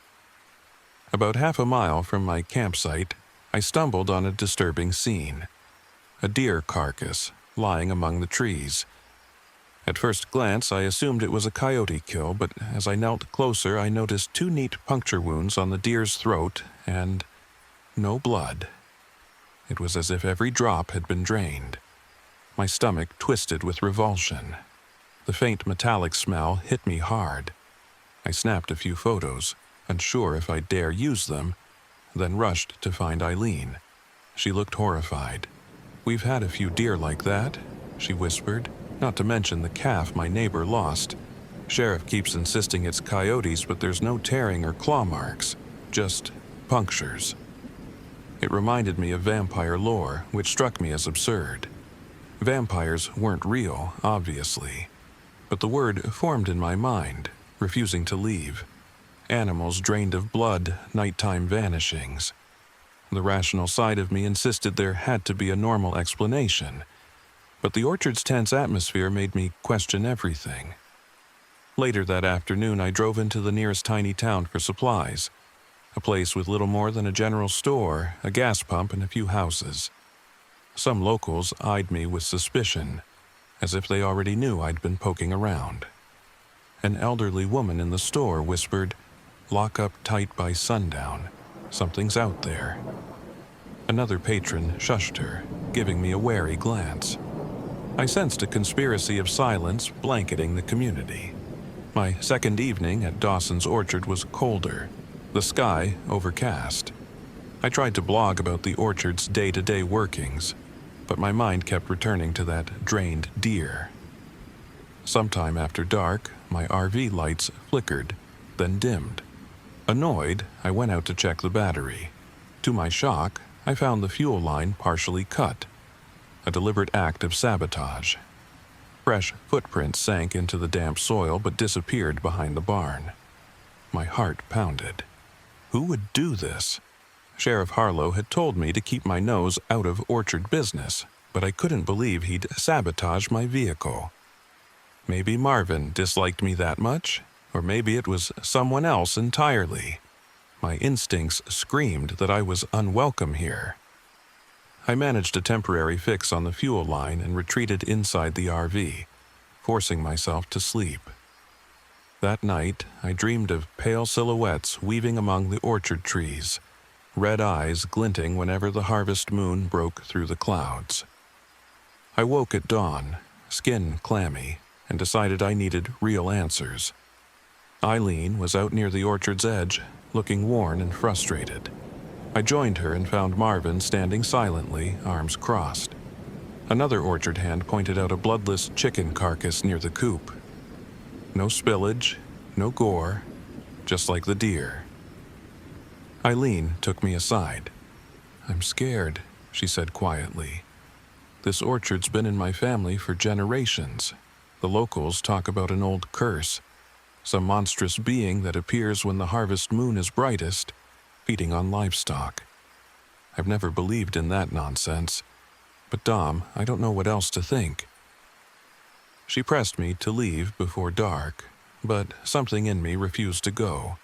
About half a mile from my campsite, I stumbled on a disturbing scene. A deer carcass lying among the trees. At first glance, I assumed it was a coyote kill, but as I knelt closer, I noticed 2 neat puncture wounds on the deer's throat and no blood. It was as if every drop had been drained. My stomach twisted with revulsion. The faint metallic smell hit me hard. I snapped a few photos, unsure if I'd dare use them, then rushed to find Eileen. She looked horrified. "We've had a few deer like that," she whispered, "not to mention the calf my neighbor lost. Sheriff keeps insisting it's coyotes, but there's no tearing or claw marks, just punctures." It reminded me of vampire lore, which struck me as absurd. Vampires weren't real, obviously, but the word formed in my mind, refusing to leave. Animals drained of blood, nighttime vanishings. The rational side of me insisted there had to be a normal explanation, but the orchard's tense atmosphere made me question everything. Later that afternoon, I drove into the nearest tiny town for supplies, a place with little more than a general store, a gas pump, and a few houses. Some locals eyed me with suspicion, as if they already knew I'd been poking around. An elderly woman in the store whispered, "Lock up tight by sundown. Something's out there." Another patron shushed her, giving me a wary glance. I sensed a conspiracy of silence blanketing the community. My second evening at Dawson's Orchard was colder, the sky overcast. I tried to blog about the orchard's day-to-day workings, but my mind kept returning to that drained deer. Sometime after dark, my RV lights flickered, then dimmed. Annoyed, I went out to check the battery. To my shock, I found the fuel line partially cut, a deliberate act of sabotage. Fresh footprints sank into the damp soil but disappeared behind the barn. My heart pounded. Who would do this? Sheriff Harlow had told me to keep my nose out of orchard business, but I couldn't believe he'd sabotage my vehicle. Maybe Marvin disliked me that much, or maybe it was someone else entirely. My instincts screamed that I was unwelcome here. I managed a temporary fix on the fuel line and retreated inside the RV, forcing myself to sleep. That night, I dreamed of pale silhouettes weaving among the orchard trees, red eyes glinting whenever the harvest moon broke through the clouds. I woke at dawn, skin clammy, and decided I needed real answers. Eileen was out near the orchard's edge, looking worn and frustrated. I joined her and found Marvin standing silently, arms crossed. Another orchard hand pointed out a bloodless chicken carcass near the coop. No spillage, no gore, just like the deer. Eileen took me aside. "I'm scared," she said quietly. "This orchard's been in my family for generations. The locals talk about an old curse, some monstrous being that appears when the harvest moon is brightest, feeding on livestock. I've never believed in that nonsense, but Dom, I don't know what else to think." She pressed me to leave before dark, but something in me refused to go.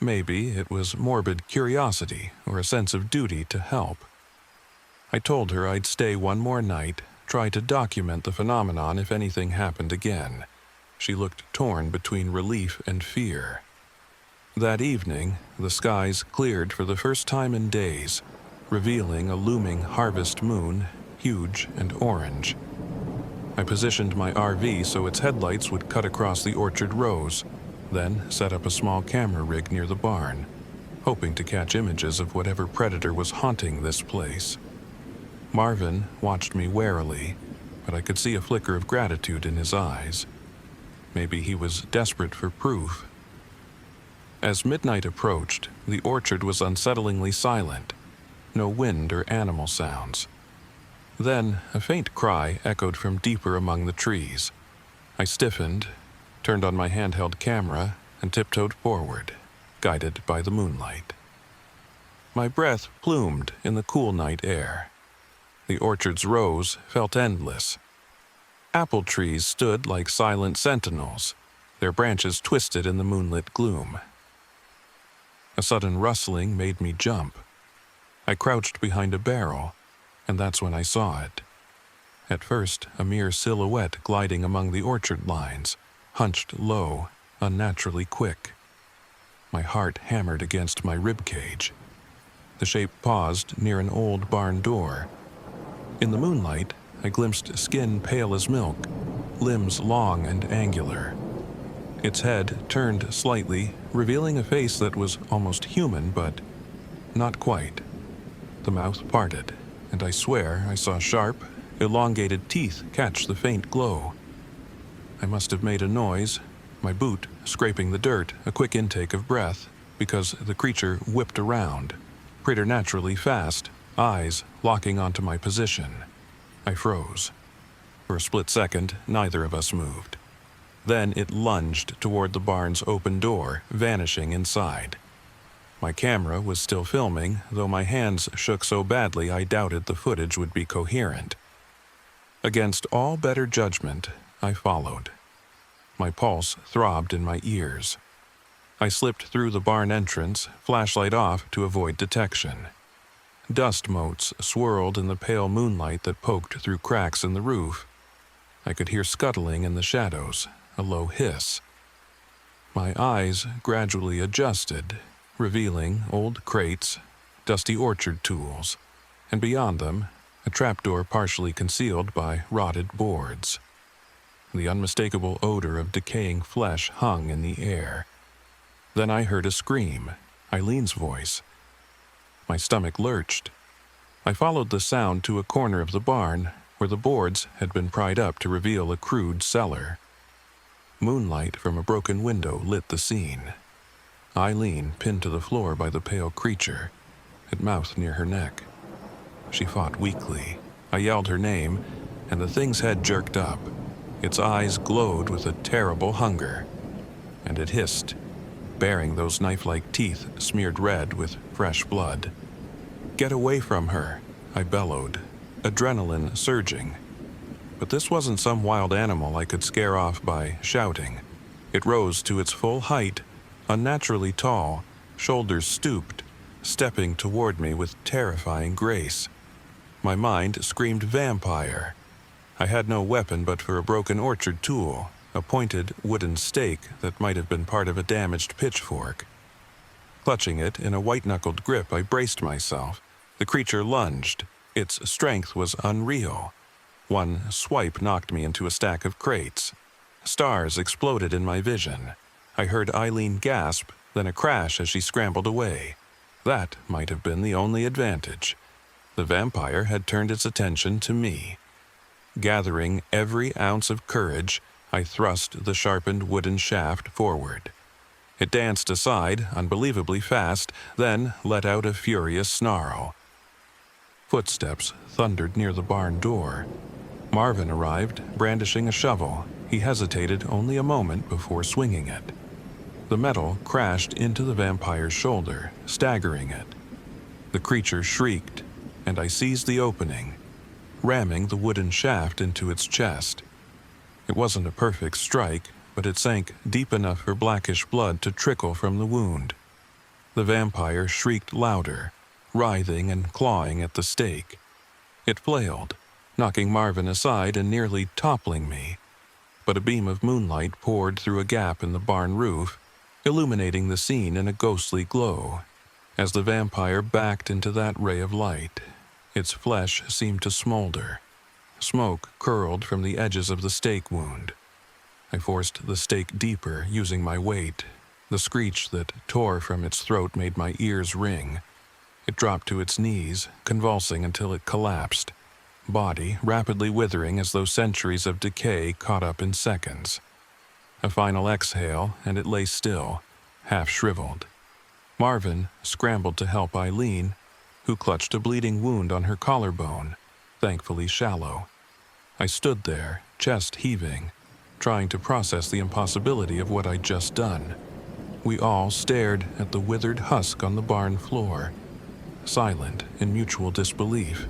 Maybe it was morbid curiosity or a sense of duty to help. I told her I'd stay one more night, try to document the phenomenon if anything happened again. She looked torn between relief and fear. That evening, the skies cleared for the first time in days, revealing a looming harvest moon, huge and orange. I positioned my RV so its headlights would cut across the orchard rows, then set up a small camera rig near the barn, hoping to catch images of whatever predator was haunting this place. Marvin watched me warily, but I could see a flicker of gratitude in his eyes. Maybe he was desperate for proof. As midnight approached, the orchard was unsettlingly silent. No wind or animal sounds. Then a faint cry echoed from deeper among the trees. I stiffened, turned on my handheld camera, and tiptoed forward, guided by the moonlight. My breath plumed in the cool night air. The orchard's rows felt endless. Apple trees stood like silent sentinels, their branches twisted in the moonlit gloom. A sudden rustling made me jump. I crouched behind a barrel, and that's when I saw it. At first, a mere silhouette gliding among the orchard lines, hunched low, unnaturally quick. My heart hammered against my ribcage. The shape paused near an old barn door. In the moonlight, I glimpsed skin pale as milk, limbs long and angular. Its head turned slightly, revealing a face that was almost human, but not quite. The mouth parted, and I swear I saw sharp, elongated teeth catch the faint glow. I must have made a noise, my boot scraping the dirt, a quick intake of breath, because the creature whipped around, preternaturally fast, eyes locking onto my position. I froze. For a split second, neither of us moved. Then it lunged toward the barn's open door, vanishing inside. My camera was still filming, though my hands shook so badly I doubted the footage would be coherent. Against all better judgment, I followed. My pulse throbbed in my ears. I slipped through the barn entrance, flashlight off to avoid detection. Dust motes swirled in the pale moonlight that poked through cracks in the roof. I could hear scuttling in the shadows, a low hiss. My eyes gradually adjusted, revealing old crates, dusty orchard tools, and beyond them, a trapdoor partially concealed by rotted boards. The unmistakable odor of decaying flesh hung in the air. Then I heard a scream, Eileen's voice. My stomach lurched. I followed the sound to a corner of the barn where the boards had been pried up to reveal a crude cellar. Moonlight from a broken window lit the scene. Eileen pinned to the floor by the pale creature, it mouthed near her neck. She fought weakly. I yelled her name, and the thing's head jerked up. Its eyes glowed with a terrible hunger, and it hissed, baring those knife-like teeth smeared red with fresh blood. "Get away from her," I bellowed, adrenaline surging. But this wasn't some wild animal I could scare off by shouting. It rose to its full height, unnaturally tall, shoulders stooped, stepping toward me with terrifying grace. My mind screamed vampire. I had no weapon but for a broken orchard tool, a pointed wooden stake that might have been part of a damaged pitchfork. Clutching it in a white-knuckled grip, I braced myself. The creature lunged. Its strength was unreal. One swipe knocked me into a stack of crates. Stars exploded in my vision. I heard Eileen gasp, then a crash as she scrambled away. That might have been the only advantage. The vampire had turned its attention to me. Gathering every ounce of courage, I thrust the sharpened wooden shaft forward. It danced aside, unbelievably fast, then let out a furious snarl. Footsteps thundered near the barn door. Marvin arrived, brandishing a shovel. He hesitated only a moment before swinging it. The metal crashed into the vampire's shoulder, staggering it. The creature shrieked, and I seized the opening, ramming the wooden shaft into its chest. It wasn't a perfect strike, but it sank deep enough for blackish blood to trickle from the wound. The vampire shrieked louder, writhing and clawing at the stake. It flailed, knocking Marvin aside and nearly toppling me, but a beam of moonlight poured through a gap in the barn roof, illuminating the scene in a ghostly glow. As the vampire backed into that ray of light, its flesh seemed to smolder. Smoke curled from the edges of the stake wound. I forced the stake deeper, using my weight. The screech that tore from its throat made my ears ring. It dropped to its knees, convulsing until it collapsed, body rapidly withering as though centuries of decay caught up in seconds. A final exhale, and it lay still, half shriveled. Marvin scrambled to help Eileen, who clutched a bleeding wound on her collarbone, thankfully shallow. I stood there, chest heaving, trying to process the impossibility of what I'd just done. We all stared at the withered husk on the barn floor, silent in mutual disbelief.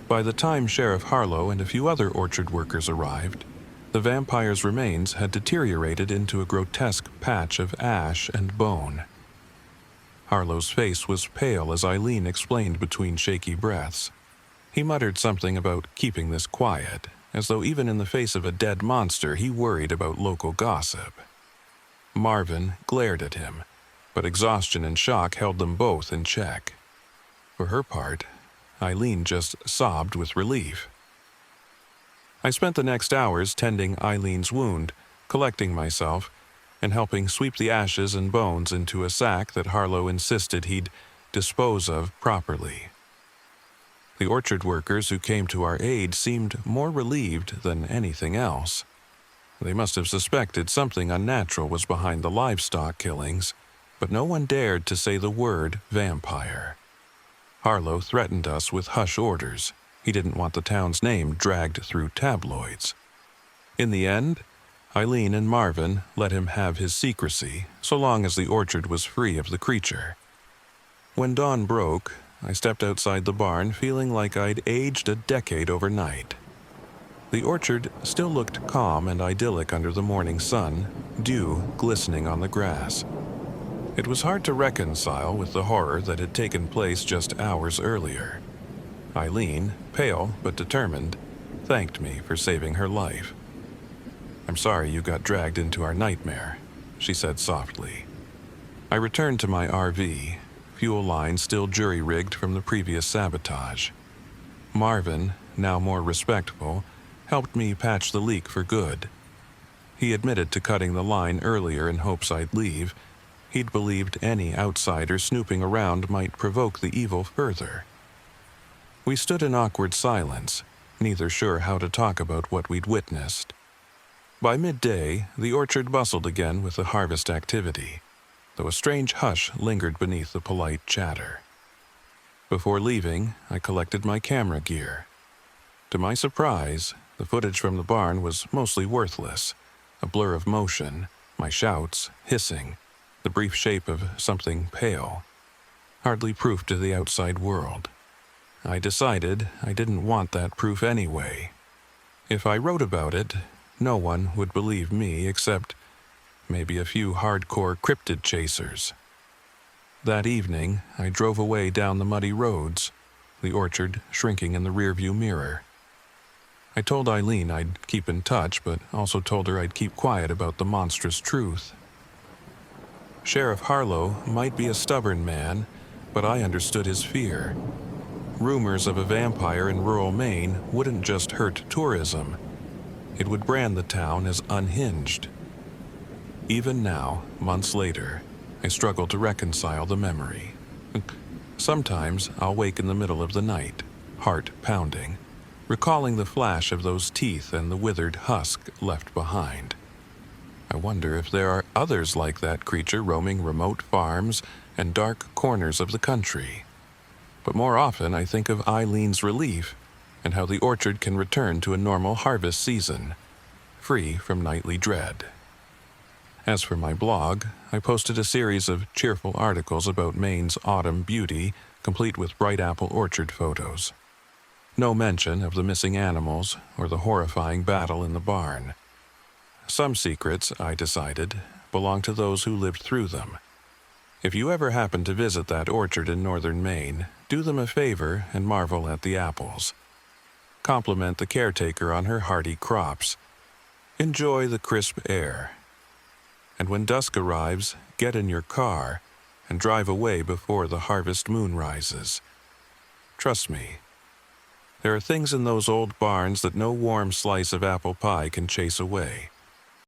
By the time Sheriff Harlow and a few other orchard workers arrived, the vampire's remains had deteriorated into a grotesque patch of ash and bone. Harlow's face was pale as Eileen explained between shaky breaths. He muttered something about keeping this quiet, as though even in the face of a dead monster he worried about local gossip. Marvin glared at him, but exhaustion and shock held them both in check. For her part, Eileen just sobbed with relief. I spent the next hours tending Eileen's wound, collecting myself, and helping sweep the ashes and bones into a sack that Harlow insisted he'd dispose of properly. The orchard workers who came to our aid seemed more relieved than anything else. They must have suspected something unnatural was behind the livestock killings, but no one dared to say the word vampire. Harlow threatened us with hush orders. He didn't want the town's name dragged through tabloids. In the end, Eileen and Marvin let him have his secrecy, so long as the orchard was free of the creature. When dawn broke, I stepped outside the barn feeling like I'd aged a decade overnight. The orchard still looked calm and idyllic under the morning sun, dew glistening on the grass. It was hard to reconcile with the horror that had taken place just hours earlier. Eileen, pale but determined, thanked me for saving her life. "I'm sorry you got dragged into our nightmare," she said softly. I returned to my RV, fuel line still jury-rigged from the previous sabotage. Marvin, now more respectful, helped me patch the leak for good. He admitted to cutting the line earlier in hopes I'd leave. He'd believed any outsider snooping around might provoke the evil further. We stood in awkward silence, neither sure how to talk about what we'd witnessed. By midday, the orchard bustled again with the harvest activity, though a strange hush lingered beneath the polite chatter. Before leaving, I collected my camera gear. To my surprise, the footage from the barn was mostly worthless, a blur of motion, my shouts, hissing, the brief shape of something pale, hardly proof to the outside world. I decided I didn't want that proof anyway. If I wrote about it, no one would believe me except maybe a few hardcore cryptid chasers. That evening, I drove away down the muddy roads, the orchard shrinking in the rearview mirror. I told Eileen I'd keep in touch, but also told her I'd keep quiet about the monstrous truth. Sheriff Harlow might be a stubborn man, but I understood his fear. Rumors of a vampire in rural Maine wouldn't just hurt tourism. It would brand the town as unhinged. Even now, months later, I struggle to reconcile the memory. Sometimes I'll wake in the middle of the night, heart pounding, recalling the flash of those teeth and the withered husk left behind. I wonder if there are others like that creature roaming remote farms and dark corners of the country. But more often I think of Eileen's relief and how the orchard can return to a normal harvest season, free from nightly dread. As for my blog, I posted a series of cheerful articles about Maine's autumn beauty, complete with bright apple orchard photos. No mention of the missing animals or the horrifying battle in the barn. Some secrets, I decided, belong to those who lived through them. If you ever happen to visit that orchard in northern Maine, do them a favor and marvel at the apples. Compliment the caretaker on her hardy crops. Enjoy the crisp air. And when dusk arrives, get in your car and drive away before the harvest moon rises. Trust me, there are things in those old barns that no warm slice of apple pie can chase away.